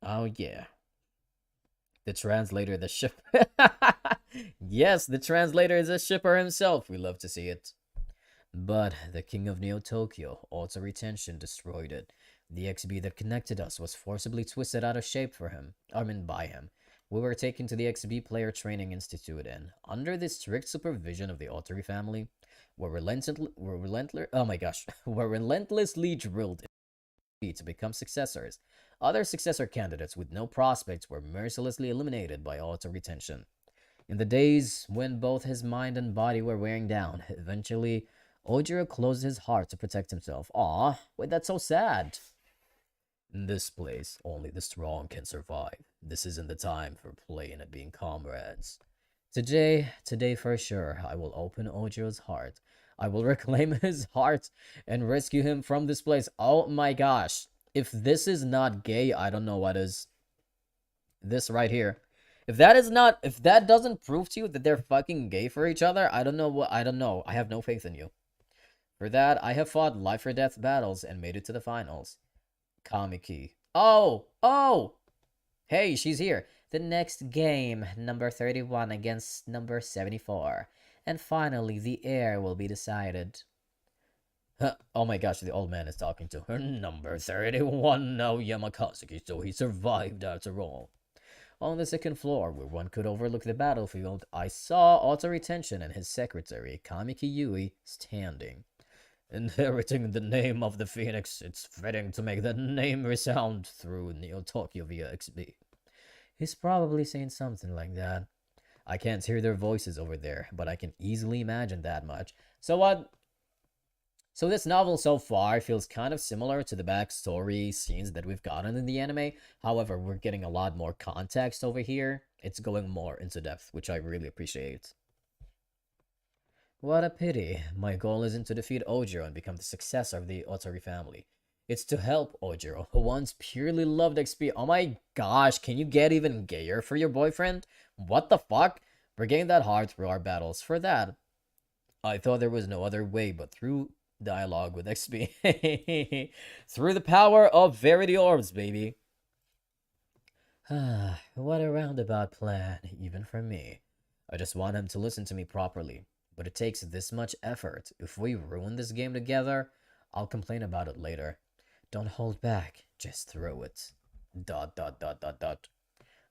Oh yeah. The translator, the shipper. Yes, the translator is a shipper himself. We love to see it. But the king of Neo Tokyo, auto retention, destroyed it. The XB that connected us was forcibly twisted out of shape by him. We were taken to the XB Player Training Institute and, under the strict supervision of the Otari family, were relentlessly drilled to become successors. Other successor candidates with no prospects were mercilessly eliminated by auto retention. In the days when both his mind and body were wearing down, eventually Ojiro closed his heart to protect himself. Aw, wait, that's so sad. In this place, only the strong can survive. This isn't the time for playing at being comrades. Today for sure, I will open Ojiro's heart. I will reclaim his heart and rescue him from this place. Oh my gosh. If this is not gay, I don't know what is. This right here. If that doesn't prove to you that they're fucking gay for each other, I don't know. I have no faith in you. For that, I have fought life or death battles and made it to the finals. Kamiki. Oh! Hey, she's here. The next game, number 31 against number 74. And finally, the heir will be decided. Oh my gosh, the old man is talking to her. Number 31, no Yamakazuki, so he survived after all. On the second floor, where one could overlook the battlefield, I saw auto retention and his secretary, Kamiki Yui, standing. Inheriting the name of the Phoenix, it's fitting to make that name resound through Neo Tokyo via XB. He's probably saying something like that. I can't hear their voices over there, but I can easily imagine that much. So this novel so far feels kind of similar to the backstory scenes that we've gotten in the anime. However, we're getting a lot more context over here. It's going more into depth, which I really appreciate. What a pity. My goal isn't to defeat Ojiro and become the successor of the Otari family. It's to help Ojiro, who once purely loved XP. Oh my gosh, can you get even gayer for your boyfriend? What the fuck? We're getting that hard through our battles. For that, I thought there was no other way but through dialogue with XP. Through the power of Verity Orbs, baby. What a roundabout plan, even for me. I just want him to listen to me properly. But it takes this much effort. If we ruin this game together, I'll complain about it later. Don't hold back, just throw it. ...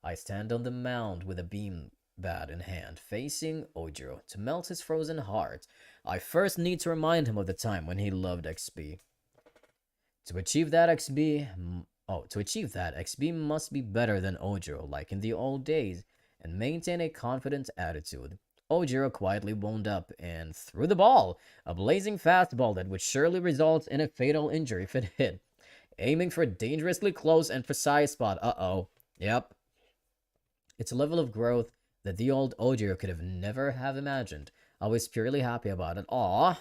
I stand on the mound with a beam bat in hand, facing Ojiro. To melt his frozen heart, I first need to remind him of the time when he loved XP. To achieve that, XB must be better than Ojiro, like in the old days, and maintain a confident attitude. Ojiro quietly wound up and threw the ball, a blazing fastball that would surely result in a fatal injury if it hit, aiming for a dangerously close and precise spot. Yep. It's a level of growth that the old Ojiro could have never have imagined. I was purely happy about it. Aww.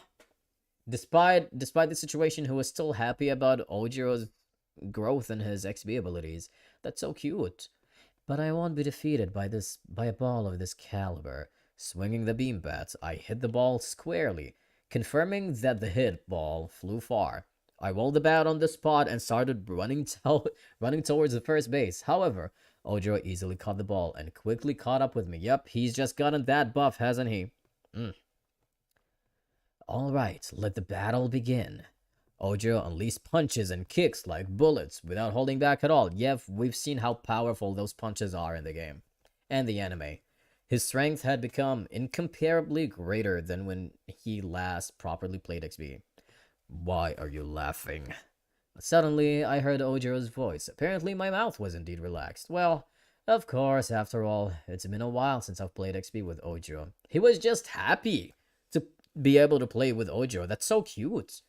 Despite the situation, he was still happy about Ojiro's growth and his XB abilities. That's so cute. But I won't be defeated by a ball of this caliber. Swinging the beam bat, I hit the ball squarely, confirming that the hit ball flew far. I rolled the bat on the spot and started running towards the first base. However, Ojiro easily caught the ball and quickly caught up with me. Yep, he's just gotten that buff, hasn't he? Alright, let the battle begin. Ojiro unleashed punches and kicks like bullets without holding back at all. Yep, we've seen how powerful those punches are in the game and the anime. His strength had become incomparably greater than when he last properly played XB. Why are you laughing? Suddenly, I heard Ojiro's voice. Apparently, my mouth was indeed relaxed. Well, of course, after all, it's been a while since I've played XP with Ojiro. He was just happy to be able to play with Ojiro. That's so cute.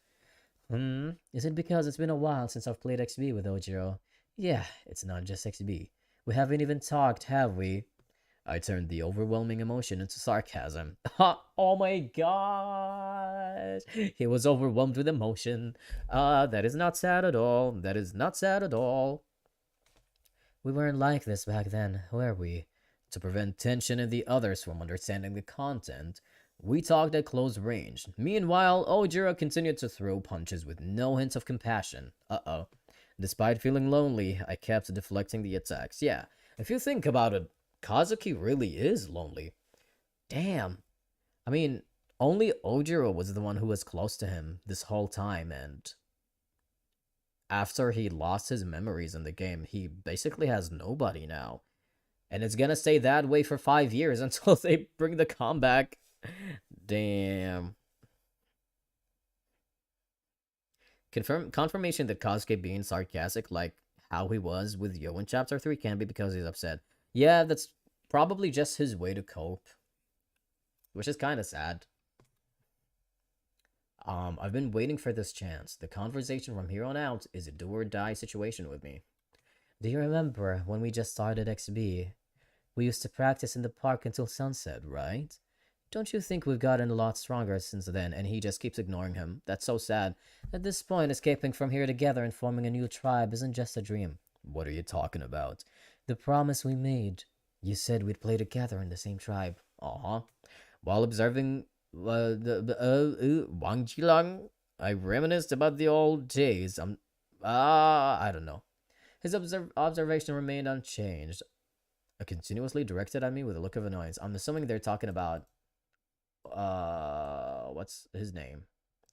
Is it because it's been a while since I've played XB with Ojiro? Yeah, it's not just XB. We haven't even talked, have we? I turned the overwhelming emotion into sarcasm. Oh my gosh! He was overwhelmed with emotion. That is not sad at all. That is not sad at all. We weren't like this back then, were we? To prevent tension in the others from understanding the content, we talked at close range. Meanwhile, Ojiro continued to throw punches with no hint of compassion. Uh-oh. Despite feeling lonely, I kept deflecting the attacks. Yeah, if you think about it, Kazuki really is lonely. Damn. I mean, only Ojiro was the one who was close to him this whole time, and after he lost his memories in the game, he basically has nobody now. And it's gonna stay that way for 5 years until they bring the comeback. Damn. Confirmation that Kazuki being sarcastic like how he was with Yo in Chapter 3 can be because he's upset. Yeah, that's probably just his way to cope. Which is kind of sad. I've been waiting for this chance. The conversation from here on out is a do or die situation with me. Do you remember when we just started XB? We used to practice in the park until sunset, right? Don't you think we've gotten a lot stronger since then, and he just keeps ignoring him? That's so sad. At this point, escaping from here together and forming a new tribe isn't just a dream. What are you talking about? The promise we made. You said we'd play together in the same tribe. Uh-huh. While observing Wang Jilang, I reminisced about the old days. I don't know. His observation remained unchanged, continuously directed at me with a look of annoyance. I'm assuming they're talking about what's his name?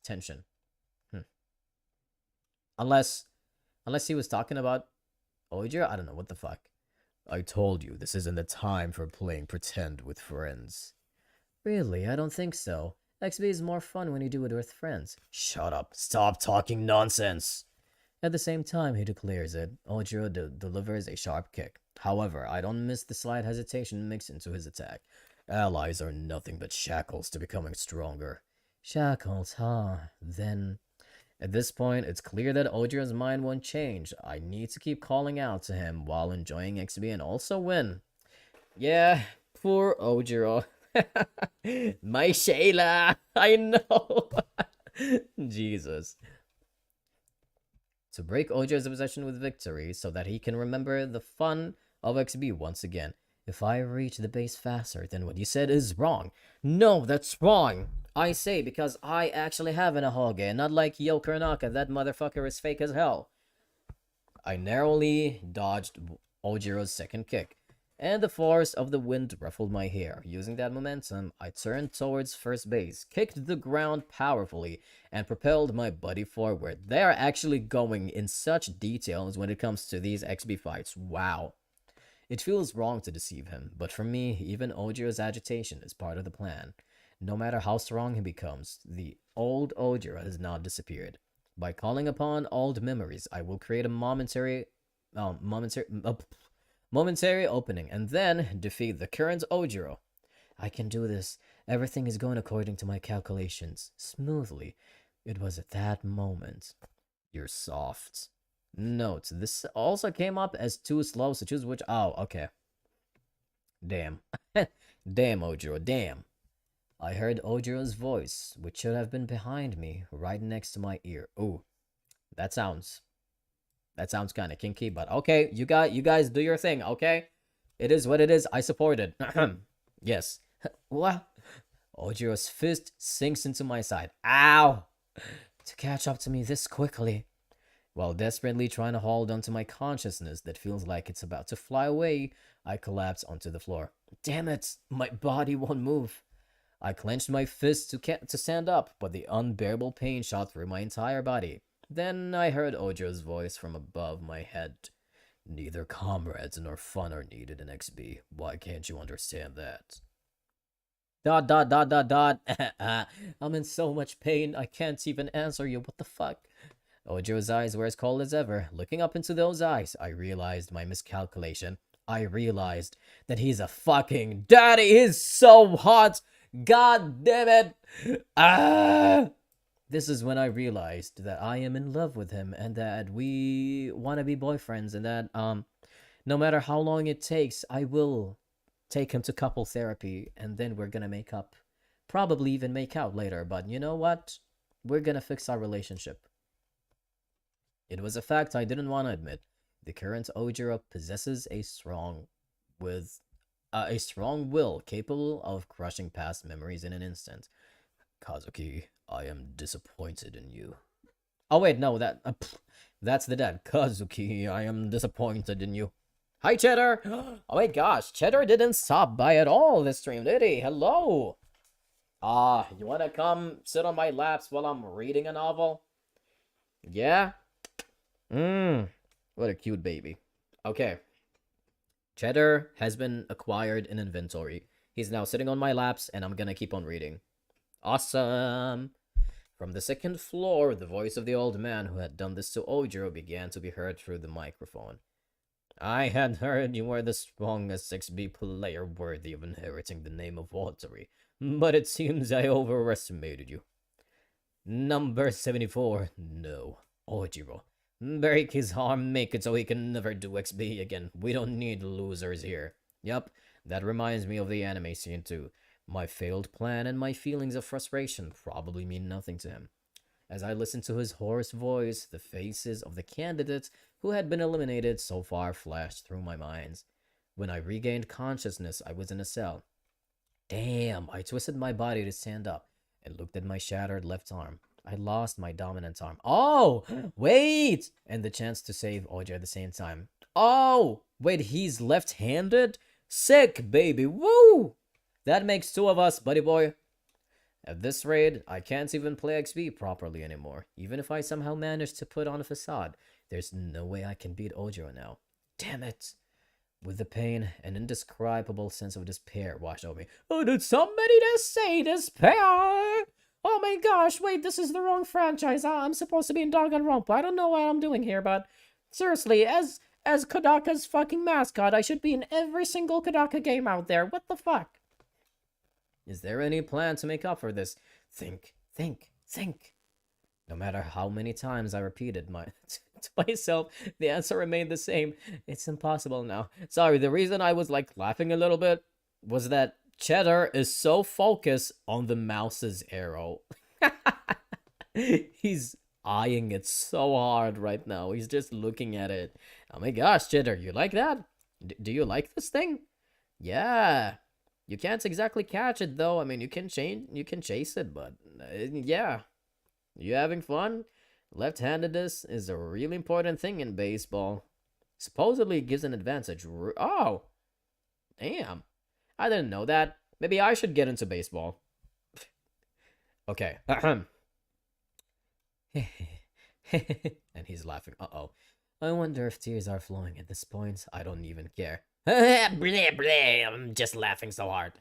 Tension. Unless he was talking about Ojiro, I don't know what the fuck. I told you this isn't the time for playing pretend with friends. Really, I don't think so. XB is more fun when you do it with friends. Shut up. Stop talking nonsense. At the same time he declares it, Ojiro delivers a sharp kick. However, I don't miss the slight hesitation mixed into his attack. Allies are nothing but shackles to becoming stronger. Shackles, huh? Then, at this point, it's clear that Ojiro's mind won't change. I need to keep calling out to him while enjoying XB and also win. Yeah, poor Ojiro. My Shayla, I know. Jesus. To break Ojiro's obsession with victory so that he can remember the fun of XB once again. If I reach the base faster, then what you said is wrong. No, that's wrong. I say because I actually have an Ahoge, not like Yo Kuronaka, that motherfucker is fake as hell. I narrowly dodged Ojiro's second kick, and the force of the wind ruffled my hair. Using that momentum, I turned towards first base, kicked the ground powerfully, and propelled my buddy forward. They are actually going in such details when it comes to these XB fights. Wow. It feels wrong to deceive him, but for me, even Ojiro's agitation is part of the plan. No matter how strong he becomes, the old Ojiro has not disappeared. By calling upon old memories, I will create a momentary opening and then defeat the current Ojiro. I can do this. Everything is going according to my calculations, smoothly. It was at that moment. You're soft. Note, this also came up as too slow, so choose which. Oh, okay. Damn. Damn, Ojiro, damn. I heard Ojiro's voice, which should have been behind me, right next to my ear. Ooh, that sounds kind of kinky, but okay, you guys do your thing, okay? It is what it is. I support it. Yes. What? Ojiro's fist sinks into my side. Ow! To catch up to me this quickly. While desperately trying to hold onto my consciousness that feels like it's about to fly away, I collapse onto the floor. Damn it! My body won't move. I clenched my fist to stand up, but the unbearable pain shot through my entire body. Then I heard Ojiro's voice from above my head. Neither comrades nor fun are needed in XB. Why can't you understand that? Dot dot dot dot dot. I'm in so much pain, I can't even answer you. What the fuck? Ojo's eyes were as cold as ever. Looking up into those eyes, I realized my miscalculation. I realized that he's a fucking daddy. He's so hot. God damn it. Ah! This is when I realized that I am in love with him and that we want to be boyfriends and that no matter how long it takes, I will take him to couple therapy and then we're gonna make up. Probably even make out later, but you know what? We're gonna fix our relationship. It was a fact I didn't want to admit. The current Ojiro possesses a strong will capable of crushing past memories in an instant. Kazuki, I am disappointed in you. Oh wait, no, that's the dad. Kazuki, I am disappointed in you. Hi, Cheddar. Oh my gosh, Cheddar didn't stop by at all this stream, did he? Hello. You wanna come sit on my laps while I'm reading a novel? Yeah? What a cute baby. Okay. Cheddar has been acquired in inventory. He's now sitting on my laps, and I'm gonna keep on reading. Awesome! From the second floor, the voice of the old man who had done this to Ojiro began to be heard through the microphone. I had heard you were the strongest 6B player worthy of inheriting the name of Watery, but it seems I overestimated you. Number 74. No, Ojiro. Break his arm, make it so he can never do XB again. We don't need losers here. Yup, that reminds me of the anime scene too. My failed plan and my feelings of frustration probably mean nothing to him. As I listened to his hoarse voice, the faces of the candidates who had been eliminated so far flashed through my mind. When I regained consciousness, I was in a cell. Damn, I twisted my body to stand up and looked at my shattered left arm. I lost my dominant arm. Oh, wait! And the chance to save Ojo at the same time. Oh, wait, he's left-handed? Sick, baby, woo! That makes two of us, buddy boy. At this rate, I can't even play XP properly anymore. Even if I somehow manage to put on a facade, there's no way I can beat Ojo now. Damn it. With the pain, an indescribable sense of despair washed over me. Oh, did somebody just say despair? Oh my gosh, wait, this is the wrong franchise. I'm supposed to be in Danganronpa. I don't know what I'm doing here, but seriously, as Kodaka's fucking mascot, I should be in every single Kodaka game out there. What the fuck? Is there any plan to make up for this? Think. No matter how many times I repeated to myself, the answer remained the same. It's impossible now. Sorry, the reason I was laughing a little bit was that Cheddar is so focused on the mouse's arrow. He's eyeing it so hard right now. He's just looking at it. Oh my gosh, Cheddar, you like that? Do you like this thing? Yeah. You can't exactly catch it though. I mean, you can chase it, but yeah. You having fun? Left-handedness is a really important thing in baseball. Supposedly it gives an advantage. Oh. Damn. I didn't know that. Maybe I should get into baseball. Okay. And he's laughing. Uh-oh. I wonder if tears are flowing at this point. I don't even care. Bleh, bleh. I'm just laughing so hard.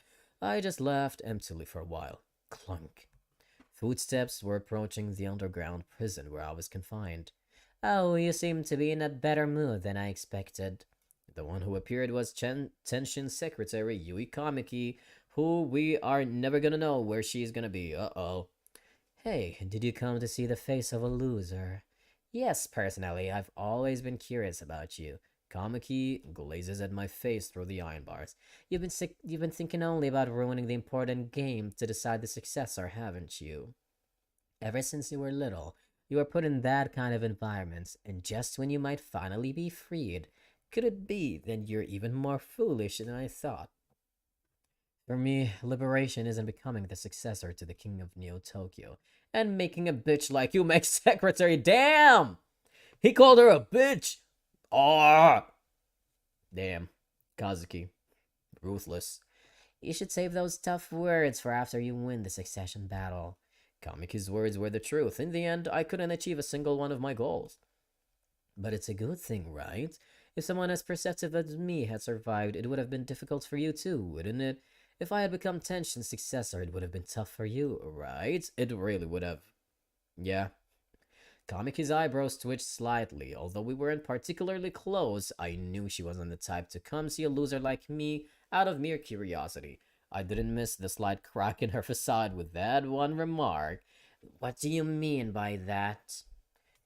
I just laughed emptily for a while. Clunk. Footsteps were approaching the underground prison where I was confined. Oh, you seem to be in a better mood than I expected. The one who appeared was Tenshin's secretary, Yui Kamiki, who we are never gonna know where she's gonna be. Uh-oh. Hey, did you come to see the face of a loser? Yes, personally, I've always been curious about you. Kamiki glazes at my face through the iron bars. You've been thinking only about ruining the important game to decide the successor, haven't you? Ever since you were little, you were put in that kind of environment, and just when you might finally be freed, could it be that you're even more foolish than I thought? For me, liberation isn't becoming the successor to the king of Neo-Tokyo, and making a bitch like you my secretary. Damn! He called her a bitch! Oh! Damn. Kazuki. Ruthless. You should save those tough words for after you win the succession battle. Kamiki's words were the truth. In the end, I couldn't achieve a single one of my goals. But it's a good thing, right? If someone as perceptive as me had survived, it would have been difficult for you too, wouldn't it? If I had become Tenshin's successor, it would have been tough for you, right? It really would have. Yeah. Kamiki's eyebrows twitched slightly. Although we weren't particularly close, I knew she wasn't the type to come see a loser like me out of mere curiosity. I didn't miss the slight crack in her facade with that one remark. What do you mean by that?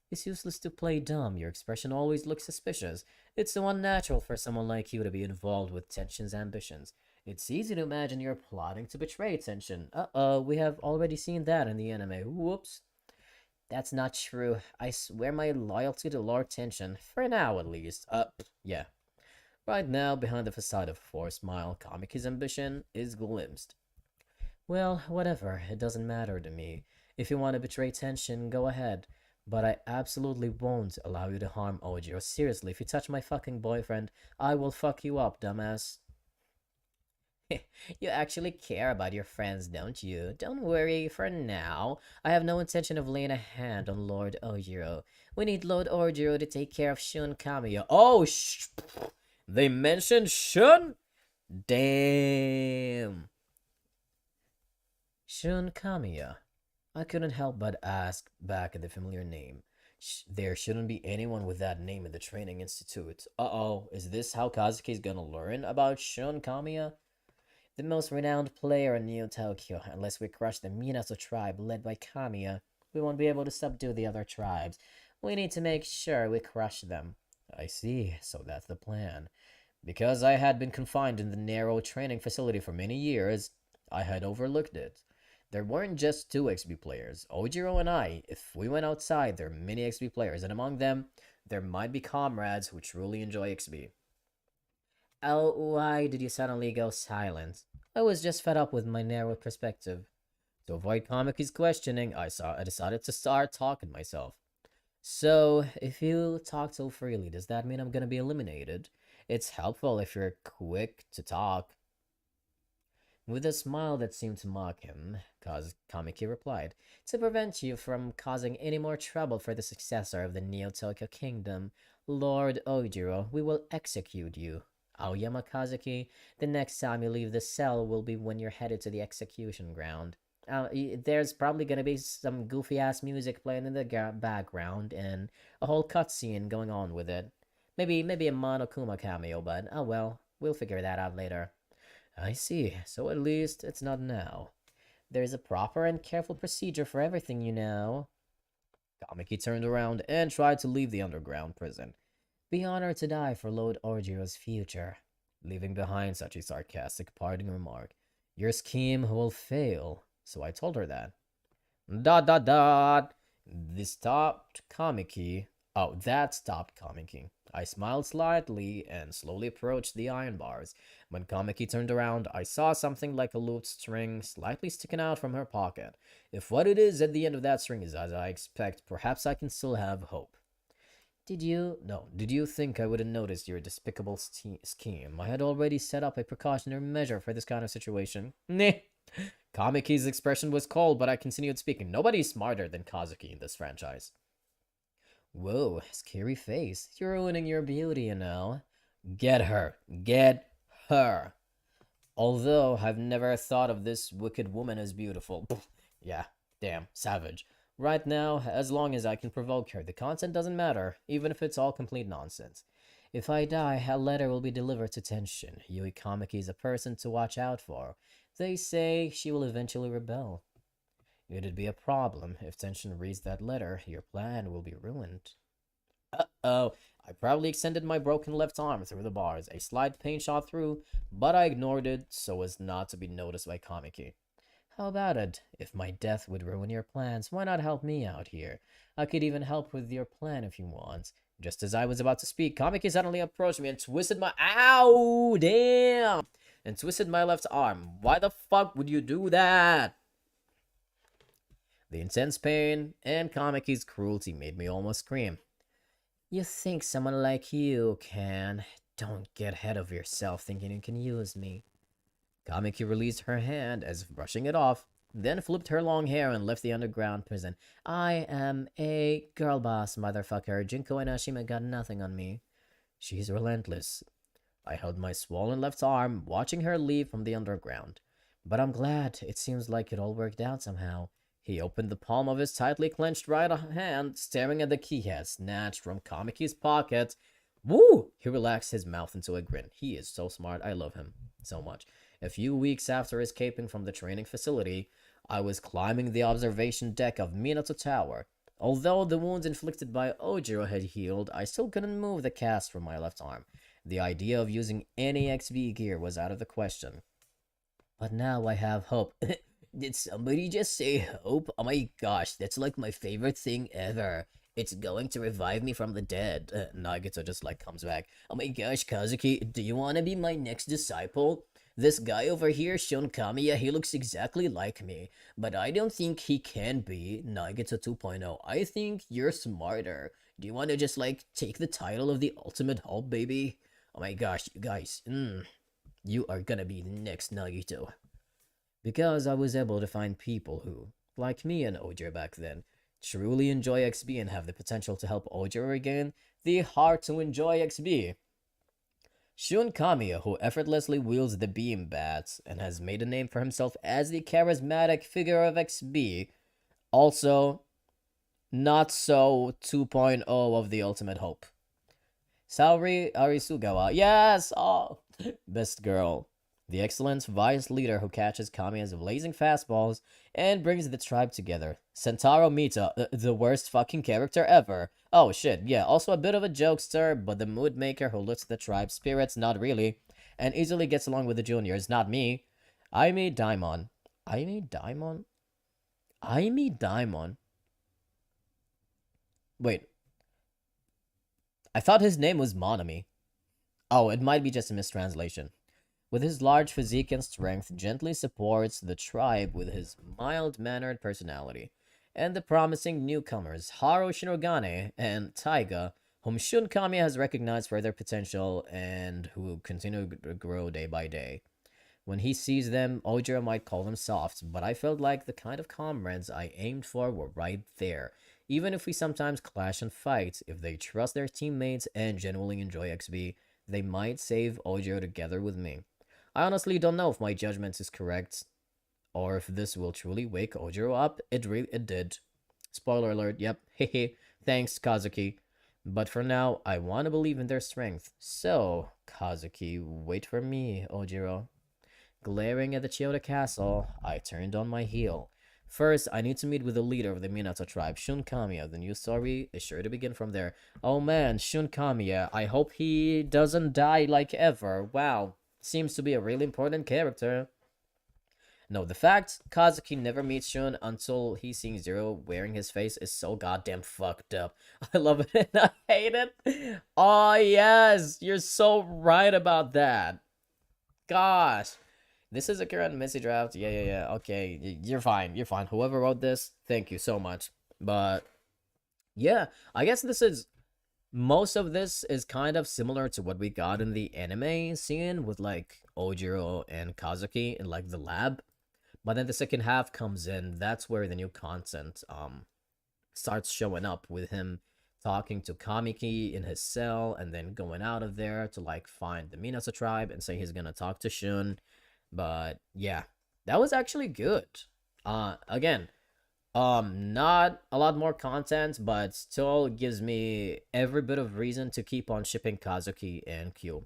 It's useless to play dumb. Your expression always looks suspicious. It's so unnatural for someone like you to be involved with Tenshin's ambitions. It's easy to imagine you're plotting to betray Tenshin. Uh-oh, we have already seen that in the anime. Whoops. That's not true. I swear my loyalty to Lord Tenshin, for now at least. Yeah. Right now, behind the facade of a forced smile, Kamiki's ambition is glimpsed. Well, whatever. It doesn't matter to me. If you want to betray Tenshin, go ahead. But I absolutely won't allow you to harm Ojiro. Seriously, if you touch my fucking boyfriend, I will fuck you up, dumbass. You actually care about your friends, don't you? Don't worry, for now. I have no intention of laying a hand on Lord Ojiro. We need Lord Ojiro to take care of Shun Kamiya. Oh, they mentioned Shun? Damn. Shun Kamiya. I couldn't help but ask back at the familiar name. There shouldn't be anyone with that name in the training institute. Uh-oh, is this how Kazuki's gonna learn about Shun Kamiya? The most renowned player in Neo Tokyo. Unless we crush the Minato tribe led by Kamiya, we won't be able to subdue the other tribes. We need to make sure we crush them. I see, so that's the plan. Because I had been confined in the narrow training facility for many years, I had overlooked it. There weren't just two XP players, Ojiro and I. If we went outside, there are many XP players, and among them, there might be comrades who truly enjoy XP. Oh, why did you suddenly go silent? I was just fed up with my narrow perspective. To avoid Kamiki's questioning, I decided to start talking myself. So, if you talk so freely, does that mean I'm gonna be eliminated? It's helpful if you're quick to talk. With a smile that seemed to mock him, Kamiki replied, to prevent you from causing any more trouble for the successor of the Neo-Tokyo Kingdom, Lord Ojiro, we will execute you. Aoyama Kazuki, the next time you leave the cell will be when you're headed to the execution ground. There's probably gonna be some goofy-ass music playing in the background and a whole cutscene going on with it. Maybe a Monokuma cameo, but oh well, we'll figure that out later. I see, so at least it's not now. There's a proper and careful procedure for everything, you know. Kamiki turned around and tried to leave the underground prison. Be honored to die for Lord Ojiro's future. Leaving behind such a sarcastic parting remark. Your scheme will fail, so I told her that. This stopped Kamiki. Oh, that stopped Kamiki. I smiled slightly and slowly approached the iron bars. When Kamiki turned around, I saw something like a looped string slightly sticking out from her pocket. If what it is at the end of that string is as I expect, perhaps I can still have hope. Did you think I wouldn't notice your despicable scheme? I had already set up a precautionary measure for this kind of situation. Nah. Kamiki's expression was cold, but I continued speaking. Nobody's smarter than Kazuki in this franchise. Whoa, scary face. You're ruining your beauty, you know. Get her. Get her. Although, I've never thought of this wicked woman as beautiful. Yeah, damn, savage. Right now, as long as I can provoke her, the content doesn't matter, even if it's all complete nonsense. If I die, a letter will be delivered to Tenshin. Yui Kamiki is a person to watch out for. They say she will eventually rebel. It'd be a problem. If Tenshin reads that letter, your plan will be ruined. Uh-oh. I probably extended my broken left arm through the bars. A slight pain shot through, but I ignored it so as not to be noticed by Kamiki. How about it? If my death would ruin your plans, why not help me out here? I could even help with your plan if you want. Just as I was about to speak, Kamiki suddenly approached me and twisted my— Ow! Damn! And twisted my left arm. Why the fuck would you do that? The intense pain and Kamiki's cruelty made me almost scream. You think someone like you can? Don't get ahead of yourself thinking you can use me. Kamiki released her hand as if brushing it off, then flipped her long hair and left the underground prison. I am a girl boss, motherfucker. Junko and Ashima got nothing on me. She's relentless. I held my swollen left arm, watching her leave from the underground. But I'm glad. It seems like it all worked out somehow. He opened the palm of his tightly clenched right hand, staring at the key he had snatched from Kamiki's pocket. Woo! He relaxed his mouth into a grin. He is so smart. I love him so much. A few weeks after escaping from the training facility, I was climbing the observation deck of Minato Tower. Although the wounds inflicted by Ojiro had healed, I still couldn't move the cast from my left arm. The idea of using any XV gear was out of the question. But now I have hope. Did somebody just say hope? Oh my gosh, that's like my favorite thing ever. It's going to revive me from the dead. Nagito just like comes back. Oh my gosh, Kazuki, do you want to be my next disciple? This guy over here, Shun Kamiya, he looks exactly like me. But I don't think he can be Nagito 2.0. I think you're smarter. Do you want to just like take the title of the ultimate hope, baby? Oh my gosh, you guys. You are gonna be the next Nagito. Because I was able to find people who, like me and Ojiro back then, truly enjoy XB and have the potential to help Ojiro regain the heart to enjoy XB. Shun Kamiya, who effortlessly wields the beam bats and has made a name for himself as the charismatic figure of XB, also not so 2.0 of the ultimate hope. Saori Arisugawa, yes! Oh, best girl. The excellent vice leader who catches Kamiya's blazing fastballs and brings the tribe together. Sentaro Mita, the worst fucking character ever. Oh shit, yeah, also a bit of a jokester, but the mood maker who lifts the tribe's spirits, not really. And easily gets along with the juniors, not me. Aimi Daimon. Aimi Daimon? Aimi Daimon? Wait. I thought his name was Monami. Oh, it might be just a mistranslation. With his large physique and strength, gently supports the tribe with his mild-mannered personality. And the promising newcomers, Haru Shinogane and Taiga, whom Shun Kamiya has recognized for their potential and who continue to grow day by day. When he sees them, Ojiro might call them soft, but I felt like the kind of comrades I aimed for were right there. Even if we sometimes clash and fight, if they trust their teammates and genuinely enjoy XB, they might save Ojiro together with me. I honestly don't know if my judgment is correct, or if this will truly wake Ojiro up. It did. Spoiler alert, yep, hehe, thanks Kazuki. But for now, I want to believe in their strength. So, Kazuki, wait for me, Ojiro. Glaring at the Chiyoda castle, I turned on my heel. First, I need to meet with the leader of the Minato tribe, Shun Kamiya. The new story is sure to begin from there. Oh man, Shun Kamiya, I hope he doesn't die like ever. Wow. Seems to be a really important character. No, the fact Kazuki never meets Shun until he's seeing Zero wearing his face is so goddamn fucked up. I love it and I hate it. Oh, yes, you're so right about that. Gosh. This is a current messy draft. Yeah. Okay, you're fine. You're fine. Whoever wrote this, thank you so much. But, yeah, I guess most of this is kind of similar to what we got in the anime scene with like Ojiro and Kazuki in like the lab. But then the second half comes in. That's where the new content starts showing up with him talking to Kamiki in his cell and then going out of there to like find the Minato tribe and say he's gonna talk to Shun. But yeah, that was actually good. Again, not a lot more content, but still gives me every bit of reason to keep on shipping Kazuki and Q.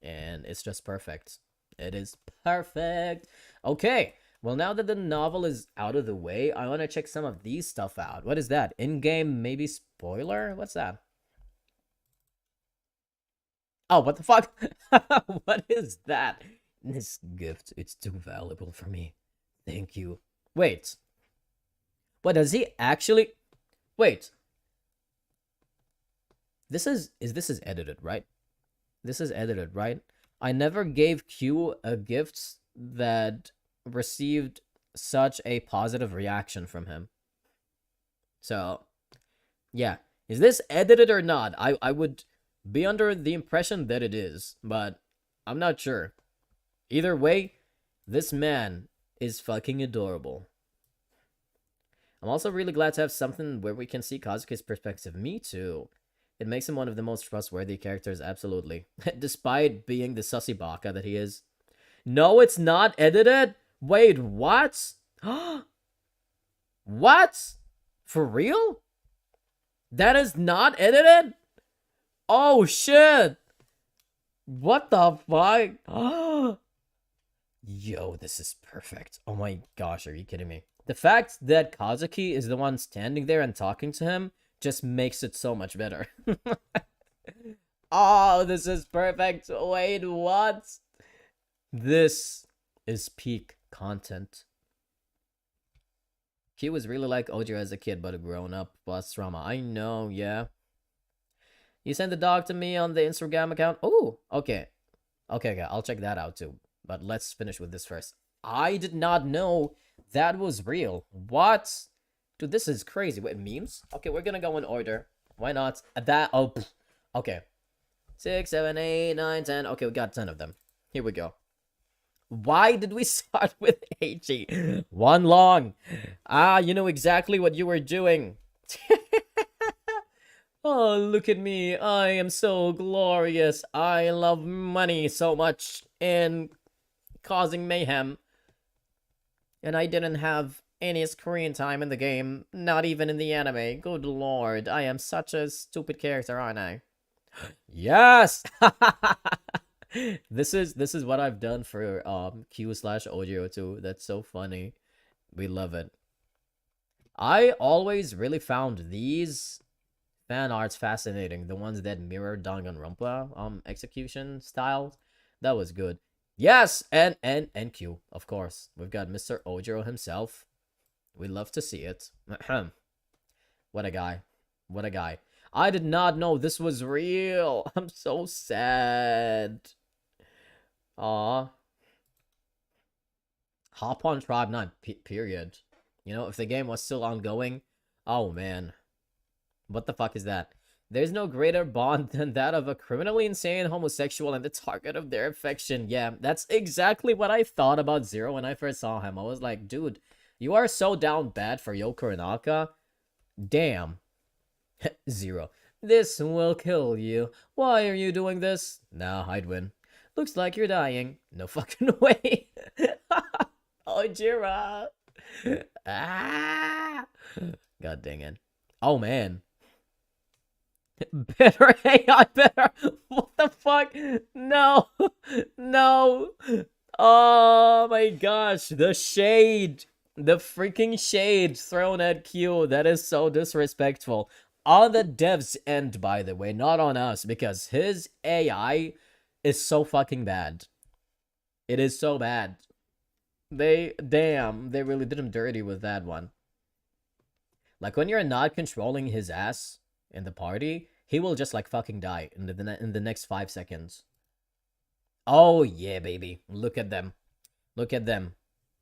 And it's just perfect. It is perfect. Okay, well, now that the novel is out of the way, I want to check some of these stuff out. What is that? In-game maybe spoiler? What's that? Oh, what the fuck? What is that? This gift, it's too valuable for me. Thank you. Wait. What, does he actually... Wait. This is edited, right? This is edited, right? I never gave Q a gift that received such a positive reaction from him. So, yeah. Is this edited or not? I would be under the impression that it is, but I'm not sure. Either way, this man is fucking adorable. I'm also really glad to have something where we can see Kazuki's perspective. Me too. It makes him one of the most trustworthy characters, absolutely. Despite being the sussy baka that he is. No, it's not edited? Wait, what? What? For real? That is not edited? Oh, shit! What the fuck? Yo, this is perfect. Oh my gosh, are you kidding me? The fact that Kazuki is the one standing there and talking to him just makes it so much better. Oh, this is perfect. Wait, what? This is peak content. He was really like Ojo as a kid, but a grown-up plus trauma. I know, yeah. You sent the dog to me on the Instagram account? Oh, okay. Okay, I'll check that out too. But let's finish with this first. I did not know that was real. What? Dude, this is crazy. Wait, memes? Okay, we're gonna go in order. Why not? Okay. 6, 7, 8, 9, 10. Okay, we got 10 of them. Here we go. Why did we start with Heichi? One long. You know exactly what you were doing. Oh, look at me. I am so glorious. I love money so much and causing mayhem. And I didn't have any screen time in the game, not even in the anime. Good lord, I am such a stupid character, aren't I? Yes! This is what I've done for Q/OGO2. That's so funny. We love it. I always really found these fan arts fascinating. The ones that mirror Danganronpa execution style. That was good. Yes, and Q, of course. We've got Mr. Ojiro himself. We love to see it. What a guy. What a guy. I did not know this was real. I'm so sad. Aw. Hop on Tribe 9, period. You know, if the game was still ongoing. Oh, man. What the fuck is that? There's no greater bond than that of a criminally insane homosexual and the target of their affection. Yeah, that's exactly what I thought about Zero when I first saw him. I was like, dude, you are so down bad for Yoko Inaka. Damn. Zero. This will kill you. Why are you doing this? Nah, I'd win. Looks like you're dying. No fucking way. Ojira. Ah. God dang it. Oh, man. Better AI, better. What the fuck? No. No. Oh my gosh. The shade. The freaking shade thrown at Q. That is so disrespectful. On the devs' end, by the way, not on us, because his AI is so fucking bad. It is so bad. They really did him dirty with that one. Like, when you're not controlling his ass in the party, he will just, like, fucking die in the next 5 seconds. Oh, yeah, baby. Look at them. Look at them.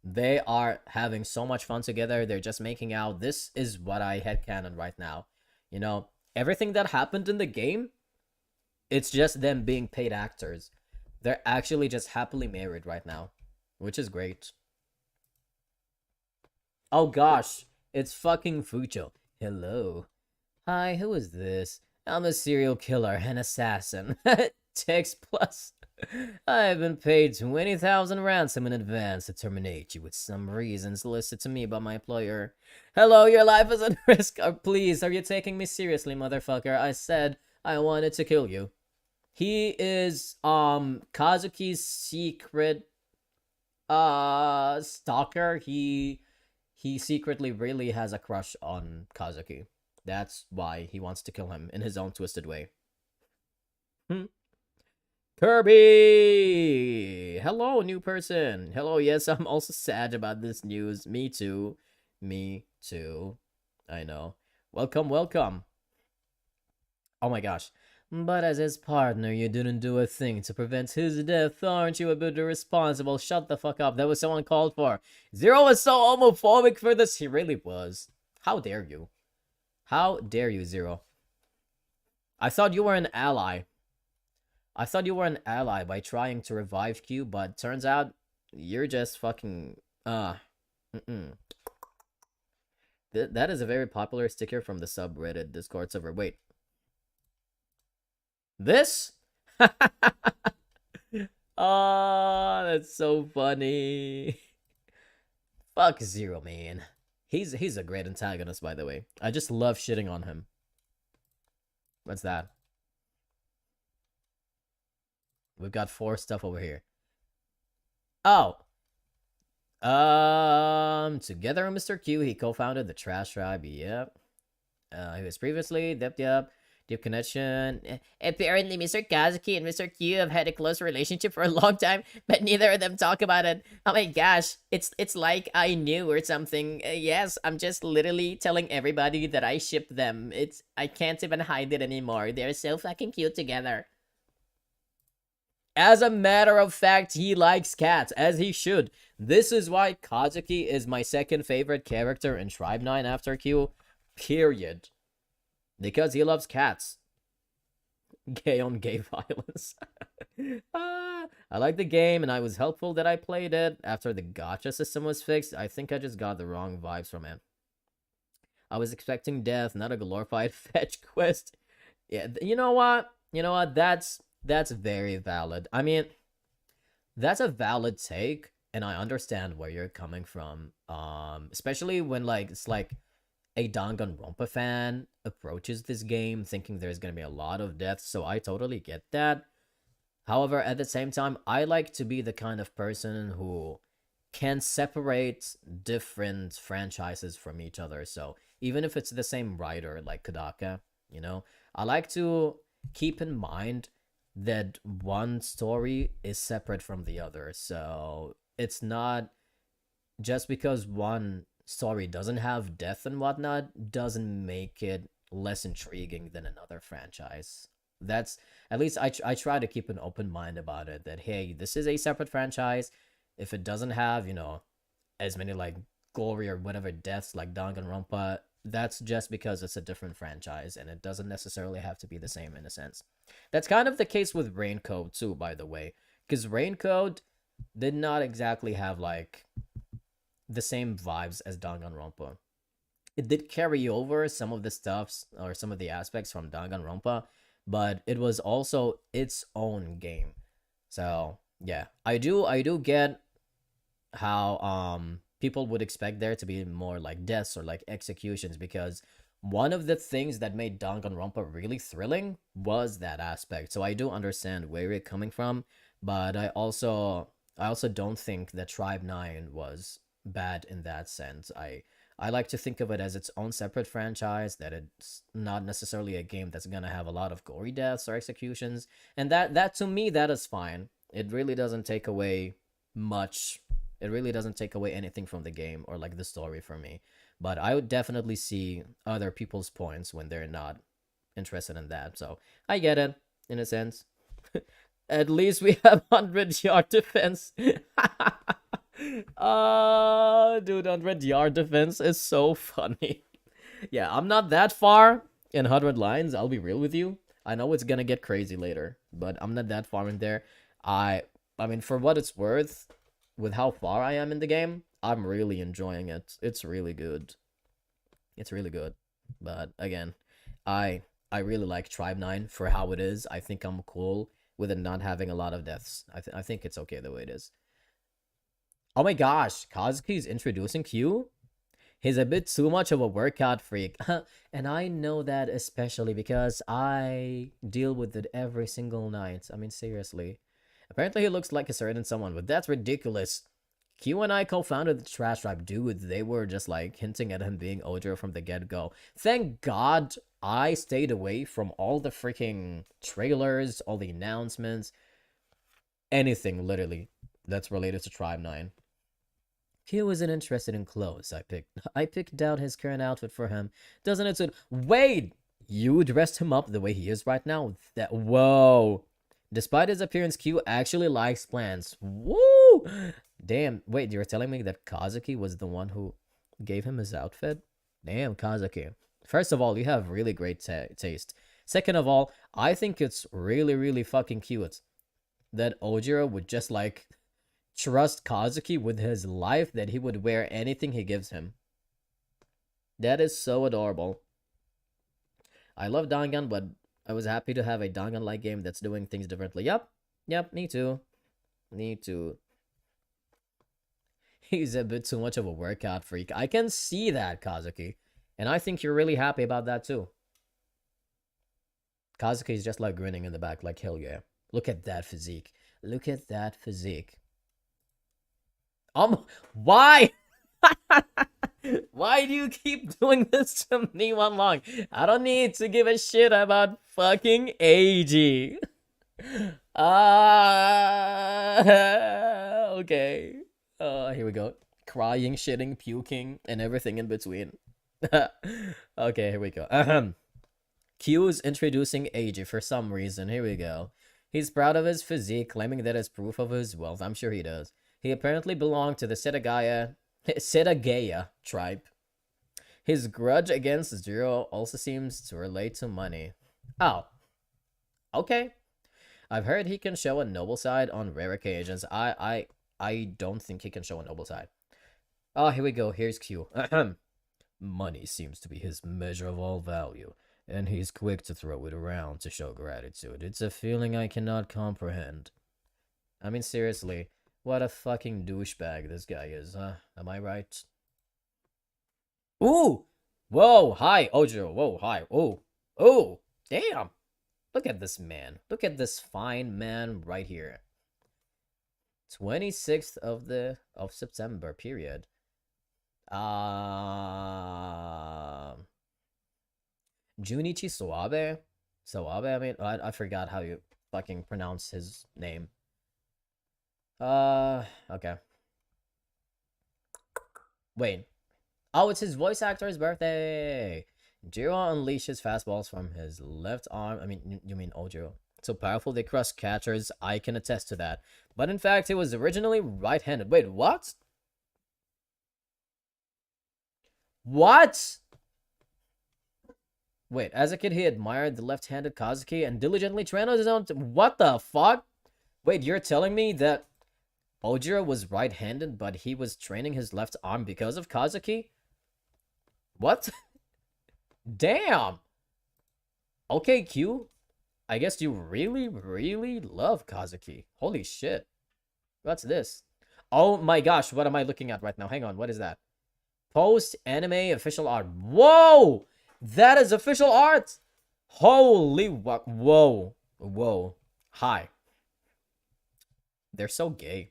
They are having so much fun together. They're just making out. This is what I headcanon right now. You know, everything that happened in the game, it's just them being paid actors. They're actually just happily married right now, which is great. Oh gosh, it's fucking Fucho. Hello. Hi, who is this? I'm a serial killer, an assassin. Text plus. I've been paid 20,000 ransom in advance to terminate you with some reasons listed to me by my employer. Hello, your life is at risk. Please, are you taking me seriously, motherfucker? I said I wanted to kill you. He is, Kazuki's secret, stalker. He secretly really has a crush on Kazuki. That's why he wants to kill him in his own twisted way. Kirby! Hello, new person. Hello, yes, I'm also sad about this news. Me too. Me too. I know. Welcome, welcome. Oh my gosh. But as his partner, you didn't do a thing to prevent his death. Aren't you a bit irresponsible? Shut the fuck up. That was so uncalled for. Zero was so homophobic for this. He really was. How dare you? How dare you, Zero? I thought you were an ally. I thought you were an ally by trying to revive Q, but turns out you're just fucking... That is a very popular sticker from the subreddit Discord server. Wait. This? Oh, that's so funny. Fuck Zero, man. He's a great antagonist, by the way. I just love shitting on him. What's that? We've got 4 stuff over here. Oh. Together with Mr. Q, he co-founded the Trash Tribe. Yep. He was previously Deep connection. Apparently, Mr. Kazuki and Mr. Q have had a close relationship for a long time, but neither of them talk about it. Oh my gosh, it's like I knew or something. Yes, I'm just literally telling everybody that I ship them. I can't even hide it anymore. They're so fucking cute together. As a matter of fact, he likes cats, as he should. This is why Kazuki is my second favorite character in Tribe 9 after Q. Period. Because he loves cats. Gay on gay violence. I like the game, and I was helpful that I played it. After the gacha system was fixed, I think I just got the wrong vibes from it. I was expecting death, not a glorified fetch quest. Yeah, you know what? That's very valid. I mean, that's a valid take, and I understand where you're coming from. Especially when it's like a Danganronpa fan approaches this game thinking there's gonna be a lot of deaths, so I totally get that. However, at the same time, I like to be the kind of person who can separate different franchises from each other. So even if it's the same writer, like Kodaka, I like to keep in mind that one story is separate from the other. So it's not just because one story doesn't have death and whatnot doesn't make it less intriguing than another franchise. That's at least I try to keep an open mind about it, that hey, this is a separate franchise. If it doesn't have as many gory or whatever deaths like Danganronpa, that's just because it's a different franchise, and it doesn't necessarily have to be the same in a sense. That's kind of the case with Raincoat too, by the way, because Raincoat did not exactly have the same vibes as Danganronpa. It did carry over some of the stuffs or some of the aspects from Danganronpa, but it was also its own game. So yeah, I do get how people would expect there to be more deaths or executions, because one of the things that made Danganronpa really thrilling was that aspect. So I do understand where you're coming from, but I also don't think that Tribe 9 was bad in that sense. I like to think of it as its own separate franchise, that it's not necessarily a game that's gonna have a lot of gory deaths or executions, and that to me, that is fine. It really doesn't take away much. It really doesn't take away anything from the game or the story for me. But I would definitely see other people's points when they're not interested in that. So I get it in a sense. At least we have 100-yard defense. Dude, 100-yard defense is so funny. Yeah, I'm not that far in 100 lines, I'll be real with you. I know it's gonna get crazy later, but I'm not that far in there. I mean, for what it's worth, with how far I am in the game, I'm really enjoying it. It's really good. It's really good. But again, I really like Tribe 9 for how it is. I think I'm cool with it not having a lot of deaths. I think it's okay the way it is. Oh my gosh, Kazuki's introducing Q? He's a bit too much of a workout freak. And I know that especially because I deal with it every single night. I mean, seriously. Apparently he looks like a certain someone, but that's ridiculous. Q and I co-founded the Trash Tribe. Dude, they were just hinting at him being Ojo from the get-go. Thank God I stayed away from all the freaking trailers, all the announcements, anything literally that's related to Tribe 9. Q isn't interested in clothes. I picked out his current outfit for him. Doesn't it suit? Wait! You dressed him up the way he is right now? Whoa! Despite his appearance, Q actually likes plants. Woo! Damn, wait, you're telling me that Kazuki was the one who gave him his outfit? Damn, Kazuki. First of all, you have really great taste. Second of all, I think it's really, really fucking cute that Ojiro would just trust Kazuki with his life, that he would wear anything he gives him. That is so adorable. I love Dangan, but I was happy to have a Dangan-like game that's doing things differently. Yep, me too. Me too. He's a bit too much of a workout freak. I can see that, Kazuki. And I think you're really happy about that too. Kazuki is just like grinning in the back, like, hell yeah. Look at that physique. Look at that physique. Why? Why do you keep doing this to me, One Long? I don't need to give a shit about fucking AG. Okay. Here we go. Crying, shitting, puking, and everything in between. Okay, here we go. Q is introducing AG for some reason. Here we go. He's proud of his physique, claiming that it's proof of his wealth. I'm sure he does. He apparently belonged to the Setagaya tribe. His grudge against Zero also seems to relate to money. Oh. Okay. I've heard he can show a noble side on rare occasions. I don't think he can show a noble side. Oh, here we go. Here's Q. Money seems to be his measure of all value, and he's quick to throw it around to show gratitude. It's a feeling I cannot comprehend. I mean, seriously, what a fucking douchebag this guy is, huh? Am I right? Ooh! Whoa, hi, Ojo. Whoa, hi. Oh, damn. Look at this man. Look at this fine man right here. 26th of September, period. Junichi Soabe? Soabe, I mean, I forgot how you fucking pronounce his name. Okay. Wait. Oh, it's his voice actor's birthday! Jiro unleashes fastballs from his left arm. I mean, you mean Ojo. So powerful they crush catchers. I can attest to that. But in fact, he was originally right-handed. Wait, what? What? Wait, as a kid, he admired the left-handed Kazuki and diligently trained on his own. What the fuck? Wait, you're telling me that Ojiro was right-handed, but he was training his left arm because of Kazuki? What? Damn! Okay, Q. I guess you really, really love Kazuki. Holy shit. What's this? Oh my gosh, what am I looking at right now? Hang on, what is that? Post-anime official art. Whoa! That is official art! Holy what? Whoa. Whoa. Hi. They're so gay.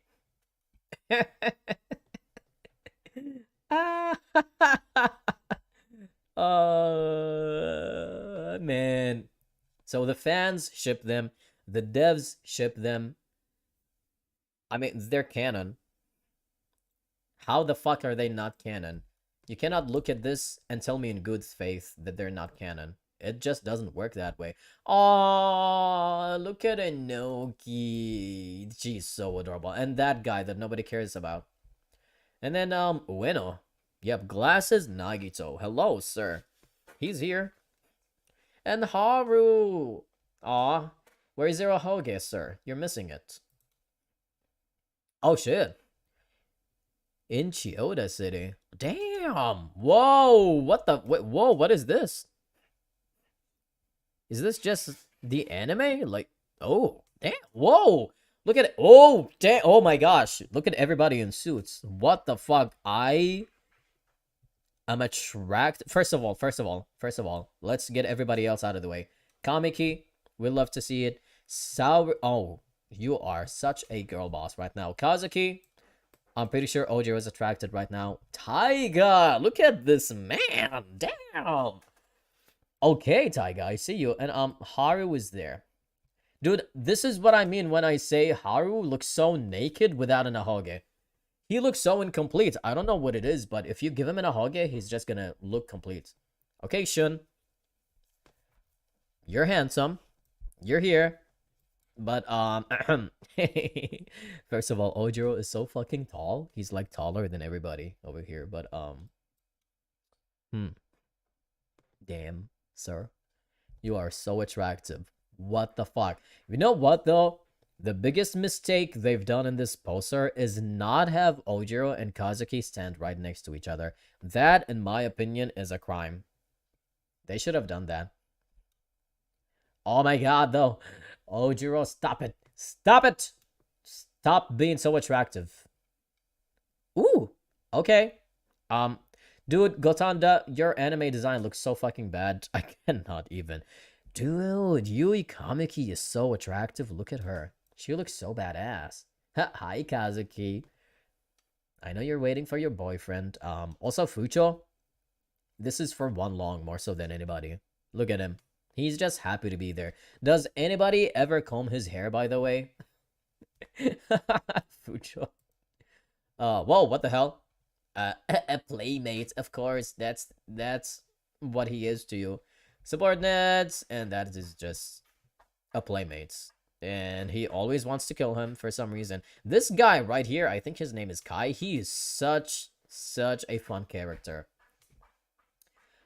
Man. So the fans ship them, the devs ship them. I mean, they're canon. How the fuck are they not canon? You cannot look at this and tell me in good faith that they're not canon. It just doesn't work that way. Oh, look at Inoki. She's so adorable. And that guy that nobody cares about. And then, Ueno. Yep, glasses Nagito. Hello, sir. He's here. And Haru. Aw. Where's Irohoge, sir? You're missing it. Oh, shit. In Chiyoda City. Damn. Whoa. What the? Wait, whoa, what is this? Is this just the anime? Like, oh, damn. Whoa. Look at it. Oh, damn. Oh my gosh. Look at everybody in suits. What the fuck? I'm attracted. First of all, let's get everybody else out of the way. Kamiki, we'd love to see it. Oh, you are such a girl boss right now. Kazuki, I'm pretty sure Ojo is attracted right now. Taiga, look at this man. Damn. Okay, Taiga, I see you. And Haru is there. Dude, this is what I mean when I say Haru looks so naked without an ahoge. He looks so incomplete. I don't know what it is, but if you give him an ahoge, he's just gonna look complete. Okay, Shun. You're handsome. You're here. But, first of all, Ojiro is so fucking tall. He's, like, taller than everybody over here. But, damn, sir. You are so attractive. What the fuck? You know what, though? The biggest mistake they've done in this poster is not have Ojiro and Kazuki stand right next to each other. That, in my opinion, is a crime. They should have done that. Oh my god, though. Ojiro, stop it. Stop it! Stop being so attractive. Ooh, okay. Um, dude, Gotanda, your anime design looks so fucking bad. I cannot even. Dude, Yui Kamiki is so attractive. Look at her. She looks so badass. Hi, Kazuki. I know you're waiting for your boyfriend. Also, Fucho. This is for one long more so than anybody. Look at him. He's just happy to be there. Does anybody ever comb his hair, by the way? Fucho. Whoa, what the hell? A playmate, of course. That's what he is to you. Subordinates, and that is just a playmate. And he always wants to kill him for some reason. This guy right here, I think his name is Kai. He is such a fun character.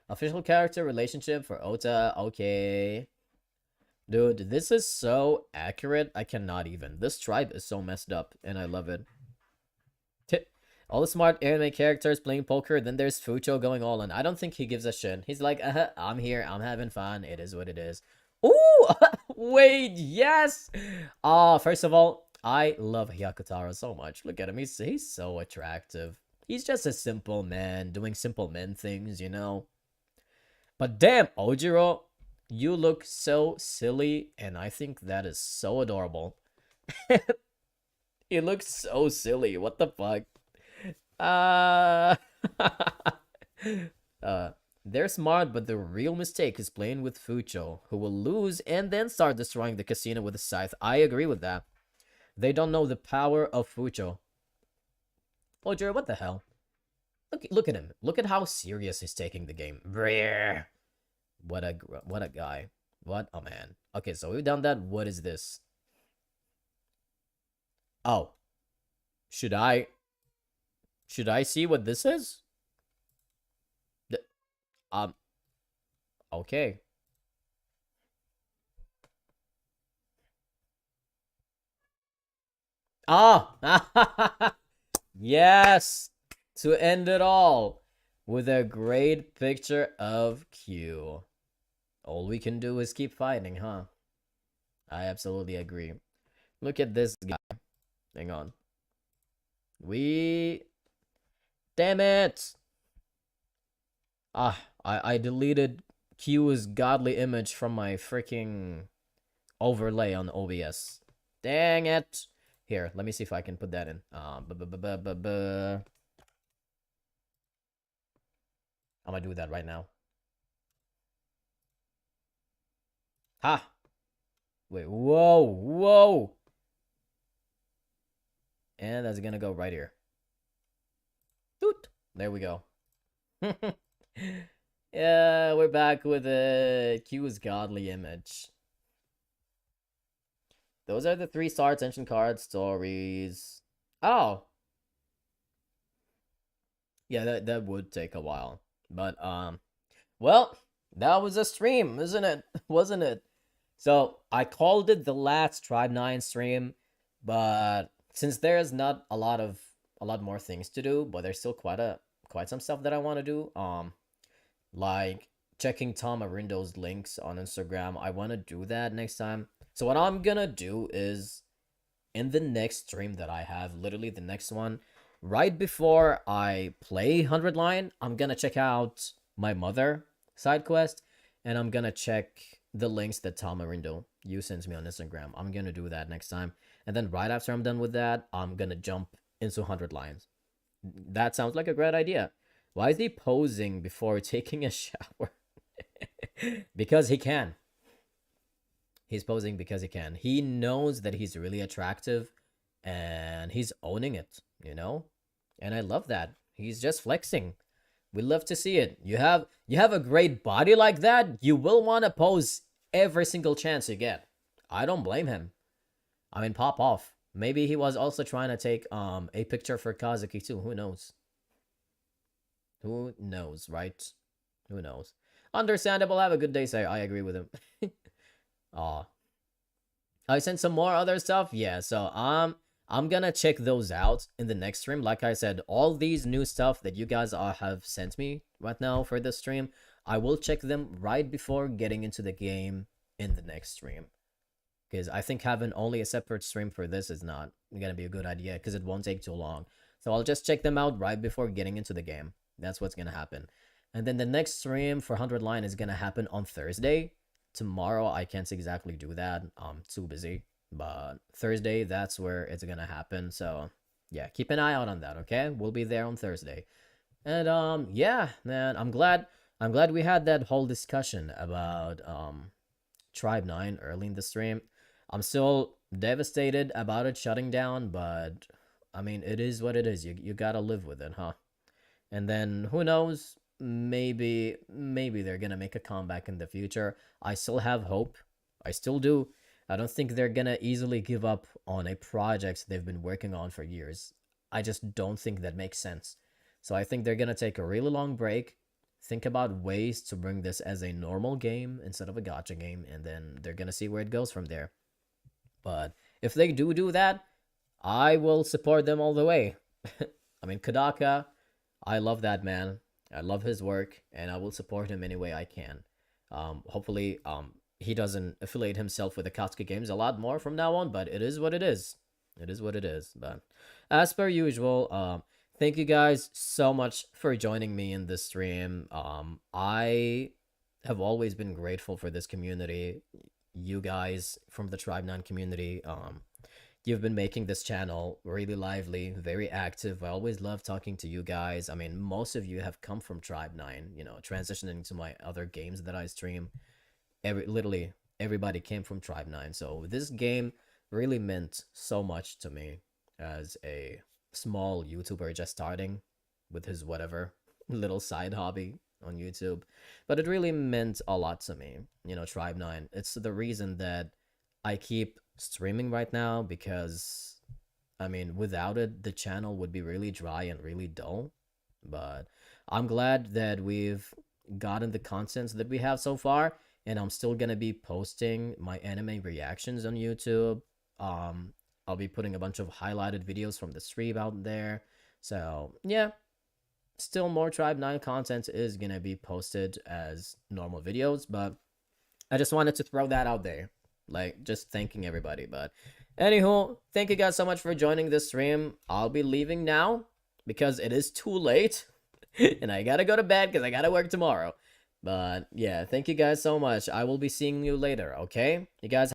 Official character relationship for Ota. Okay. Dude, this is so accurate. I cannot even. This tribe is so messed up, and I love it. All the smart anime characters playing poker, then there's Fucho going all in. I don't think he gives a shit. He's like, I'm here, I'm having fun, it is what it is. Ooh! Wait, yes! First of all, I love Hyakutaro so much. Look at him, he's so attractive. He's just a simple man, doing simple men things, you know? But damn, Ojiro, you look so silly, and I think that is so adorable. He looks so silly, what the fuck? They're smart, but the real mistake is playing with Fucho, who will lose and then start destroying the casino with a scythe. I agree with that. They don't know the power of Fucho. Ojiro, what the hell? Look at him. Look at how serious he's taking the game. Brrr. What a guy. What a man. Okay, so we've done that. What is this? Oh. Should I see what this is? Okay. Ah! Yes! To end it all with a great picture of Q. All we can do is keep fighting, huh? I absolutely agree. Look at this guy. Hang on. Damn it! I deleted Q's godly image from my freaking overlay on OBS. Dang it! Here, let me see if I can put that in. I'm gonna do that right now. Ha! Wait, whoa! And that's gonna go right here. Doot! There we go. Yeah, we're back with Q's godly image. Those are the 3-star attention card stories. Oh. Yeah, that would take a while. But, well, that was a stream, isn't it? Wasn't it? So, I called it the last Tribe 9 stream, but since there's not a lot more things to do, but there's still quite some stuff that I want to do. Like checking Tom Arindo's links on Instagram. I want to do that next time. So what I'm gonna do is, in the next stream that I have, literally the next one, right before I play 100 Line, I'm gonna check out my mother side quest, and I'm gonna check the links that Tom Arindo you sends me on Instagram. I'm gonna do that next time, and then right after I'm done with that, I'm gonna jump into 100 Lines. That sounds like a great idea. Why is he posing before taking a shower? Because he can. He's posing because he can. He knows that he's really attractive, and he's owning it, you know? And I love that. He's just flexing. We love to see it. You have a great body like that, you will want to pose every single chance you get. I don't blame him. I mean, pop off. Maybe he was also trying to take a picture for Kazuki too. Who knows? Who knows, right? Who knows? Understandable. Have a good day, say. I agree with him. I sent some more other stuff. Yeah, so I'm gonna check those out in the next stream. Like I said, all these new stuff that you guys have sent me right now for this stream, I will check them right before getting into the game in the next stream. Because I think having only a separate stream for this is not gonna be a good idea, because it won't take too long. So I'll just check them out right before getting into the game. That's what's gonna happen. And then the next stream for 100 Line is gonna happen on Thursday. Tomorrow I can't exactly do that. I'm too busy. But Thursday, that's where it's gonna happen. So yeah, keep an eye out on that, okay? We'll be there on Thursday. And yeah, man, I'm glad we had that whole discussion about Tribe 9 early in the stream. I'm still devastated about it shutting down, but I mean, it is what it is. You gotta live with it, huh? And then who knows? Maybe they're gonna make a comeback in the future. I still have hope. I still do. I don't think they're gonna easily give up on a project they've been working on for years. I just don't think that makes sense. So I think they're gonna take a really long break, think about ways to bring this as a normal game instead of a gacha game, and then they're gonna see where it goes from there. But if they do that, I will support them all the way. I mean, Kodaka, I love that man. I love his work, and I will support him any way I can. Hopefully, he doesn't affiliate himself with Akatsuki Games a lot more from now on, but it is what it is. It is what it is. But as per usual, thank you guys so much for joining me in this stream. I have always been grateful for this community. You guys from the Tribe 9 community, you've been making this channel really lively, very active. I always love talking to you guys. I mean, most of you have come from Tribe 9, you know, transitioning to my other games that I stream. Literally, everybody came from Tribe 9. So this game really meant so much to me as a small YouTuber just starting with his whatever little side hobby on YouTube. But it really meant a lot to me, you know, Tribe 9. It's the reason that I keep streaming right now, because I mean, without it, the channel would be really dry and really dull. But I'm glad that we've gotten the content that we have so far, and I'm still gonna be posting my anime reactions on YouTube. I'll be putting a bunch of highlighted videos from the stream out there. So yeah, still more Tribe 9 content is gonna be posted as normal videos, but I just wanted to throw that out there, like just thanking everybody. But anywho, thank you guys so much for joining this stream. I'll be leaving now because it is too late and I gotta go to bed because I gotta work tomorrow. But yeah, thank you guys so much. I will be seeing you later, okay? You guys